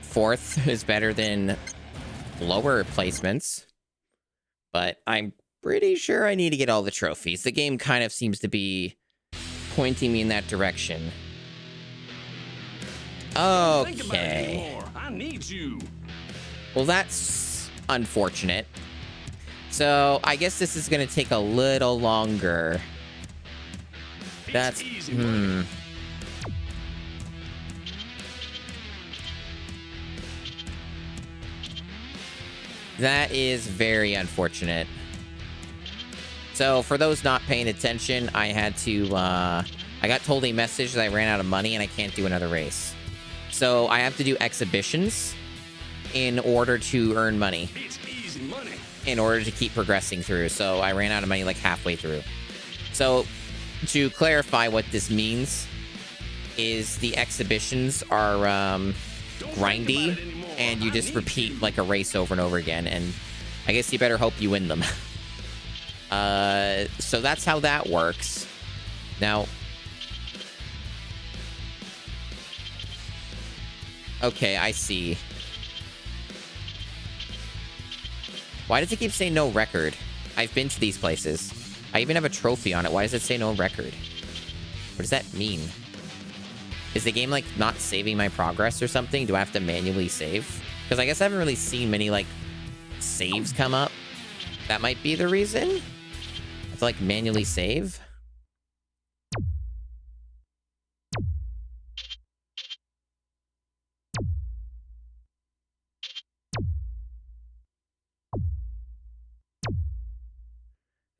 Fourth is better than lower placements. But I'm pretty sure I need to get all the trophies. The game kind of seems to be pointing me in that direction. Think about it Okay. anymore. I need you. Well, that's unfortunate. So, I guess this is going to take a little longer. That's... It's easy money. That is very unfortunate. So, for those not paying attention, I had to, I got told a message that I ran out of money and I can't do another race. So, I have to do exhibitions in order to earn money, It's easy money. in order to keep progressing through. So, I ran out of money like halfway through. So, to clarify what this means, is the exhibitions are, Don't think grindy, about it anymore. and you I just need repeat you. like a race over and over again, and I guess you better hope you win them. So that's how that works. Now, okay, I see. Why does it keep saying no record? I've been to these places. I even have a trophy on it. Why does it say no record? What does that mean? Is the game, like, not saving my progress or something? Do I have to manually save? Because I guess I haven't really seen many, like, saves come up. That might be the reason? I have to, like, manually save?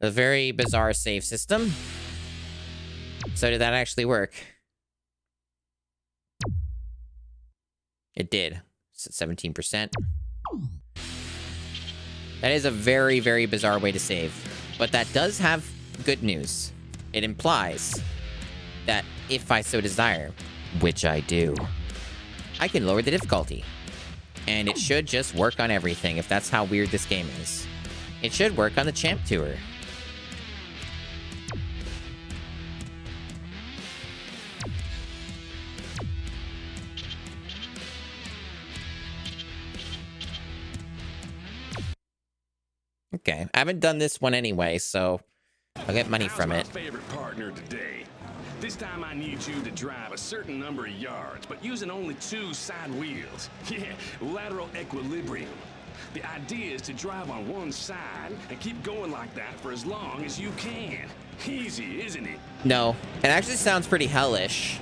A very bizarre save system. So did that actually work? It did. It's at 17%. That is a very, very bizarre way to save. But that does have good news. It implies that if I so desire, which I do, I can lower the difficulty. And it should just work on everything if that's how weird this game is. It should work on the Champ Tour. Okay, I haven't done this one anyway, so I'll get money from it. How's my favorite partner today? This time I need you to drive a certain number of yards, but using only 2 side wheels. Yeah, lateral equilibrium. The idea is to drive on one side and keep going like that for as long as you can. Easy, isn't it? No, it actually sounds pretty hellish.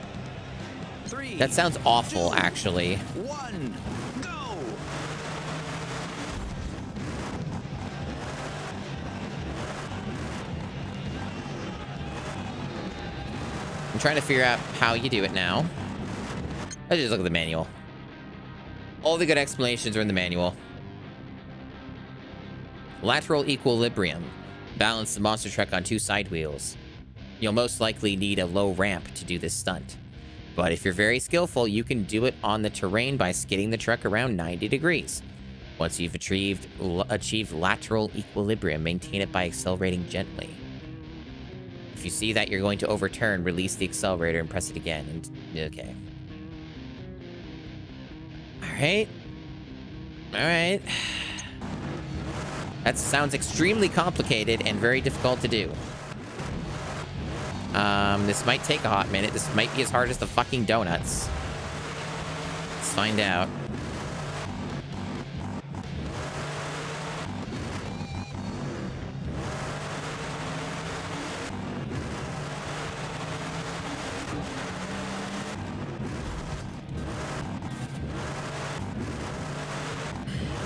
3. That sounds awful, 2, actually. 1, go! I'm trying to figure out how you do it now. Let's just look at the manual. All the good explanations are in the manual. Lateral equilibrium. Balance the monster truck on 2 side wheels. You'll most likely need a low ramp to do this stunt. But if you're very skillful, you can do it on the terrain by skidding the truck around 90 degrees. Once you've achieved lateral equilibrium, maintain it by accelerating gently. If you see that you're going to overturn, release the accelerator and press it again. And okay. Alright. Alright. That sounds extremely complicated and very difficult to do. This might take a hot minute. This might be as hard as the fucking donuts. Let's find out.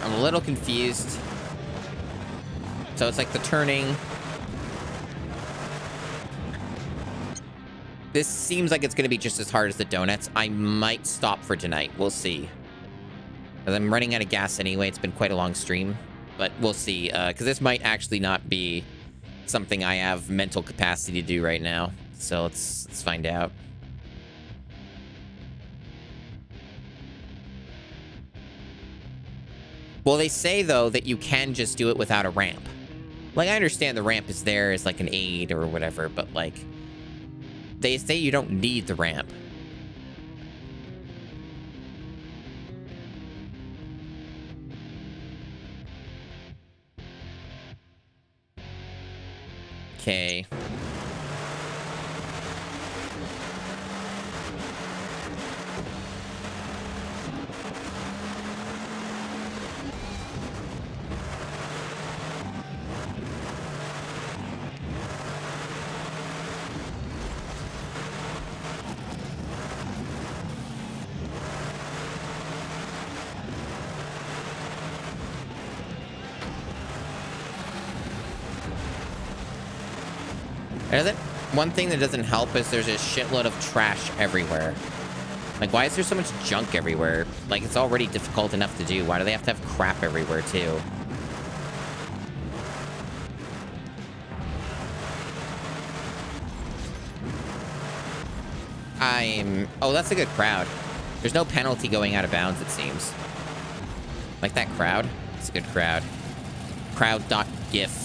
I'm a little confused. So it's like the turning. This seems like it's going to be just as hard as the donuts. I might stop for tonight. We'll see. Because I'm running out of gas anyway. It's been quite a long stream. But we'll see. Because this might actually not be something I have mental capacity to do right now. So let's find out. Well, they say, though, that you can just do it without a ramp. Like, I understand the ramp is there as, like, an aid or whatever, but, like, they say you don't need the ramp. Okay. One thing that doesn't help is there's a shitload of trash everywhere. Like, why is there so much junk everywhere? Like, it's already difficult enough to do. Why do they have to have crap everywhere, too? Oh, that's a good crowd. There's no penalty going out of bounds, it seems. Like that crowd? It's a good crowd. Crowd.gif.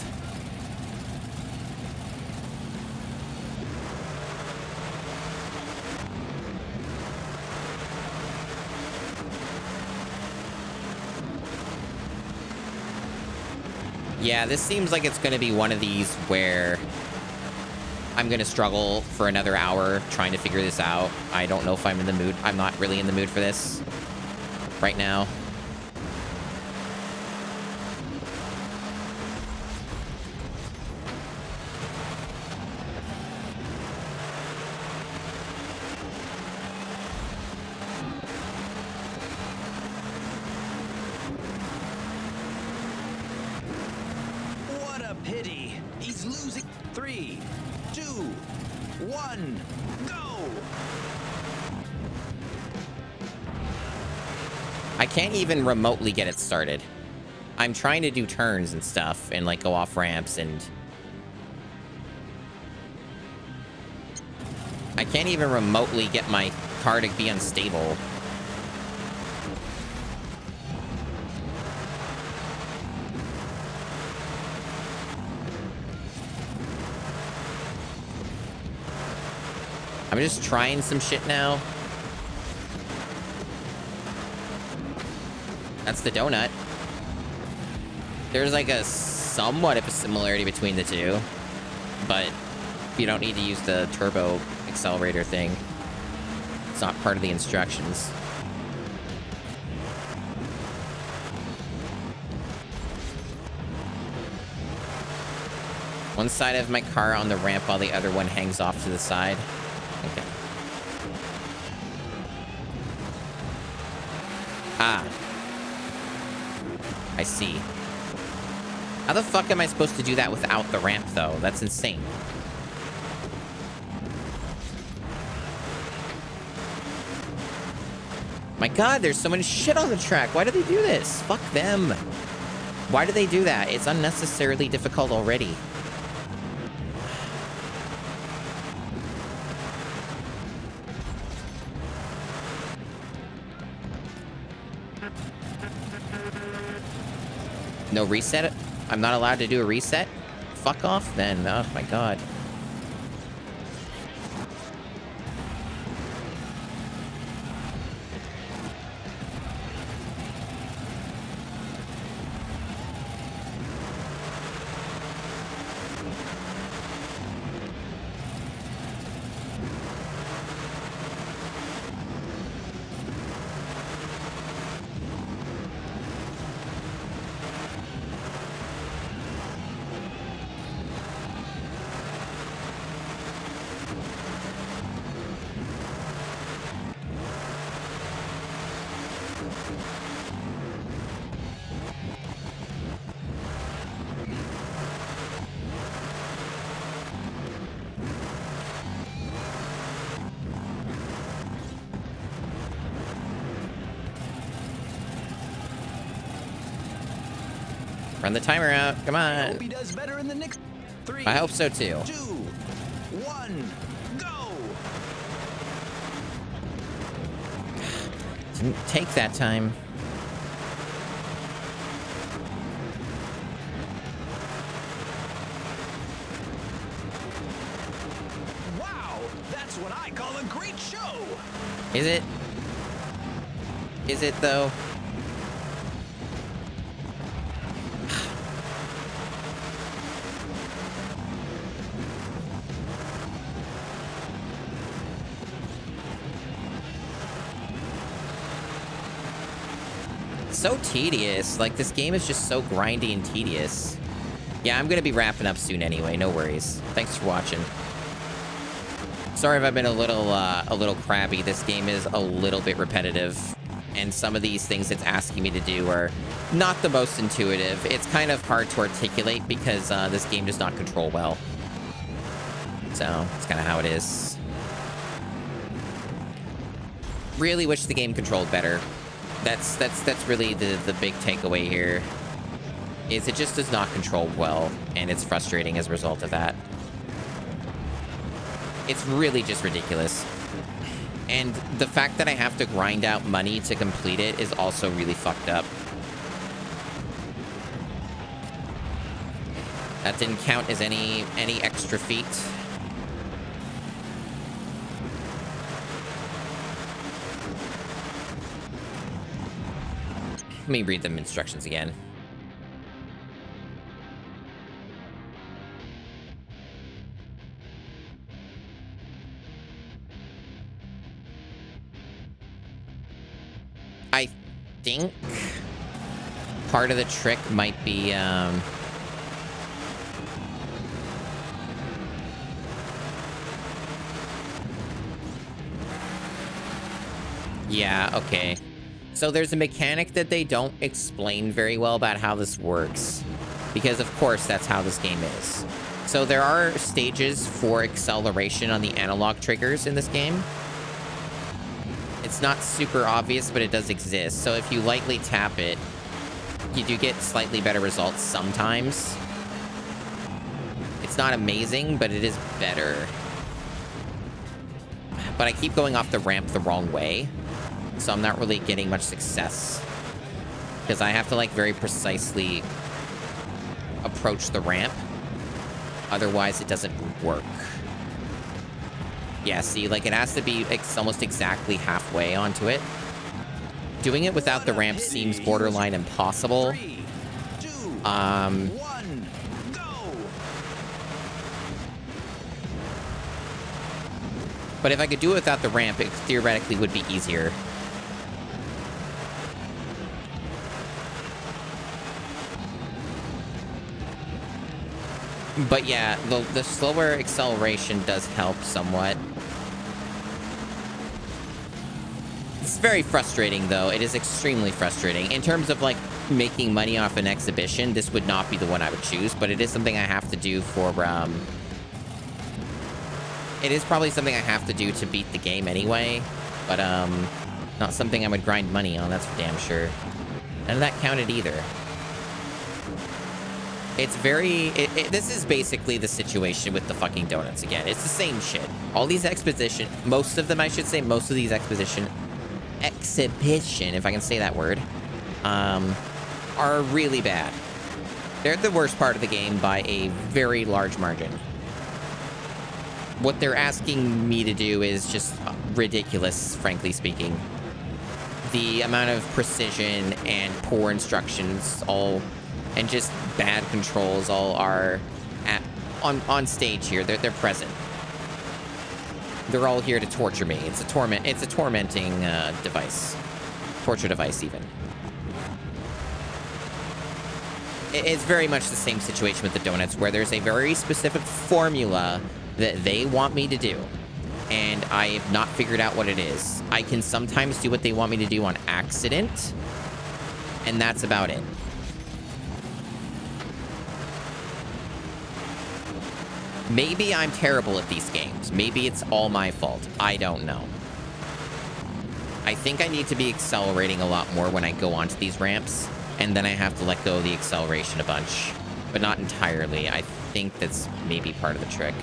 Yeah, this seems like it's going to be one of these where I'm going to struggle for another hour trying to figure this out. I don't know if I'm in the mood. I'm not really in the mood for this right now. Pity. He's losing. 3, 2, 1, go! I can't even remotely get it started. I'm trying to do turns and stuff and like go off ramps and I can't even remotely get my car to be unstable. I'm just trying some shit now. That's the donut. There's like a somewhat of a similarity between the two, but you don't need to use the turbo accelerator thing. It's not part of the instructions. One side of my car on the ramp while the other one hangs off to the side. Okay. Ah. I see. How the fuck am I supposed to do that without the ramp, though? That's insane. My god, there's so much shit on the track. Why do they do this? Fuck them. Why do they do that? It's unnecessarily difficult already. No reset? I'm not allowed to do a reset? Fuck off then. Oh my god. Run the timer out. Come I on. hope he does better in the next 3. I hope so too. 2, 1, go! Didn't take that time. Wow, that's what I call a great show. Is it? Is it though? So tedious. Like, this game is just so grindy and tedious. Yeah, I'm gonna be wrapping up soon anyway. No worries. Thanks for watching. Sorry if I've been a little crabby. This game is a little bit repetitive, and some of these things it's asking me to do are not the most intuitive. It's kind of hard to articulate because this game does not control well. So, it's kind of how it is. Really wish the game controlled better. That's really the big takeaway here, is it just does not control well, and it's frustrating as a result of that. It's really just ridiculous. And the fact that I have to grind out money to complete it is also really fucked up. That didn't count as any extra feat. Let me read them instructions again. I think part of the trick might be, yeah, okay. So there's a mechanic that they don't explain very well about how this works, because of course that's how this game is. So there are stages for acceleration on the analog triggers in this game. It's not super obvious, but it does exist. So if you lightly tap it, you do get slightly better results sometimes. It's not amazing, but it is better. But I keep going off the ramp the wrong way, so I'm not really getting much success, because I have to, like, very precisely approach the ramp. Otherwise, it doesn't work. Yeah, see, like, it has to be almost exactly halfway onto it. Doing it without the ramp seems borderline impossible. 3, 2, 1, go! But if I could do it without the ramp, it theoretically would be easier. But yeah, the slower acceleration does help somewhat. It's very frustrating, though. It is extremely frustrating. In terms of, like, making money off an exhibition, this would not be the one I would choose, but it is something I have to do for, It is probably something I have to do to beat the game anyway, but, not something I would grind money on, that's for damn sure. None of that counted either. It's very... this is basically the situation with the fucking donuts again. It's the same shit. All these exposition... Most of them, I should say, most of these exhibition, if I can say that word, are really bad. They're the worst part of the game by a very large margin. What they're asking me to do is just ridiculous, frankly speaking. The amount of precision and poor instructions and just bad controls all are on stage here. They're present. They're all here to torture me. It's a tormenting device. Torture device, even. It's very much the same situation with the donuts, where there's a very specific formula that they want me to do, and I have not figured out what it is. I can sometimes do what they want me to do on accident, and that's about it. Maybe I'm terrible at these games. Maybe it's all my fault. I don't know. I think I need to be accelerating a lot more when I go onto these ramps, and then I have to let go of the acceleration a bunch. But not entirely. I think that's maybe part of the trick.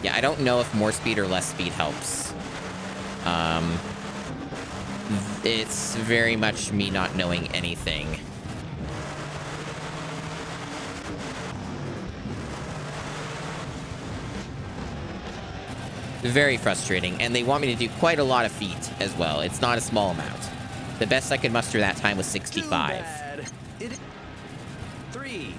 Yeah, I don't know if more speed or less speed helps. It's very much me not knowing anything. Very frustrating, and they want me to do quite a lot of feet as well. It's not a small amount. The best I could muster that time was 65. 3,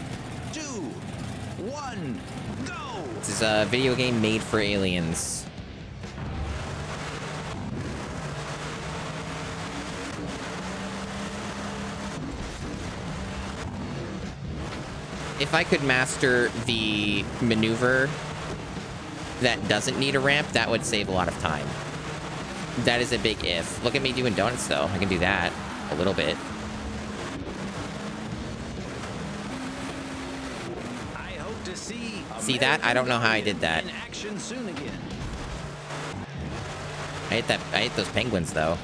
2, 1, go! This is a video game made for aliens. If I could master the maneuver that doesn't need a ramp, that would save a lot of time. That is a big if. Look at me doing donuts, though. I can do that a little bit. I hope to see that? I don't know how I did that. In action soon again. I hit those penguins, though.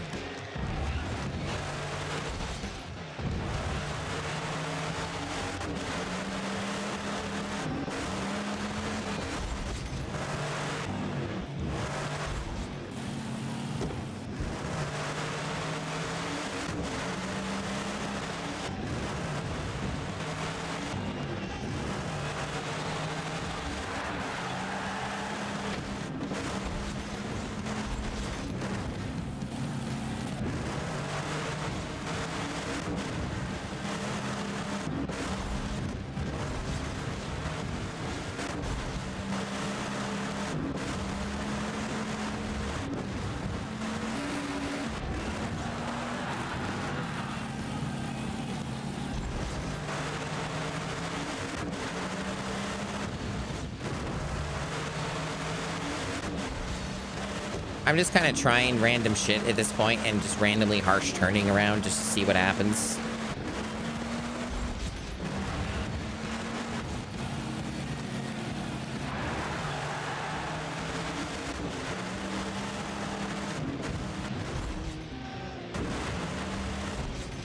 I'm just kind of trying random shit at this point and just randomly harsh turning around just to see what happens.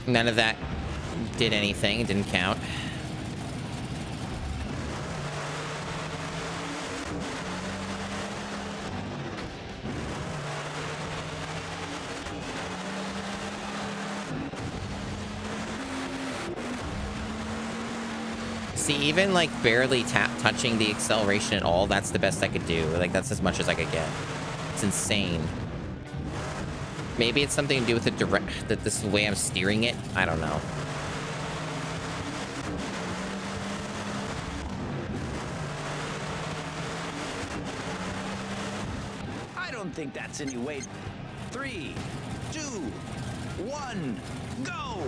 None of that did anything. It didn't count. See, even like barely touching the acceleration at all, that's the best I could do. Like, that's as much as I could get. It's insane. Maybe it's something to do with that this is the way I'm steering it. I don't know. I don't think that's any way. 3, 2, 1, go!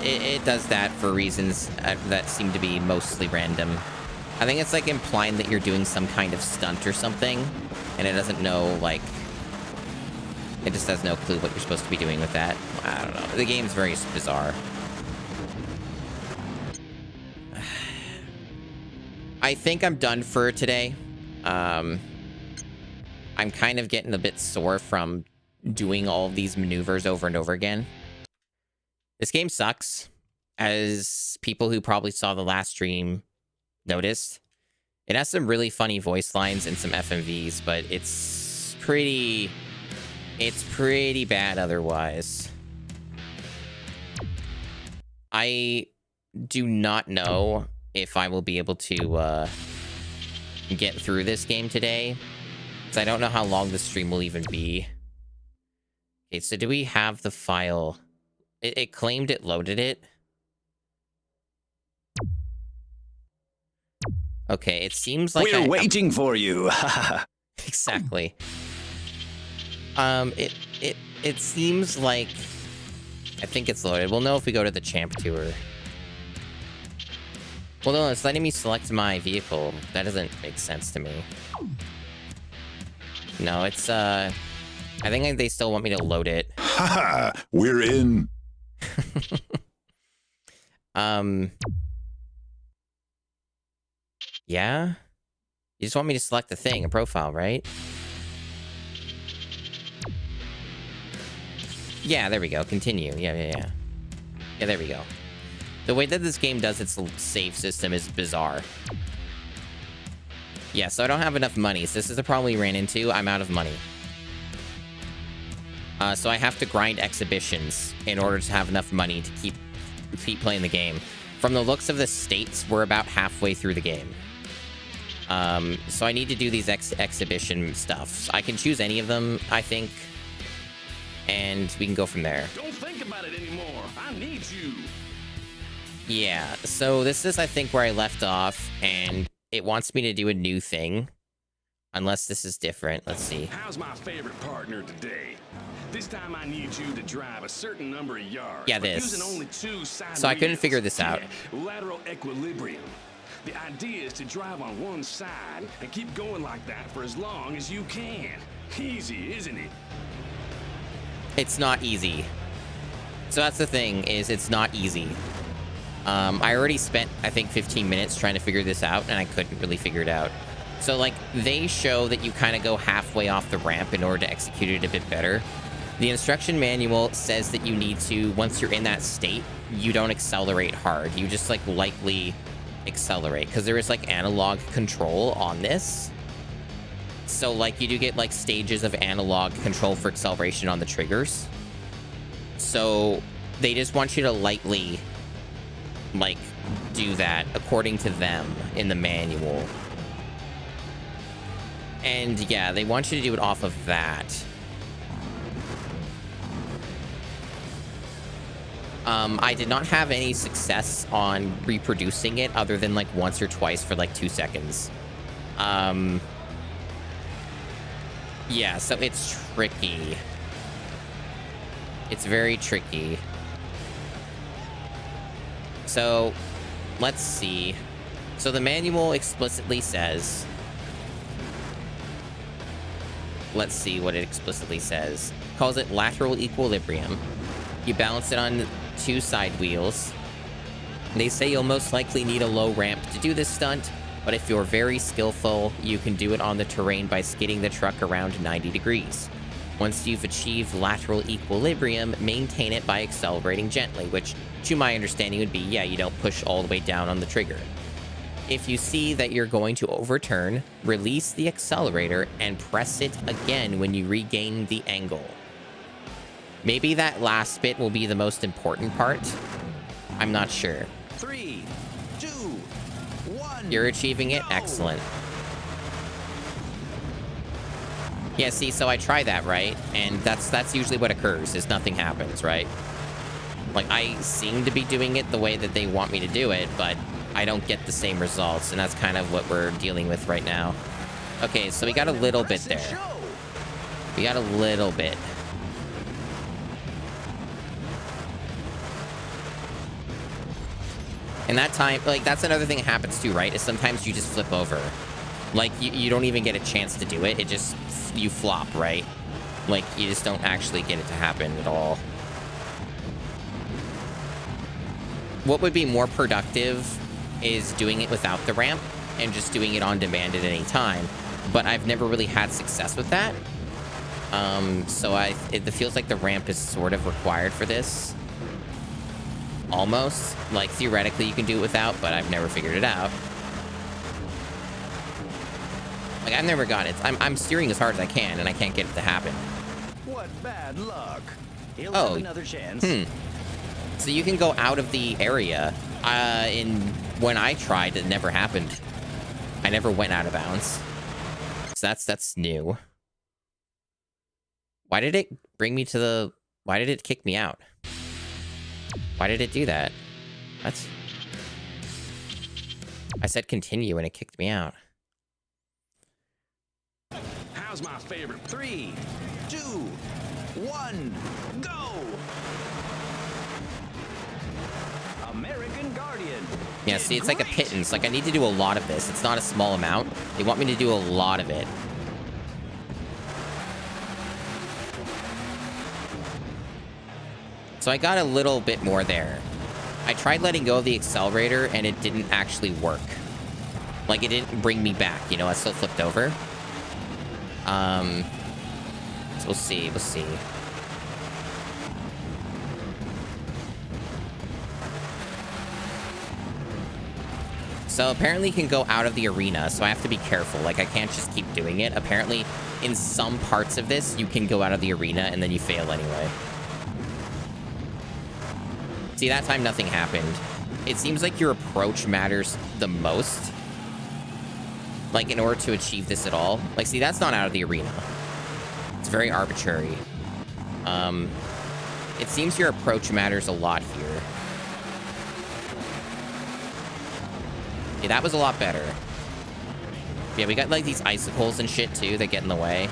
It does that for reasons that seem to be mostly random. I think it's like implying that you're doing some kind of stunt or something, and it doesn't know, like, it just has no clue what you're supposed to be doing with that. I don't know. The game's very bizarre. I think I'm done for today. I'm kind of getting a bit sore from doing all of these maneuvers over and over again. This game sucks, as people who probably saw the last stream noticed. It has some really funny voice lines and some FMVs, but it's pretty bad otherwise. I do not know if I will be able to get through this game today, because I don't know how long the stream will even be. Okay, so do we have the file? It claimed it loaded it. Okay, it seems like we're waiting for you. Exactly. It seems like I think it's loaded. We'll know if we go to the champ tour. Well, no, it's letting me select my vehicle. That doesn't make sense to me. No, it's I think they still want me to load it. Haha, we're in. Yeah? You just want me to select the thing, a profile, right? Yeah, there we go. Continue. Yeah, there we go. The way that this game does its save system is bizarre. Yeah, so I don't have enough money. So this is the problem we ran into. I'm out of money. So I have to grind exhibitions in order to have enough money to keep playing the game. From the looks of the states, we're about halfway through the game. So I need to do these exhibition stuff. I can choose any of them, I think, and we can go from there. Don't think about it anymore. I need you. Yeah, so this is, I think, where I left off, and it wants me to do a new thing. Unless this is different. Let's see. How's my favorite partner today? This time I need you to drive a certain number of yards. Yeah, this. Using only 2 side So I couldn't wheels. figure this out. Yeah, lateral equilibrium. The idea is to drive on one side and keep going like that for as long as you can. Easy, isn't it? It's not easy. So that's the thing, is it's not easy. I already spent, I think, 15 minutes trying to figure this out, and I couldn't really figure it out. So, like, they show that you kind of go halfway off the ramp in order to execute it a bit better. The instruction manual says that you need to, once you're in that state, you don't accelerate hard. You just, like, lightly accelerate, because there is, like, analog control on this. So, like, you do get, like, stages of analog control for acceleration on the triggers. So, they just want you to lightly, like, do that according to them in the manual. And yeah, they want you to do it off of that. I did not have any success on reproducing it other than like once or twice for like 2 seconds. Yeah, so it's tricky. It's very tricky. So let's see. So the manual explicitly says, let's see what it explicitly says. Calls it lateral equilibrium. You balance it on 2 side wheels. They say you'll most likely need a low ramp to do this stunt, but if you're very skillful, you can do it on the terrain by skidding the truck around 90 degrees. Once you've achieved lateral equilibrium, maintain it by accelerating gently, which, to my understanding, would be, yeah, you don't push all the way down on the trigger. If you see that you're going to overturn, release the accelerator and press it again when you regain the angle. Maybe that last bit will be the most important part. I'm not sure. 3, 2, 1. You're achieving it. Go! Excellent. Yeah, see, so I try that, right? And that's usually what occurs, is nothing happens, right? Like, I seem to be doing it the way that they want me to do it, but I don't get the same results, and that's kind of what we're dealing with right now. Okay, so we got a little bit there. We got a little bit. And that time, like, that's another thing that happens too, right? Is sometimes you just flip over. Like, you don't even get a chance to do it. It just, you flop, right? Like, you just don't actually get it to happen at all. What would be more productive is doing it without the ramp and just doing it on demand at any time. But I've never really had success with that. So it feels like the ramp is sort of required for this. Almost. Like, theoretically, you can do it without, but I've never figured it out. Like, I've never got it. I'm steering as hard as I can, and I can't get it to happen. What bad luck. He'll Oh. have another chance. So you can go out of the area. When I tried, it never happened. I never went out of bounds. So that's new. Why did it bring me to the... Why did it kick me out? Why did it do that? I said continue and it kicked me out. How's my favorite? 3, 2, 1, go! American Guardian. Yeah, see, it's like a pittance. Like, I need to do a lot of this. It's not a small amount. They want me to do a lot of it. So I got a little bit more there. I tried letting go of the accelerator, and it didn't actually work. Like, it didn't bring me back, you know? I still flipped over. So we'll see. We'll see. So apparently you can go out of the arena, so I have to be careful. Like, I can't just keep doing it. Apparently, in some parts of this, you can go out of the arena, and then you fail anyway. See, that time nothing happened. It seems like your approach matters the most. Like, in order to achieve this at all. Like, see, that's not out of the arena. It's very arbitrary. It seems your approach matters a lot here. Yeah, that was a lot better. Yeah, we got, like, these icicles and shit, too, that get in the way.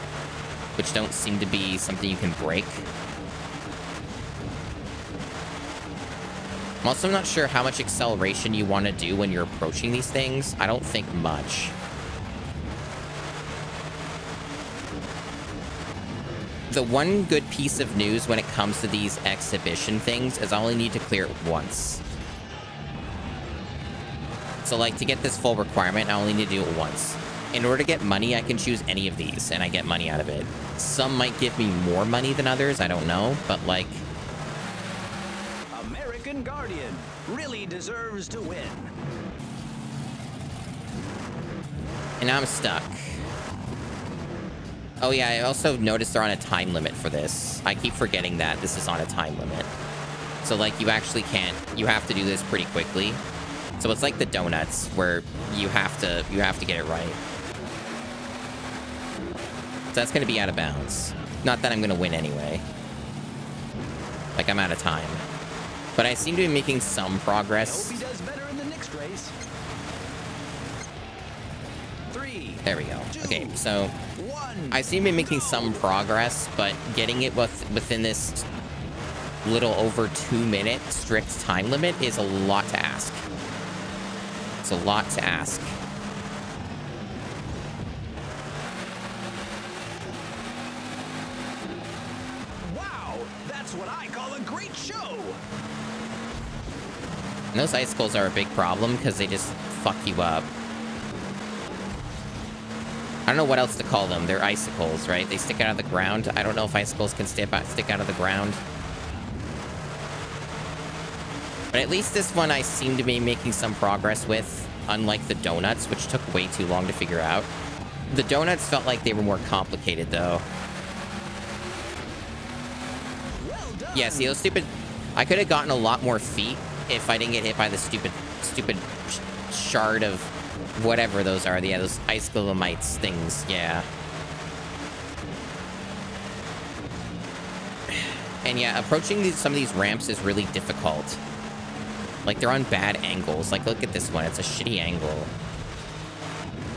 Which don't seem to be something you can break. I'm also not sure how much acceleration you want to do when you're approaching these things. I don't think much. The one good piece of news when it comes to these exhibition things is I only need to clear it once. So, like, to get this full requirement, I only need to do it once. In order to get money, I can choose any of these, and I get money out of it. Some might give me more money than others, I don't know, but, like... American Guardian really deserves to win. And now I'm stuck. Oh yeah, I also noticed they're on a time limit for this. I keep forgetting that this is on a time limit. So, like, you actually can't... You have to do this pretty quickly. So it's like the donuts, where you have to get it right. So that's going to be out of bounds. Not that I'm going to win anyway. Like, I'm out of time. But I seem to be making some progress. Hope he does better in the next race. 3. There we go. 2, Okay, so 1, I seem to be making some progress, but getting it within this little over 2-minute strict time limit is a lot to ask. It's a lot to ask. Wow, that's what I call a great show. And those icicles are a big problem because they just fuck you up. I don't know what else to call them. They're icicles, right? They stick out of the ground. I don't know if icicles can stick out of the ground. But at least this one I seem to be making some progress with. unlike the donuts, which took way too long to figure out. The donuts felt like they were more complicated, though. Yeah, see, those stupid... I could have gotten a lot more feet if I didn't get hit by the stupid shard of whatever those are. Yeah, those ice gillamites things, yeah. And yeah, approaching some of these ramps is really difficult. Like, they're on bad angles. Like, look at this one. It's a shitty angle.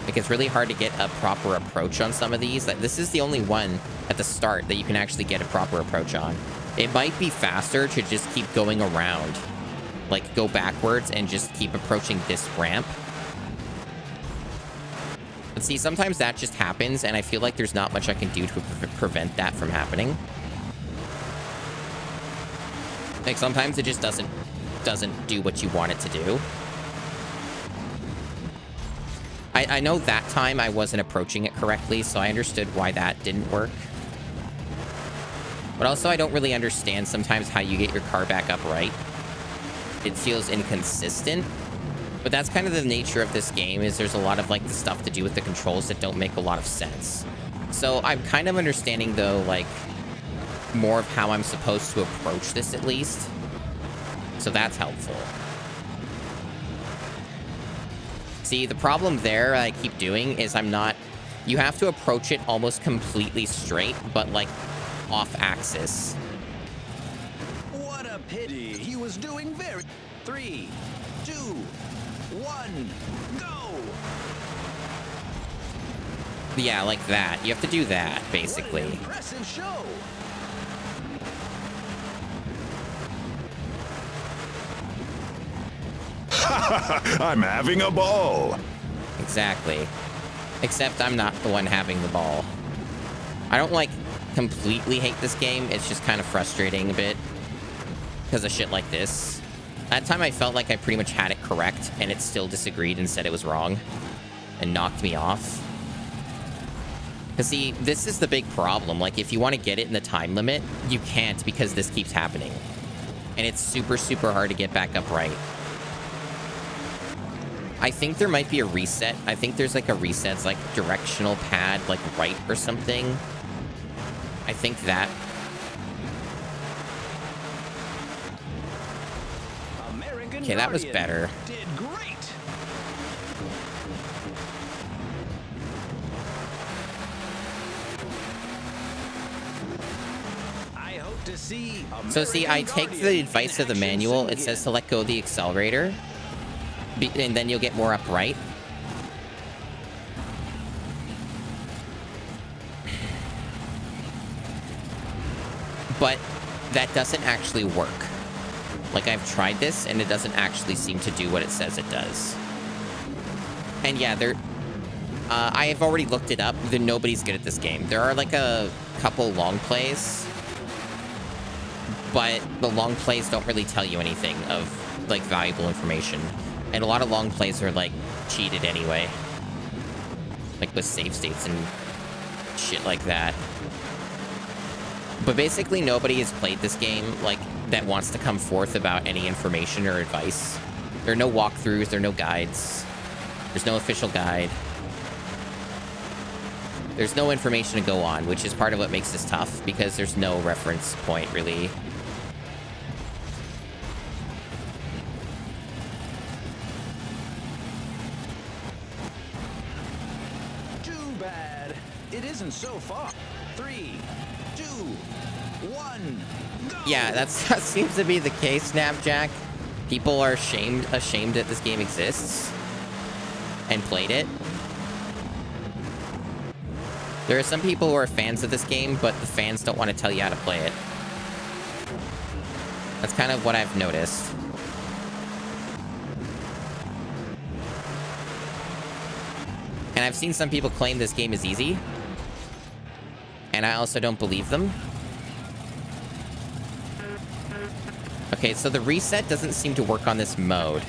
Like, it's really hard to get a proper approach on some of these. Like, this is the only one at the start that you can actually get a proper approach on. It might be faster to just keep going around. Like, go backwards and just keep approaching this ramp. But see, sometimes that just happens, and I feel like there's not much I can do to prevent that from happening. Like, sometimes it just doesn't do what you want it to do. I know that time I wasn't approaching it correctly, so I understood why that didn't work. But also, I don't really understand sometimes how you get your car back up right. It feels inconsistent. But that's kind of the nature of this game, is there's a lot of, like, the stuff to do with the controls that don't make a lot of sense. So I'm kind of understanding, though, like, more of how I'm supposed to approach this, at least. So that's helpful. See, the problem there I keep doing is I'm not... You have to approach it almost completely straight, but, like, off-axis. What a pity. He was doing very... 3, 2, 1, go! Yeah, like that. You have to do that, basically. What an impressive show! I'm having a ball. Exactly. Except I'm not the one having the ball. I don't, like, completely hate this game. It's just kind of frustrating a bit because of shit like this. That time I felt like I pretty much had it correct, and it still disagreed and said it was wrong and knocked me off. Because, see, this is the big problem. Like, if you want to get it in the time limit, you can't because this keeps happening. And it's super, super hard to get back up right. I think there might be a reset. I think there's, like, a reset. It's like directional pad, like, right or something. I think that... Okay, that was better. Did great. I hope to see. So see, I take the advice of the manual. It says to let go of the accelerator, and then you'll get more upright. But that doesn't actually work. Like, I've tried this, and it doesn't actually seem to do what it says it does. And yeah, I have already looked it up. Nobody's good at this game. There are, like, a couple long plays, but the long plays don't really tell you anything of, like, valuable information. And a lot of long plays are, like, cheated anyway. Like, with save states and shit like that. But basically, nobody has played this game, like, that wants to come forth about any information or advice. There are no walkthroughs, there are no guides. There's no official guide. There's no information to go on, which is part of what makes this tough, because there's no reference point, really. Too bad. It isn't so far. 3, 2, 1, go! Yeah, that seems to be the case, Snapjack. People are ashamed that this game exists and played it. There are some people who are fans of this game, but the fans don't want to tell you how to play it. That's kind of what I've noticed. And I've seen some people claim this game is easy. And I also don't believe them. Okay, so the reset doesn't seem to work on this mode.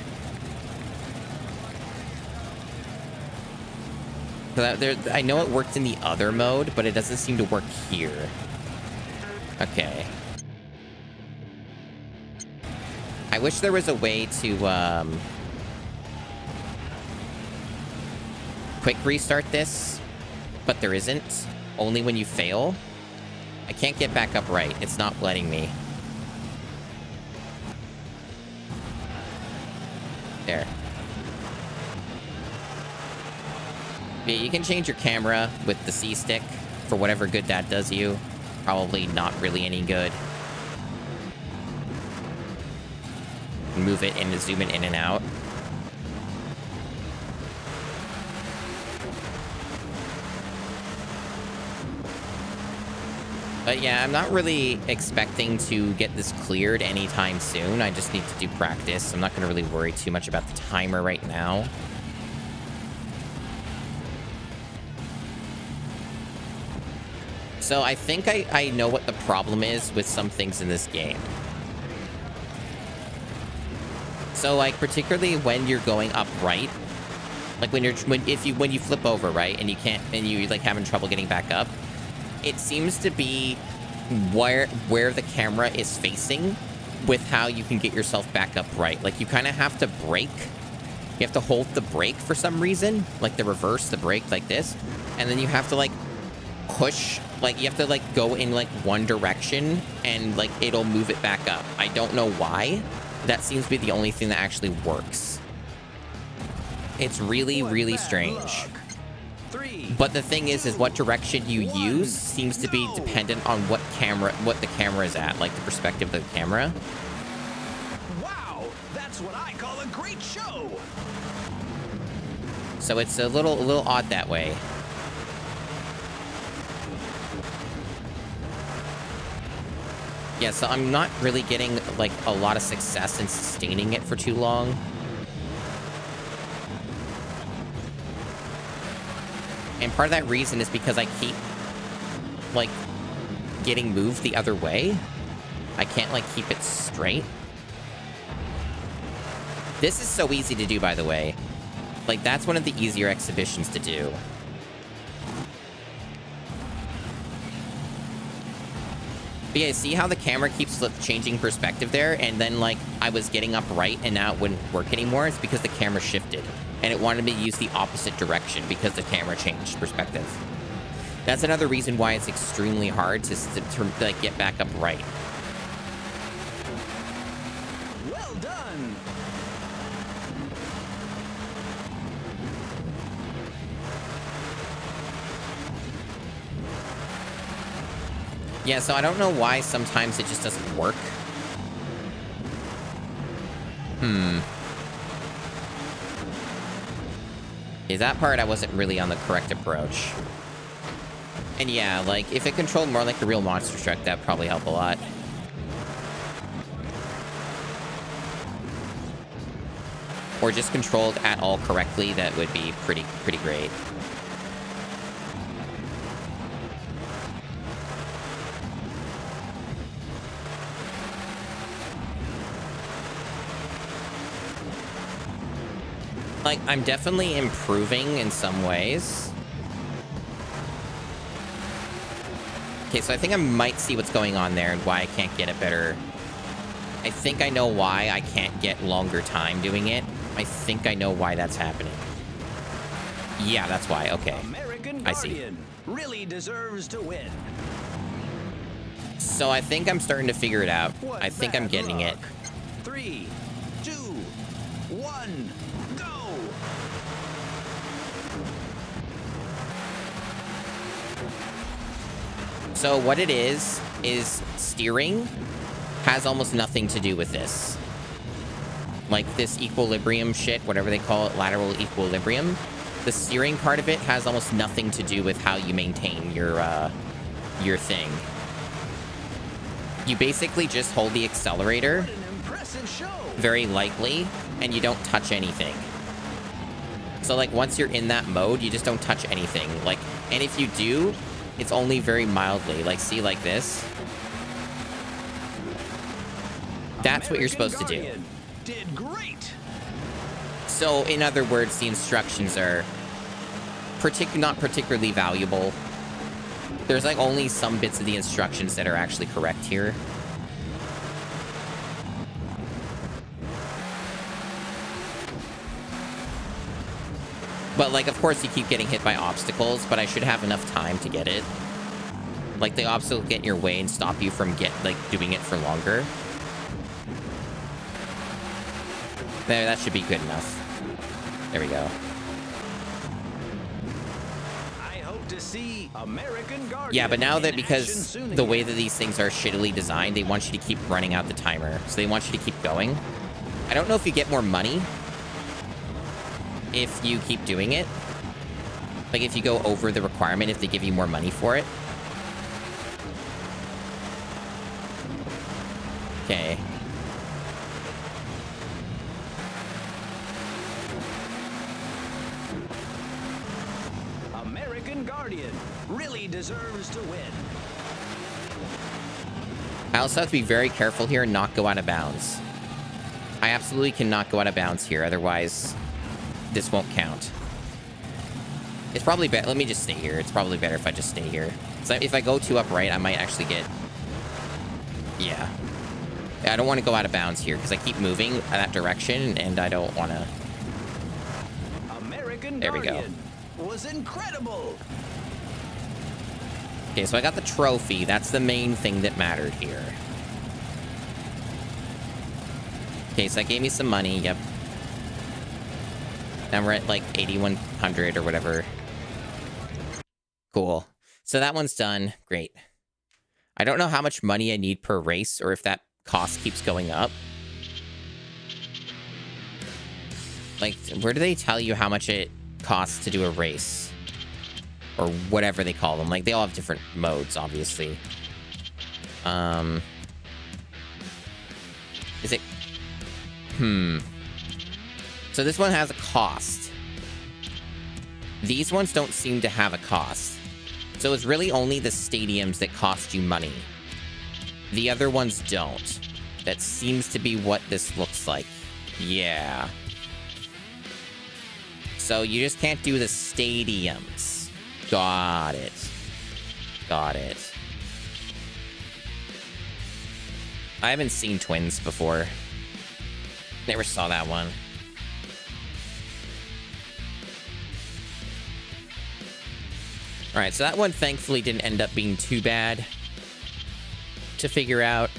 I know it worked in the other mode, but it doesn't seem to work here. Okay. I wish there was a way to, quick restart this, but there isn't. Only when you fail. I can't get back up right. It's not letting me. There. Yeah, you can change your camera with the C stick for whatever good that does you. Probably not really any good. Move it and zoom it in and out. But yeah, I'm not really expecting to get this cleared anytime soon. I just need to do practice. I'm not going to really worry too much about the timer right now. So I think I know what the problem is with some things in this game. So like particularly when you're going upright, like when you flip over, right, and you can't, and you like having trouble getting back up, it seems to be where the camera is facing with how you can get yourself back upright. Like you kind of have to brake. You have to hold the brake for some reason, like the reverse, the brake like this, and then you have to like push, like you have to like go in like one direction and like it'll move it back up. I don't know why. That seems to be the only thing that actually works. It's really, really strange. But the thing is what direction you use seems to be dependent on what the camera is at, like the perspective of the camera. Wow, that's what I call a great show. So it's a little odd that way. Yeah, so I'm not really getting like a lot of success in sustaining it for too long. And part of that reason is because I keep like getting moved the other way. I can't like keep it straight. This is so easy to do, by the way. Like that's one of the easier exhibitions to do. But yeah, see how the camera keeps changing perspective there? And then, like, I was getting upright and now it wouldn't work anymore. It's because the camera shifted. And it wanted me to use the opposite direction because the camera changed perspective. That's another reason why it's extremely hard to like, get back upright. Well done. Yeah, so I don't know why sometimes it just doesn't work. Yeah, that part I wasn't really on the correct approach. And yeah, like, if it controlled more like the real Monster Truck, that'd probably help a lot. Or just controlled at all correctly, that would be pretty great. Like, I'm definitely improving in some ways. Okay, so I think I might see what's going on there and why I can't get it better. I think I know why I can't get longer time doing it. I think I know why that's happening. Yeah, that's why. Okay. American I see. Guardian really deserves to win. So I think I'm starting to figure it out. What I think I'm bad getting it. luck. 3, 2, 1, go! So what it is steering has almost nothing to do with this. Like this equilibrium shit, whatever they call it, lateral equilibrium. The steering part of it has almost nothing to do with how you maintain your thing. You basically just hold the accelerator What an impressive show! very lightly, and you don't touch anything. So like once you're in that mode, you just don't touch anything. Like, and if you do, it's only very mildly. Like, see, like this. That's what you're supposed to do. Guardian did great. So, in other words, the instructions are not particularly valuable. There's like only some bits of the instructions that are actually correct here. But, like, of course you keep getting hit by obstacles, but I should have enough time to get it. Like, the obstacle get in your way and stop you from doing it for longer. There, that should be good enough. There we go. I hope to see American Guardian. Yeah, but now that in because action soon the way again. that these things are shittily designed, they want you to keep running out the timer. So they want you to keep going. I don't know if you get more money if you keep doing it. Like, if you go over the requirement, if they give you more money for it. Okay. American Guardian really deserves to win. I also have to be very careful here and not go out of bounds. I absolutely cannot go out of bounds here, otherwise this won't count. It's probably better. Let me just stay here. It's probably better if I just stay here. So if I go too upright, I might actually get... Yeah. I don't want to go out of bounds here because I keep moving in that direction and I don't want to... American There we go. Guardian was incredible. Okay, so I got the trophy. That's the main thing that mattered here. Okay, so that gave me some money. Yep. Now we're at like 8,100 or whatever. Cool. So that one's done. Great. I don't know how much money I need per race or if that cost keeps going up. Like, where do they tell you how much it costs to do a race? Or whatever they call them. Like, they all have different modes, obviously. Is it... So this one has a cost. These ones don't seem to have a cost. So it's really only the stadiums that cost you money. The other ones don't. That seems to be what this looks like. Yeah. So you just can't do the stadiums. Got it. Got it. I haven't seen Twins before. Never saw that one. Alright, so that one thankfully didn't end up being too bad to figure out.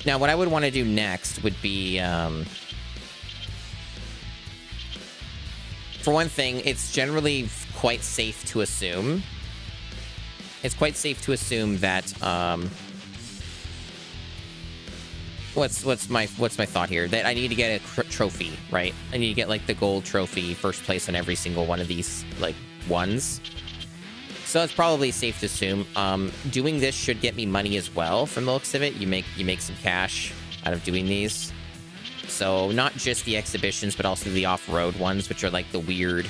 Now, what I would want to do next would be... for one thing, it's generally quite safe to assume. It's quite safe to assume that... What's my thought here? That I need to get a trophy, right? I need to get, like, the gold trophy, first place on every single one of these, like, ones. So it's probably safe to assume. Doing this should get me money as well, from the looks of it. You make some cash out of doing these. So not just the exhibitions, but also the off-road ones, which are like the weird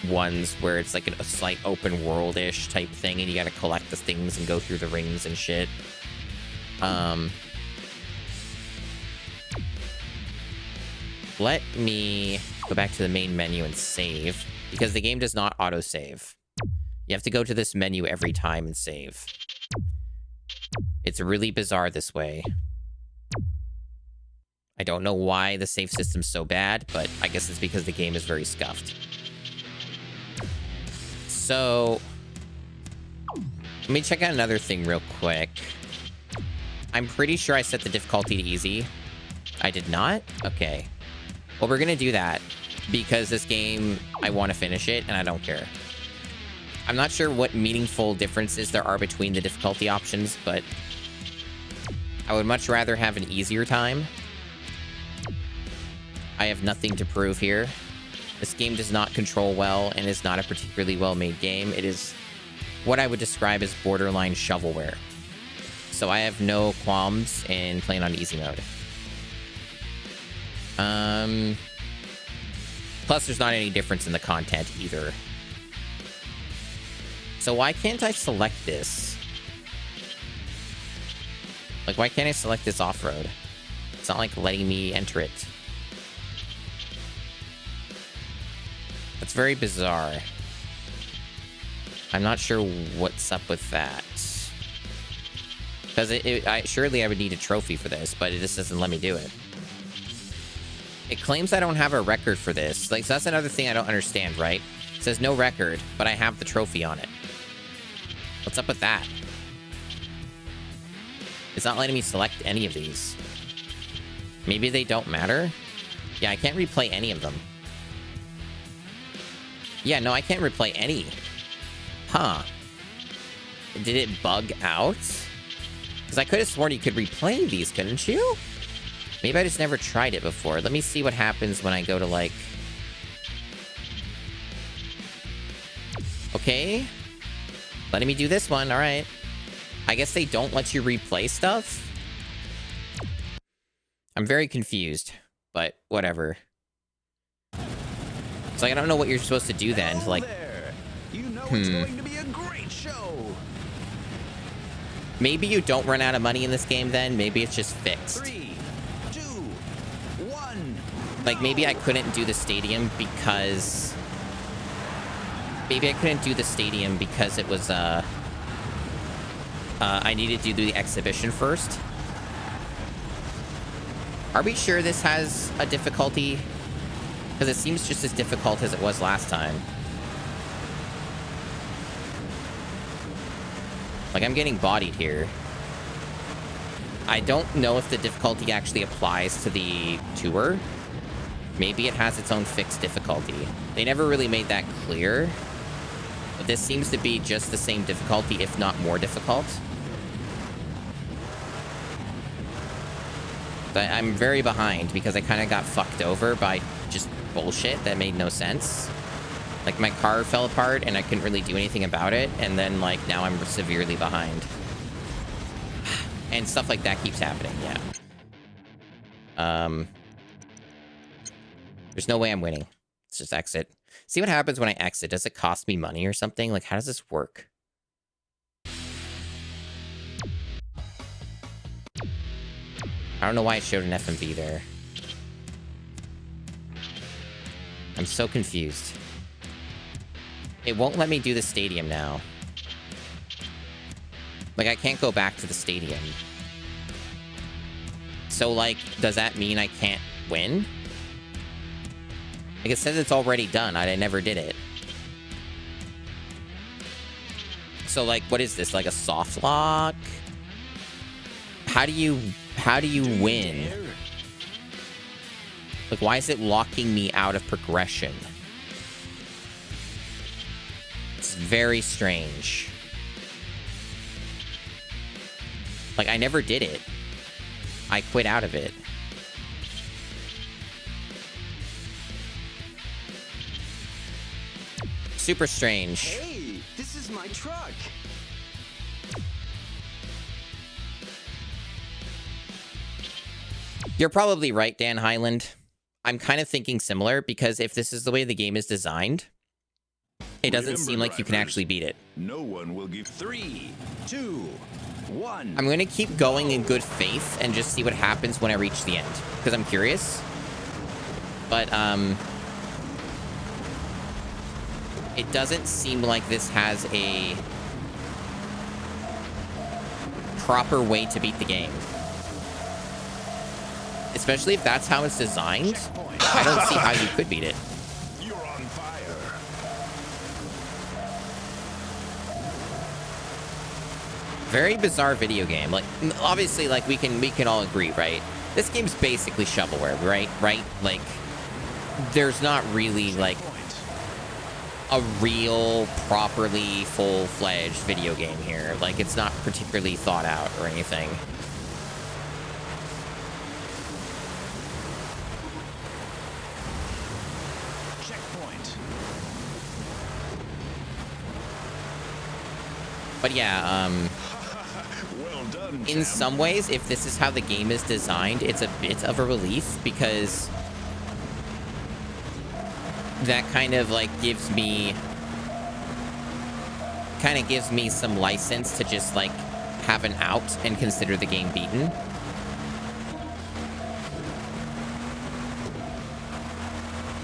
ones where it's like a slight open world-ish type thing, and you gotta collect the things and go through the rings and shit. Let me go back to the main menu and save, because the game does not auto-save. You have to go to this menu every time and save. It's really bizarre this way. I don't know why the save system's so bad, but I guess it's because the game is very scuffed. So, let me check out another thing real quick. I'm pretty sure I set the difficulty to easy. I did not? Okay. Well, we're gonna do that because this game, I want to finish it, and I don't care. I'm not sure what meaningful differences there are between the difficulty options, but I would much rather have an easier time. I have nothing to prove here. This game does not control well and is not a particularly well-made game. It is what I would describe as borderline shovelware. So I have no qualms in playing on easy mode. Plus, there's not any difference in the content either. So why can't I select this? Like, why can't I select this off-road? It's not like letting me enter it. That's very bizarre. I'm not sure what's up with that. Because surely I would need a trophy for this, but it just doesn't let me do it. It claims I don't have a record for this. Like, so that's another thing I don't understand, right? It says no record, but I have the trophy on it. What's up with that? It's not letting me select any of these. Maybe they don't matter? Yeah, I can't replay any of them. Yeah, no, I can't replay any. Huh. Did it bug out? Because I could have sworn you could replay these, couldn't you? Maybe I just never tried it before. Let me see what happens when I go to, like... Okay. Letting me do this one, alright. I guess they don't let you replay stuff? I'm very confused, but whatever. It's like, I don't know what you're supposed to do then. To, like, you know it's going to be a great show. Maybe you don't run out of money in this game then. Maybe it's just fixed. 3, 2, 1. Like, maybe I couldn't do the stadium because... Maybe I couldn't do the stadium because it was, I needed to do the exhibition first. Are we sure this has a difficulty? Because it seems just as difficult as it was last time. Like, I'm getting bodied here. I don't know if the difficulty actually applies to the tour. Maybe it has its own fixed difficulty. They never really made that clear. But this seems to be just the same difficulty, if not more difficult. But I'm very behind because I kind of got fucked over by just bullshit that made no sense. Like, my car fell apart and I couldn't really do anything about it. And then, like, now I'm severely behind. And stuff like that keeps happening, yeah. There's no way I'm winning. Let's just exit. See what happens when I exit. Does it cost me money or something? Like, how does this work? I don't know why it showed an FMV there. I'm so confused. It won't let me do the stadium now. Like, I can't go back to the stadium. So, like, does that mean I can't win? Like, it says it's already done. I never did it. So, like, what is this? Like a soft lock? How do you win? Like, why is it locking me out of progression? It's very strange. Like, I never did it. I quit out of it. Super strange. Hey, this is my truck. You're probably right, Dan Highland. I'm kind of thinking similar, because if this is the way the game is designed, it doesn't seem like you can actually beat it. No one will give 3, 2, 1. I'm going to keep going in good faith and just see what happens when I reach the end, because I'm curious. But, it doesn't seem like this has a proper way to beat the game. Especially if that's how it's designed. I don't see how you could beat it. You're on fire. Very bizarre video game. Like, obviously, like, we can all agree, right? This game's basically shovelware, right? Like, there's not really, like, a real, properly full-fledged video game here. Like, it's not particularly thought out or anything. But yeah, Well done, in some ways, if this is how the game is designed, it's a bit of a relief, because that kind of, like, gives me some license to just, like, have an out and consider the game beaten.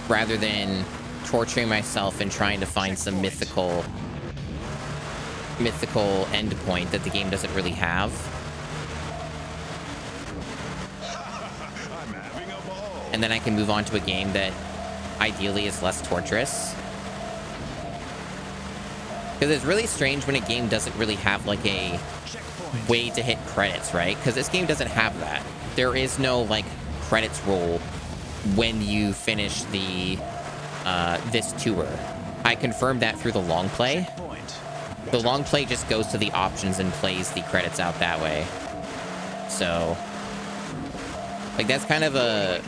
Rather than torturing myself and trying to find some mythical endpoint that the game doesn't really have. I'm having a ball. and then I can move on to a game that ideally is less torturous. Because it's really strange when a game doesn't really have like a way to hit credits, right? Because this game doesn't have that. There is no like credits roll when you finish the this tour. I confirmed that through the long play. The long play just goes to the options and plays the credits out that way. So, like, that's kind of a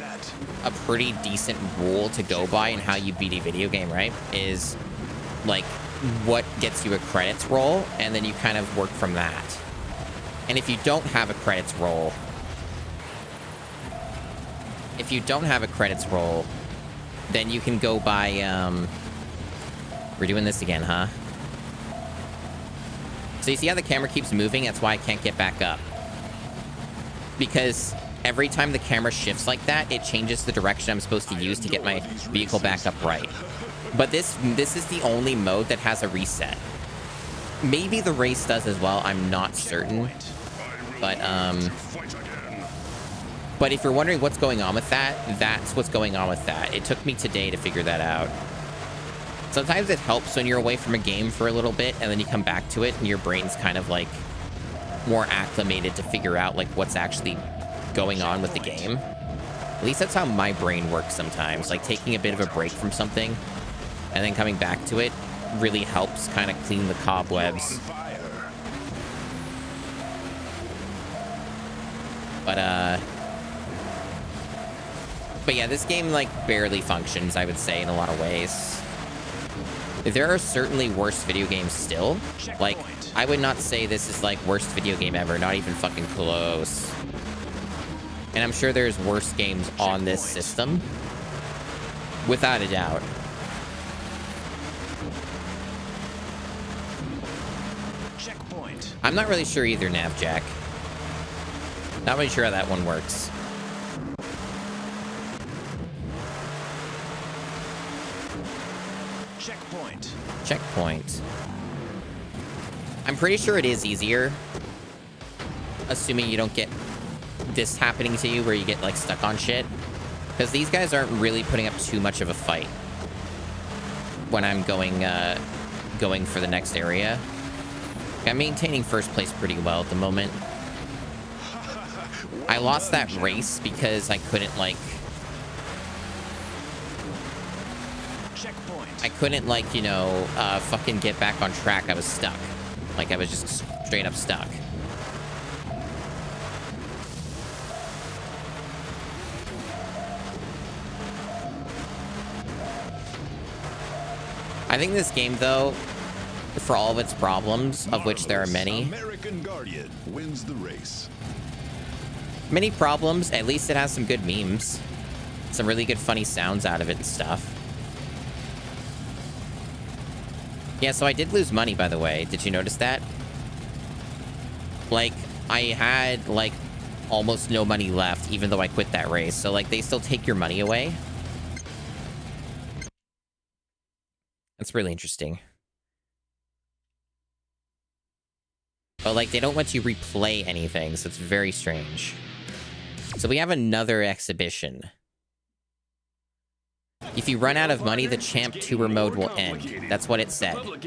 pretty decent rule to go by in how you beat a video game, right? Is, like, what gets you a credits roll, and then you kind of work from that. And if you don't have a credits roll, then you can go by, we're doing this again, huh? So you see how the camera keeps moving? That's why I can't get back up. Because every time the camera shifts like that, it changes the direction I'm supposed to use to get my vehicle back up right. But this is the only mode that has a reset. Maybe the race does as well, I'm not certain. But if you're wondering what's going on with that, that's what's going on with that. It took me today to figure that out. Sometimes it helps when you're away from a game for a little bit, and then you come back to it, and your brain's kind of, like, more acclimated to figure out, like, what's actually going on with the game. At least that's how my brain works sometimes. Like, taking a bit of a break from something, and then coming back to it really helps kind of clean the cobwebs. But yeah, this game, like, barely functions, I would say, in a lot of ways. There are certainly worse video games still. Like, I would not say this is, like, worst video game ever. Not even fucking close. And I'm sure there's worse games on this system. Without a doubt. Checkpoint. I'm not really sure either, Navjack. Not really sure how that one works. Checkpoint. I'm pretty sure it is easier. Assuming you don't get this happening to you where you get, like, stuck on shit. Because these guys aren't really putting up too much of a fight when I'm going for the next area. I'm maintaining first place pretty well at the moment. I lost that race because I couldn't, like... you know, fucking get back on track. I was stuck. Like, I was just straight up stuck. I think this game, though, for all of its problems, of which there are many, American Guardian wins the race. Many problems, at least it has some good memes. Some really good funny sounds out of it and stuff. Yeah, so I did lose money, by the way. Did you notice that? Like, I had, like, almost no money left, even though I quit that race. So, like, they still take your money away. That's really interesting. But, like, they don't let you replay anything, so it's very strange. So we have another exhibition. If you run out of money, the Champ Tour mode will end. That's what it said. I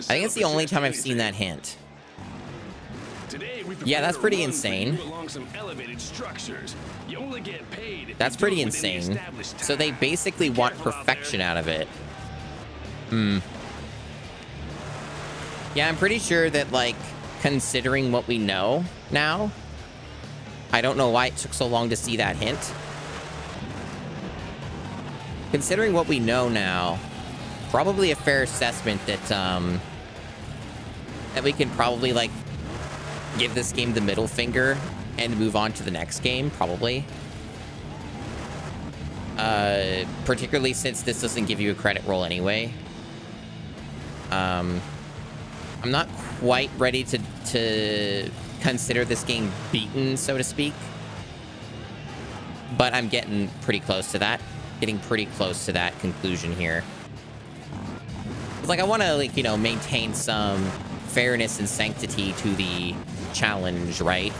think it's the only time I've seen that hint. Yeah, that's pretty insane. That's pretty insane. So they basically want perfection out of it. Yeah, I'm pretty sure that, like, considering what we know now, I don't know why it took so long to see that hint. Considering what we know now, probably a fair assessment that, that we can probably, like, give this game the middle finger and move on to the next game, probably. Particularly since this doesn't give you a credit roll anyway. I'm not quite ready to consider this game beaten, so to speak. But I'm getting pretty close to that. Getting pretty close to that conclusion here. It's like, I want to, like, you know, maintain some fairness and sanctity to the challenge, right?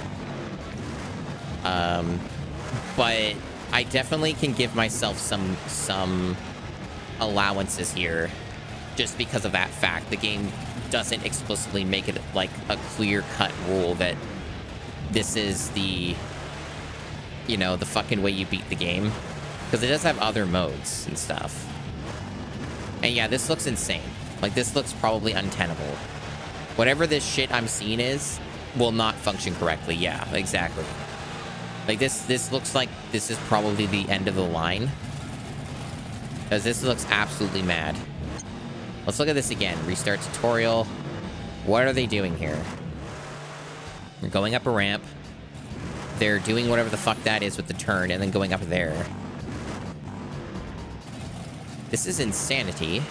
But I definitely can give myself some allowances here, just because of that fact. The game doesn't explicitly make it like a clear-cut rule that this is the, you know, the fucking way you beat the game, because it does have other modes and stuff. And yeah, this looks insane. Like, this looks probably untenable. Whatever this shit I'm seeing is will not function correctly. Yeah, exactly. Like, this looks like this is probably the end of the line, because this looks absolutely mad. Let's look at this again. Restart tutorial. What are they doing here? They're going up a ramp. They're doing whatever the fuck that is with the turn, and then going up there. This is insanity.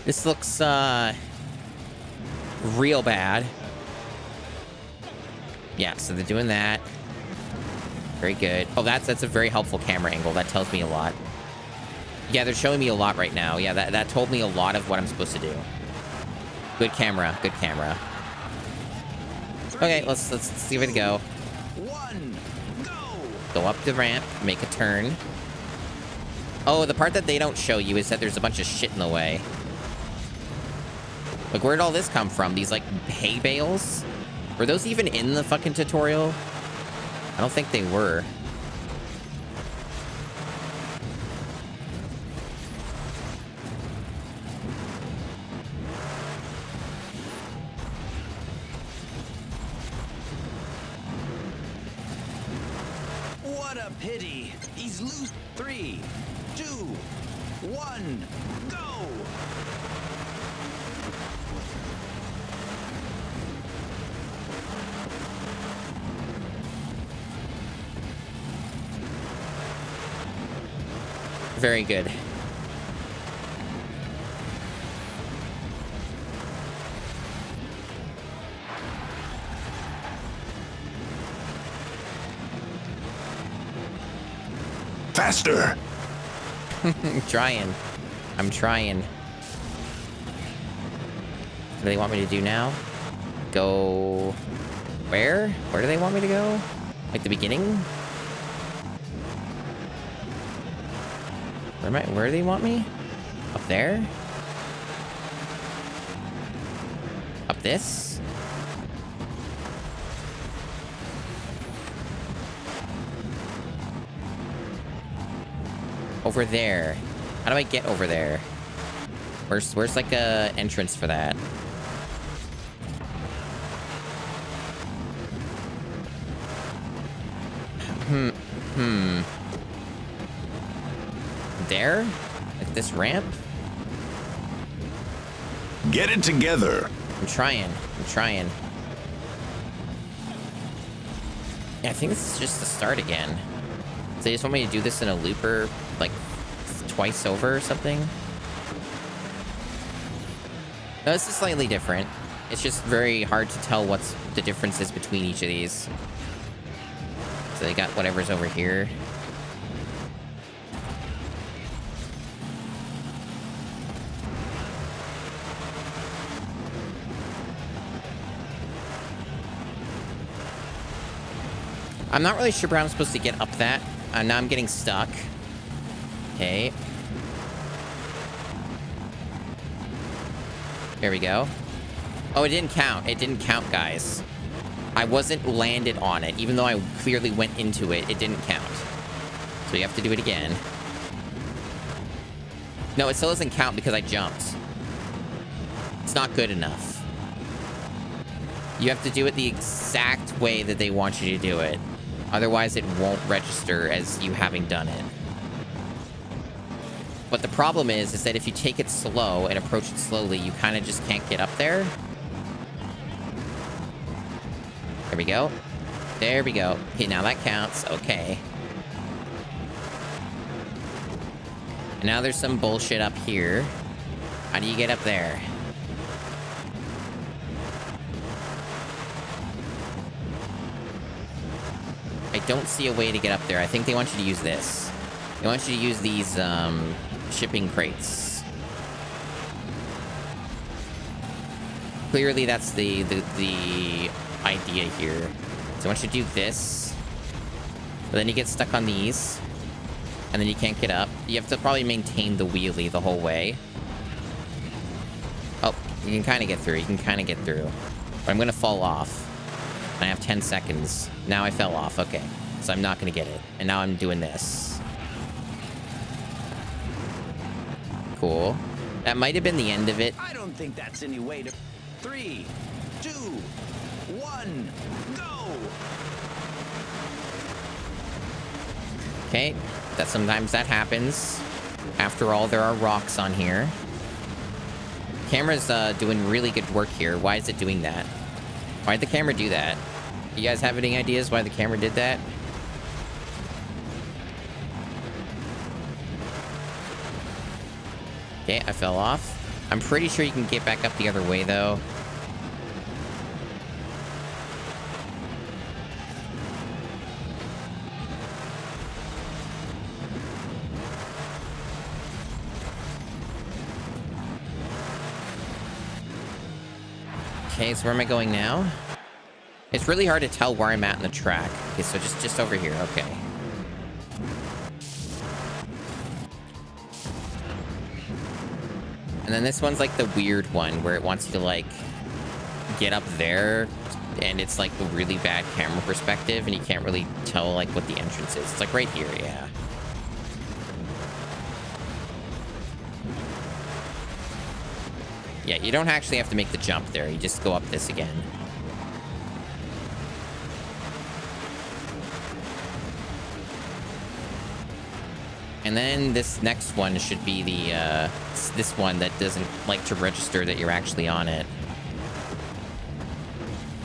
This looks, real bad. Yeah, so they're doing that. Very good. Oh, that's a very helpful camera angle. That tells me a lot. Yeah, they're showing me a lot right now. Yeah, that told me a lot of what I'm supposed to do. Good camera. Good camera. Okay, let's give it a go. Go up the ramp, make a turn. Oh, the part that they don't show you is that there's a bunch of shit in the way. Like, where'd all this come from? These, like, hay bales? Were those even in the fucking tutorial? I don't think they were. What a pity. He's loose. 3, 2, 1, go! Very good. Faster! Trying. I'm trying. What do they want me to do now? Go... Where? Where do they want me to go? Like the beginning? Where do they want me? Up there? Up this? Over there. How do I get over there? Where's like a entrance for that? There? Like this ramp? Get it together. I'm trying. Yeah, I think this is just the start again. So they just want me to do this in a looper, like, twice over or something? No, this is slightly different. It's just very hard to tell what's the differences between each of these. So they got whatever's over here. I'm not really sure where I'm supposed to get up that. Now I'm getting stuck. Okay. There we go. Oh, it didn't count. It didn't count, guys. I wasn't landed on it. Even though I clearly went into it, it didn't count. So you have to do it again. No, it still doesn't count because I jumped. It's not good enough. You have to do it the exact way that they want you to do it. Otherwise, it won't register as you having done it. But the problem is that if you take it slow and approach it slowly, you kind of just can't get up there. There we go. There we go. Okay, now that counts. Okay. And now there's some bullshit up here. How do you get up there? I don't see a way to get up there. I think they want you to use this. They want you to use these, shipping crates. clearly that's the idea here. So once you do this, but then you get stuck on these, and then you can't get up. You have to probably maintain the wheelie the whole way. Oh, you can kind of get through. You can kind of get through. But I'm going to fall off. I have 10 seconds. Now I fell off. Okay. So I'm not going to get it. And now I'm doing this. Cool. That might have been the end of it. I don't think that's any way to... 3, 2, 1, go! Okay. Sometimes that happens. After all, there are rocks on here. Camera's doing really good work here. Why is it doing that? Why'd the camera do that? You guys have any ideas why the camera did that? Okay, I fell off. I'm pretty sure you can get back up the other way, though. Okay, so where am I going now? It's really hard to tell where I'm at in the track. Okay, so just over here. Okay. And then this one's like the weird one where it wants you to like get up there, and it's like the really bad camera perspective, and you can't really tell like what the entrance is. It's like right here, yeah. Yeah, you don't actually have to make the jump there. You just go up this again. And then this next one should be the, this one that doesn't like to register that you're actually on it.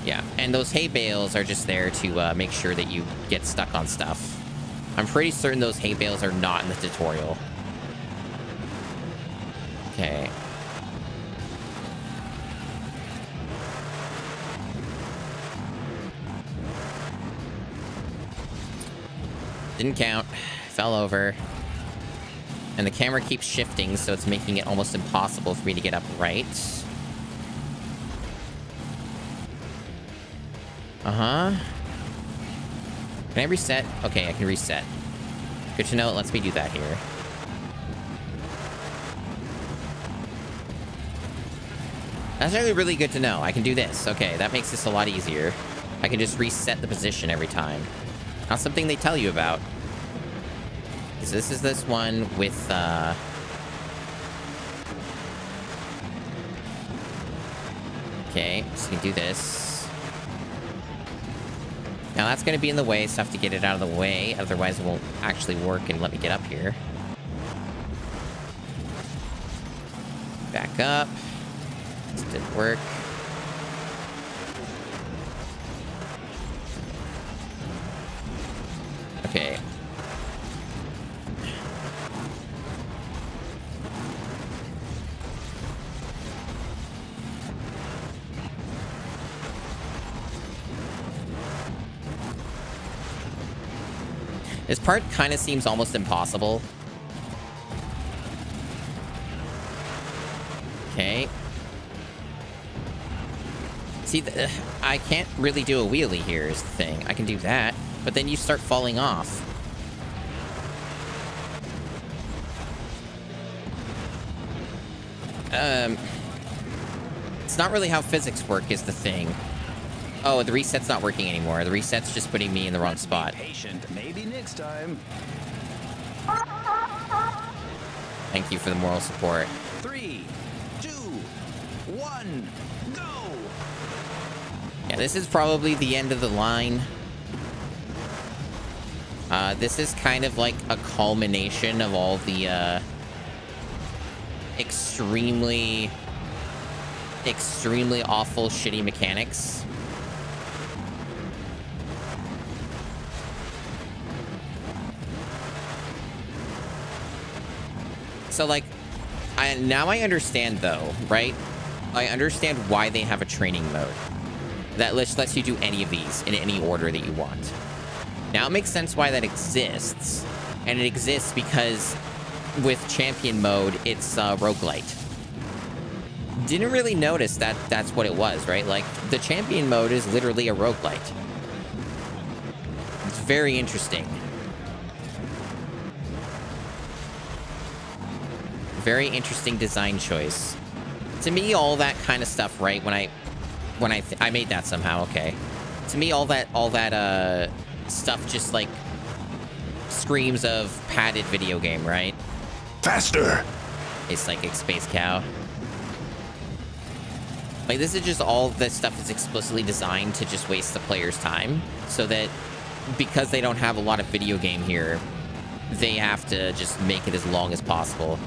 Yeah, and those hay bales are just there to make sure that you get stuck on stuff. I'm pretty certain those hay bales are not in the tutorial. Okay. Didn't count. Fell over. And the camera keeps shifting, so it's making it almost impossible for me to get up right. Uh-huh. Can I reset? Okay, I can reset. Good to know. It lets me do that here. That's actually really good to know. I can do this. Okay, that makes this a lot easier. I can just reset the position every time. Not something they tell you about. So this is this one with, okay, so you can do this. Now that's going to be in the way, so I have to get it out of the way. Otherwise it won't actually work and let me get up here. Back up. This didn't work. Okay. This part kind of seems almost impossible. Okay. See, I can't really do a wheelie here is the thing. I can do that, but then you start falling off. It's not really how physics work is the thing. Oh, the reset's not working anymore. The reset's just putting me in the wrong spot. Be patient. Maybe next time. Thank you for the moral support. 3, 2, 1, go! Yeah, this is probably the end of the line. This is kind of like a culmination of all the, extremely awful, shitty mechanics. So, like, now I understand, though, right? I understand why they have a training mode that lets you do any of these in any order that you want. Now it makes sense why that exists, and it exists because with champion mode, it's roguelite. didn't really notice that that's what it was, right? Like, the champion mode is literally a roguelite. It's very interesting. Very interesting design choice. To me, all that kind of stuff, right? When I made that somehow, okay. To me, all that stuff just like screams of padded video game, right? Faster! A psychic space cow. Like, this is just all this stuff is explicitly designed to just waste the player's time, so that because they don't have a lot of video game here, they have to just make it as long as possible.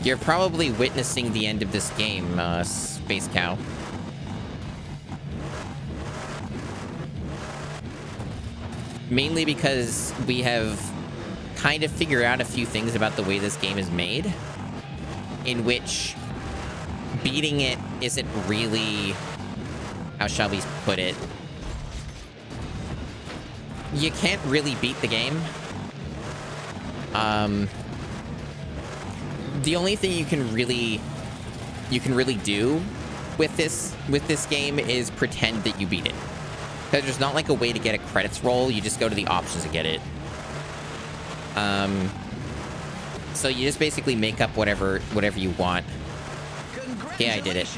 You're probably witnessing the end of this game, Space Cow. Mainly because we have kind of figured out a few things about the way this game is made, in which beating it isn't really... How shall we put it? You can't really beat the game. The only thing you can really do with this game is pretend that you beat it. Because there's not like a way to get a credits roll. You just go to the options and get it. So you just basically make up whatever you want. Yeah, I did it.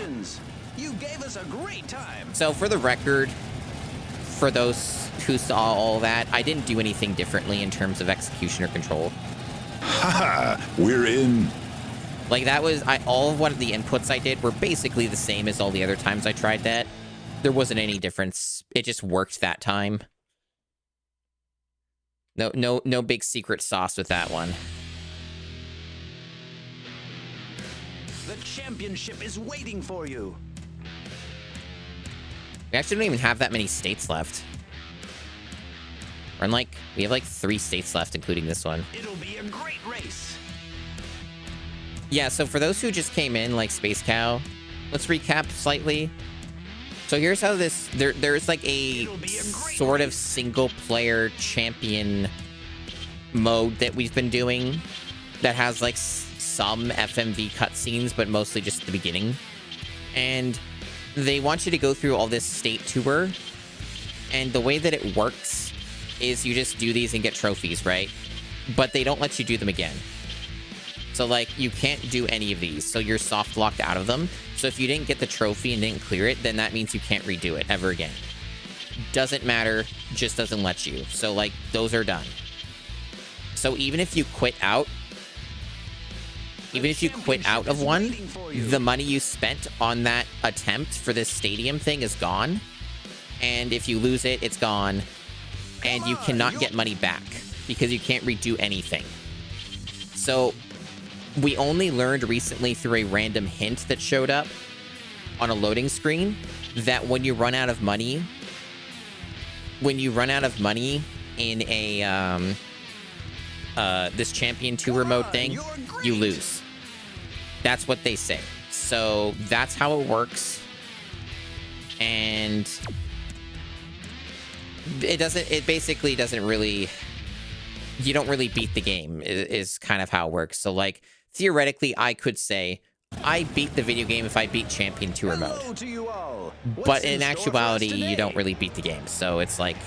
You gave us a great time. So for the record, for those who saw all that, I didn't do anything differently in terms of execution or control. Haha, we're in. Like, that was... all of what the inputs I did were basically the same as all the other times I tried that. There wasn't any difference. It just worked that time. No big secret sauce with that one. The championship is waiting for you. We actually don't even have that many states left. We're in like... We have like 3 states left, including this one. It'll be a great race. Yeah, so for those who just came in, like Space Cow, let's recap slightly. So here's how this... There's like a sort of single-player champion mode that we've been doing that has like some FMV cutscenes, but mostly just at the beginning. And they want you to go through all this state tour. And the way that it works is you just do these and get trophies, right? But they don't let you do them again. So, like, you can't do any of these. So you're soft locked out of them. So if you didn't get the trophy and didn't clear it, then that means you can't redo it ever again. Doesn't matter, just doesn't let you. So, like, those are done. So even if you quit out, of one, the money you spent on that attempt for this stadium thing is gone. And if you lose it, it's gone. And you cannot get money back because you can't redo anything. So we only learned recently through a random hint that showed up on a loading screen that when you run out of money, in a this champion tour mode thing, you lose. That's what they say. So that's how it works. And it basically doesn't really, you don't really beat the game is kind of how it works. So like, theoretically, I could say I beat the video game if I beat champion tour mode. But in actuality, you don't really beat the game. So it's like,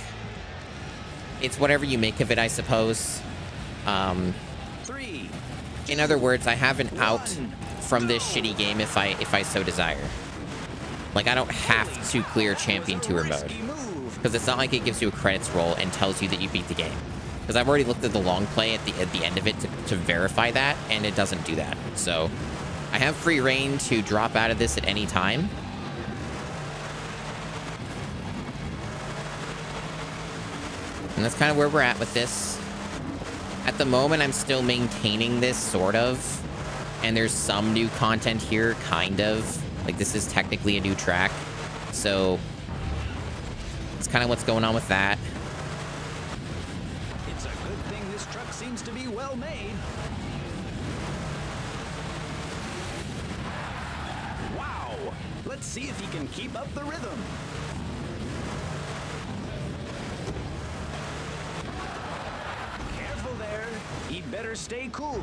it's whatever you make of it, I suppose. In other words, I have an out from this shitty game if I so desire. Like, I don't have to clear champion tour mode, because it's not like it gives you a credits roll and tells you that you beat the game. Because I've already looked at the long play at the end of it to verify that, and it doesn't do that. So I have free reign to drop out of this at any time. And that's kind of where we're at with this. At the moment, I'm still maintaining this, sort of. And there's some new content here, kind of. Like, this is technically a new track. So it's kind of what's going on with that. It's a good thing this truck seems to be well made. Wow! Let's see if he can keep up the rhythm. Careful there. He better stay cool.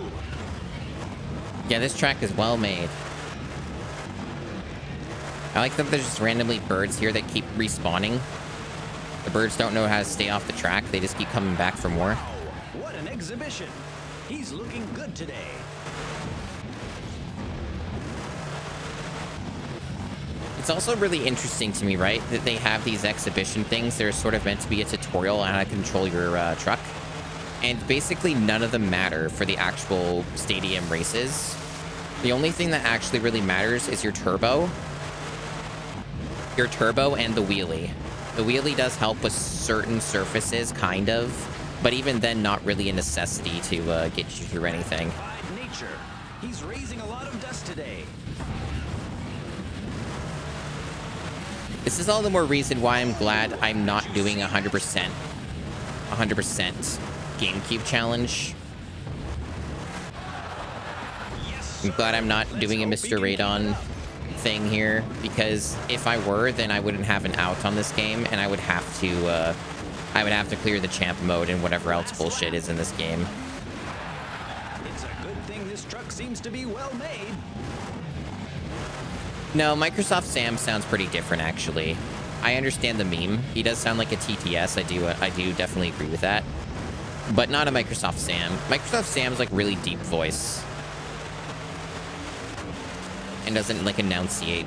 Yeah, this track is well made. I like that there's just randomly birds here that keep respawning. The birds don't know how to stay off the track. They just keep coming back for more. Wow, what an exhibition. He's looking good today. It's also really interesting to me, right, that they have these exhibition things. They're sort of meant to be a tutorial on how to control your truck. And basically none of them matter for the actual stadium races. The only thing that actually really matters is your turbo. Your turbo and the wheelie. The wheelie does help with certain surfaces, kind of. But even then, not really a necessity to get you through anything. Nature. He's raising a lot of dust today. This is all the more reason why I'm glad I'm not doing 100% GameCube challenge. I'm glad I'm not doing a Mr. Radon thing here, because if I were, then I wouldn't have an out on this game, and I would have to clear the champ mode and whatever else bullshit is in this game. It's a good thing this truck seems to be well made. No, Microsoft Sam sounds pretty different, actually. I understand the meme. He does sound like a TTS. I do definitely agree with that. But not a Microsoft Sam. Microsoft Sam's like really deep voice. And doesn't like enunciate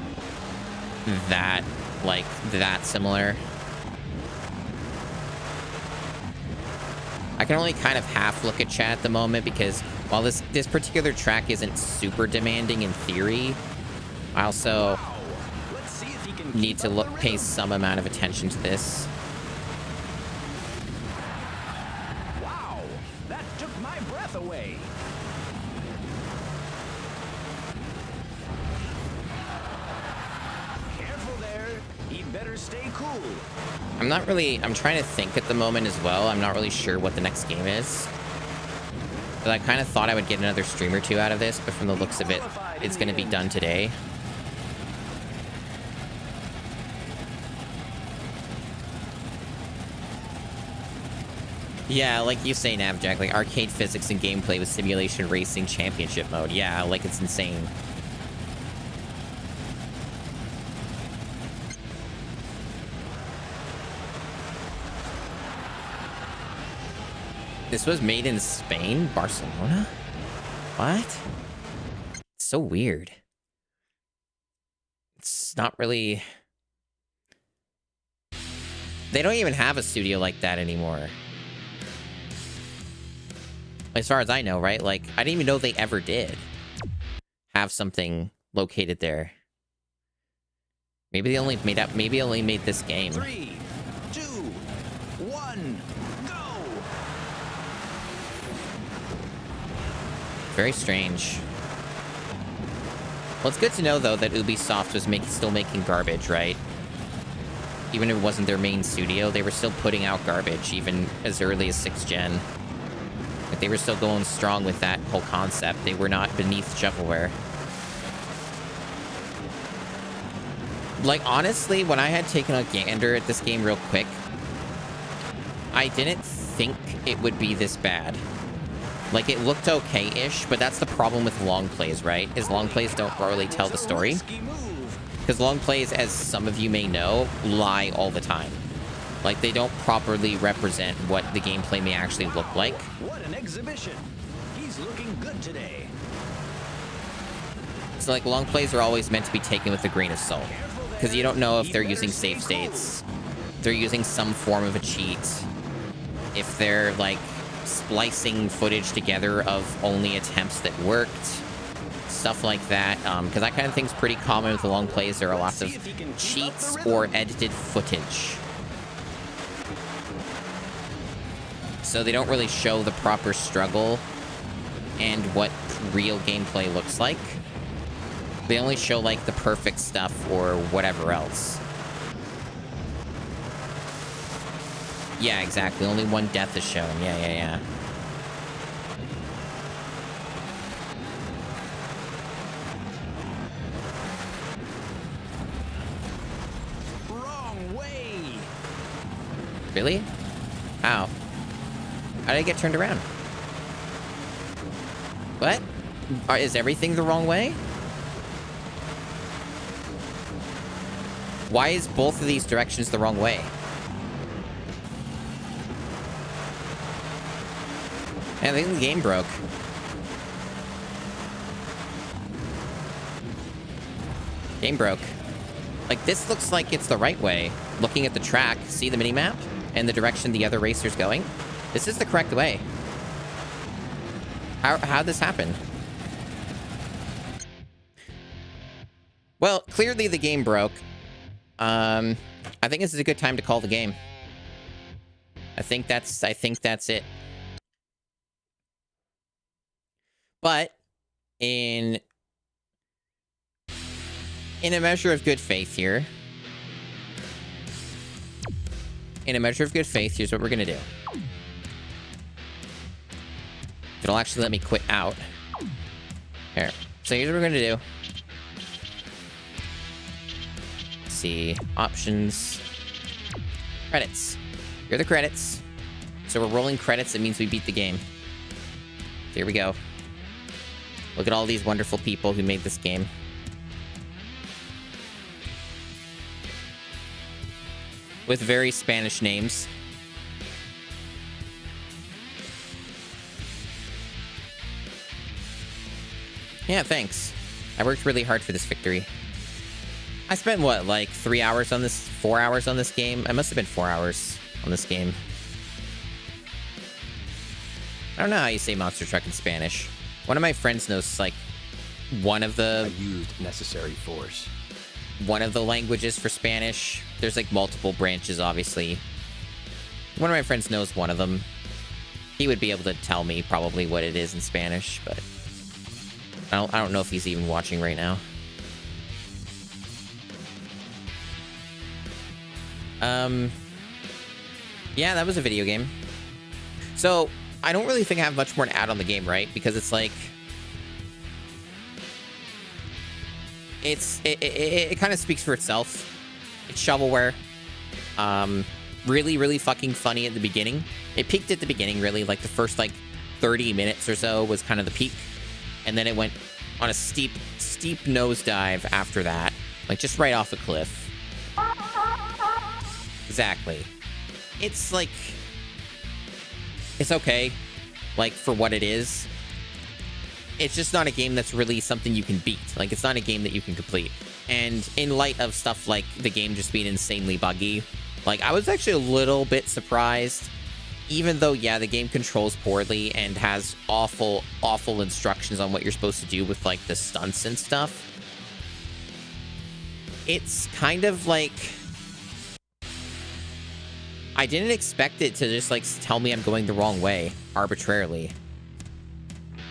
that, like, that similar. I can only kind of half look at chat at the moment because while this particular track isn't super demanding in theory, I also need to pay some amount of attention to this. Wow, that took my breath away. Careful there. He'd better stay cool. I'm trying to think at the moment as well. I'm not really sure what the next game is. But I kind of thought I would get another stream or two out of this, but from the looks of it, it's going to be done today. Yeah, like you say, Navjack, like arcade physics and gameplay with simulation racing championship mode. Yeah, like it's insane. This was made in Spain? Barcelona? What? It's so weird. It's not really... They don't even have a studio like that anymore. As far as I know, right? Like, I didn't even know they ever did have something located there. Maybe they only made this game. 3, 2, 1, go! Very strange. Well, it's good to know, though, that Ubisoft was still making garbage, right? Even if it wasn't their main studio, they were still putting out garbage, even as early as 6th gen. Like, they were still going strong with that whole concept. They were not beneath shovelware. Like, honestly, when I had taken a gander at this game real quick, I didn't think it would be this bad. Like, it looked okay-ish, but that's the problem with long plays, right? Is long plays don't really tell the story. Because long plays, as some of you may know, lie all the time. Like, they don't properly represent what the gameplay may actually look like. What an exhibition. He's looking good today. So, like, long plays are always meant to be taken with a grain of salt. Because you don't know if they're using save states. They're using some form of a cheat. If they're, like, splicing footage together of only attempts that worked. Stuff like that. Because that kind of thing's pretty common with the long plays. There are lots of cheats or edited footage. So they don't really show the proper struggle and what real gameplay looks like. They only show, like, the perfect stuff or whatever else. Yeah, exactly. Only one death is shown. Yeah. Wrong way. Really? How? How did I get turned around? What? Is everything the wrong way? Why is both of these directions the wrong way? Man, I think the game broke. Game broke. Like, this looks like it's the right way. Looking at the track, see the minimap and the direction the other racer's going? This is the correct way. How'd this happen? Well, clearly the game broke. I think this is a good time to call the game. I think that's it. But in a measure of good faith here. In a measure of good faith, here's what we're gonna do. It'll actually let me quit out. Here. So here's what we're gonna do. Let's see. Options. Credits. Here are the credits. So we're rolling credits. It means we beat the game. Here we go. Look at all these wonderful people who made this game. With very Spanish names. Yeah, thanks. I worked really hard for this victory. I spent, what, like 3 hours on this? 4 hours on this game? I must have been 4 hours on this game. I don't know how you say monster truck in Spanish. One of my friends knows, like, one of the... I used necessary force. One of the languages for Spanish. There's, like, multiple branches, obviously. One of my friends knows one of them. He would be able to tell me probably what it is in Spanish, but... I don't know if he's even watching right now. Yeah, that was a video game. So, I don't really think I have much more to add on the game, right? Because it's like... It kind of speaks for itself. It's shovelware. Really, really fucking funny at the beginning. It peaked at the beginning, really. Like, the first, like, 30 minutes or so was kind of the peak. And then it went on a steep nosedive after that. Like, just right off a cliff. Exactly. It's, like... It's okay. Like, for what it is. It's just not a game that's really something you can beat. Like, it's not a game that you can complete. And in light of stuff like the game just being insanely buggy, like, I was actually a little bit surprised. Even though, yeah, the game controls poorly and has awful, awful instructions on what you're supposed to do with, like, the stunts and stuff. It's kind of like... I didn't expect it to just, like, tell me I'm going the wrong way, arbitrarily.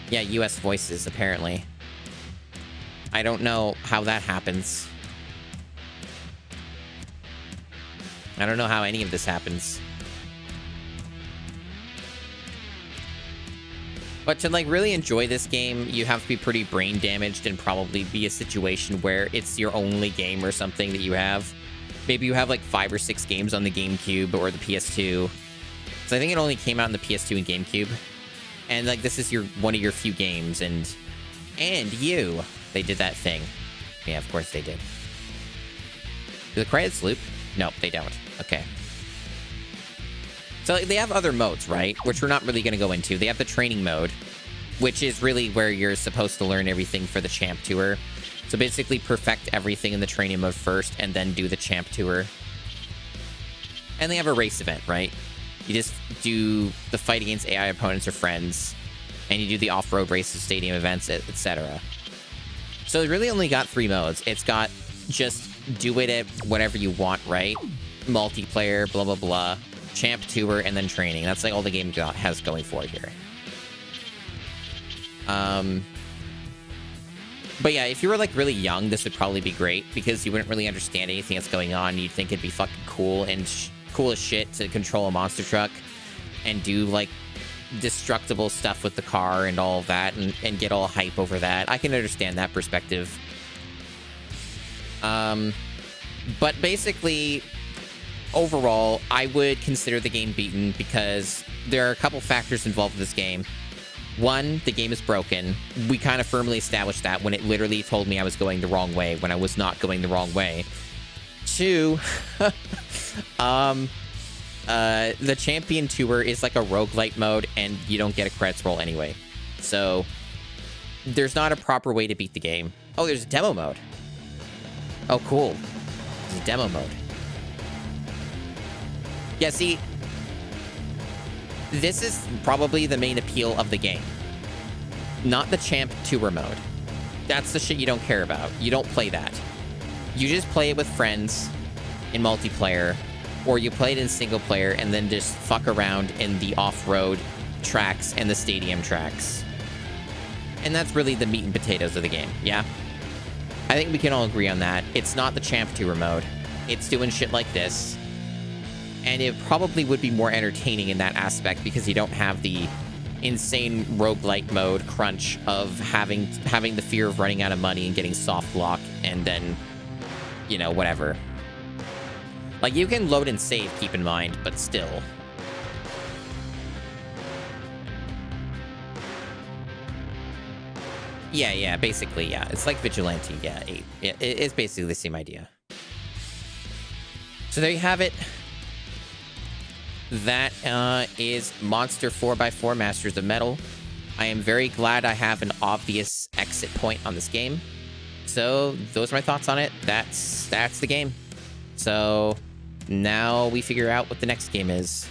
Yeah, US voices, apparently. I don't know how that happens. I don't know how any of this happens. But to, like, really enjoy this game, you have to be pretty brain damaged and probably be a situation where it's your only game or something that you have. Maybe you have, like, 5 or 6 games on the GameCube or the PS2. So I think it only came out on the PS2 and GameCube. And, like, this is one of your few games, and you. They did that thing. Yeah, of course they did. Do the credits loop? Nope, they don't. Okay. So they have other modes, right? Which we're not really going to go into. They have the training mode, which is really where you're supposed to learn everything for the Champ Tour. So basically perfect everything in the training mode first, and then do the Champ Tour. And they have a race event, right? You just do the fight against AI opponents or friends, and you do the off-road races, stadium events, etc. So it really only got 3 modes. It's got just do it at whatever you want, right? Multiplayer, blah, blah, blah. Champ Tour, and then training. That's like all the game has going for it here. But yeah, if you were like really young, this would probably be great because you wouldn't really understand anything that's going on. You'd think it'd be fucking cool and cool as shit to control a monster truck and do like destructible stuff with the car and all of that and get all hype over that. I can understand that perspective. But basically, overall, I would consider the game beaten because there are a couple factors involved in this game. One, the game is broken. We kind of firmly established that when it literally told me I was going the wrong way when I was not going the wrong way. Two, the Champion Tour is like a roguelite mode, and you don't get a credits roll anyway. So there's not a proper way to beat the game. Oh, there's a demo mode. Oh, cool. There's a demo mode. Yeah, see, this is probably the main appeal of the game. Not the Champ Tour mode. That's the shit you don't care about. You don't play that. You just play it with friends in multiplayer, or you play it in single player and then just fuck around in the off-road tracks and the stadium tracks. And that's really the meat and potatoes of the game, yeah? I think we can all agree on that. It's not the Champ Tour mode. It's doing shit like this. And it probably would be more entertaining in that aspect because you don't have the insane roguelike mode crunch of having the fear of running out of money and getting soft lock and then, you know, whatever. Like, you can load and save, keep in mind, but still. Yeah, basically, yeah. It's like Vigilante, yeah. It's basically the same idea. So there you have it. That is Monster 4x4 Masters of Metal. I am very glad I have an obvious exit point on this game. So those are my thoughts on it. That's the game. So now we figure out what the next game is.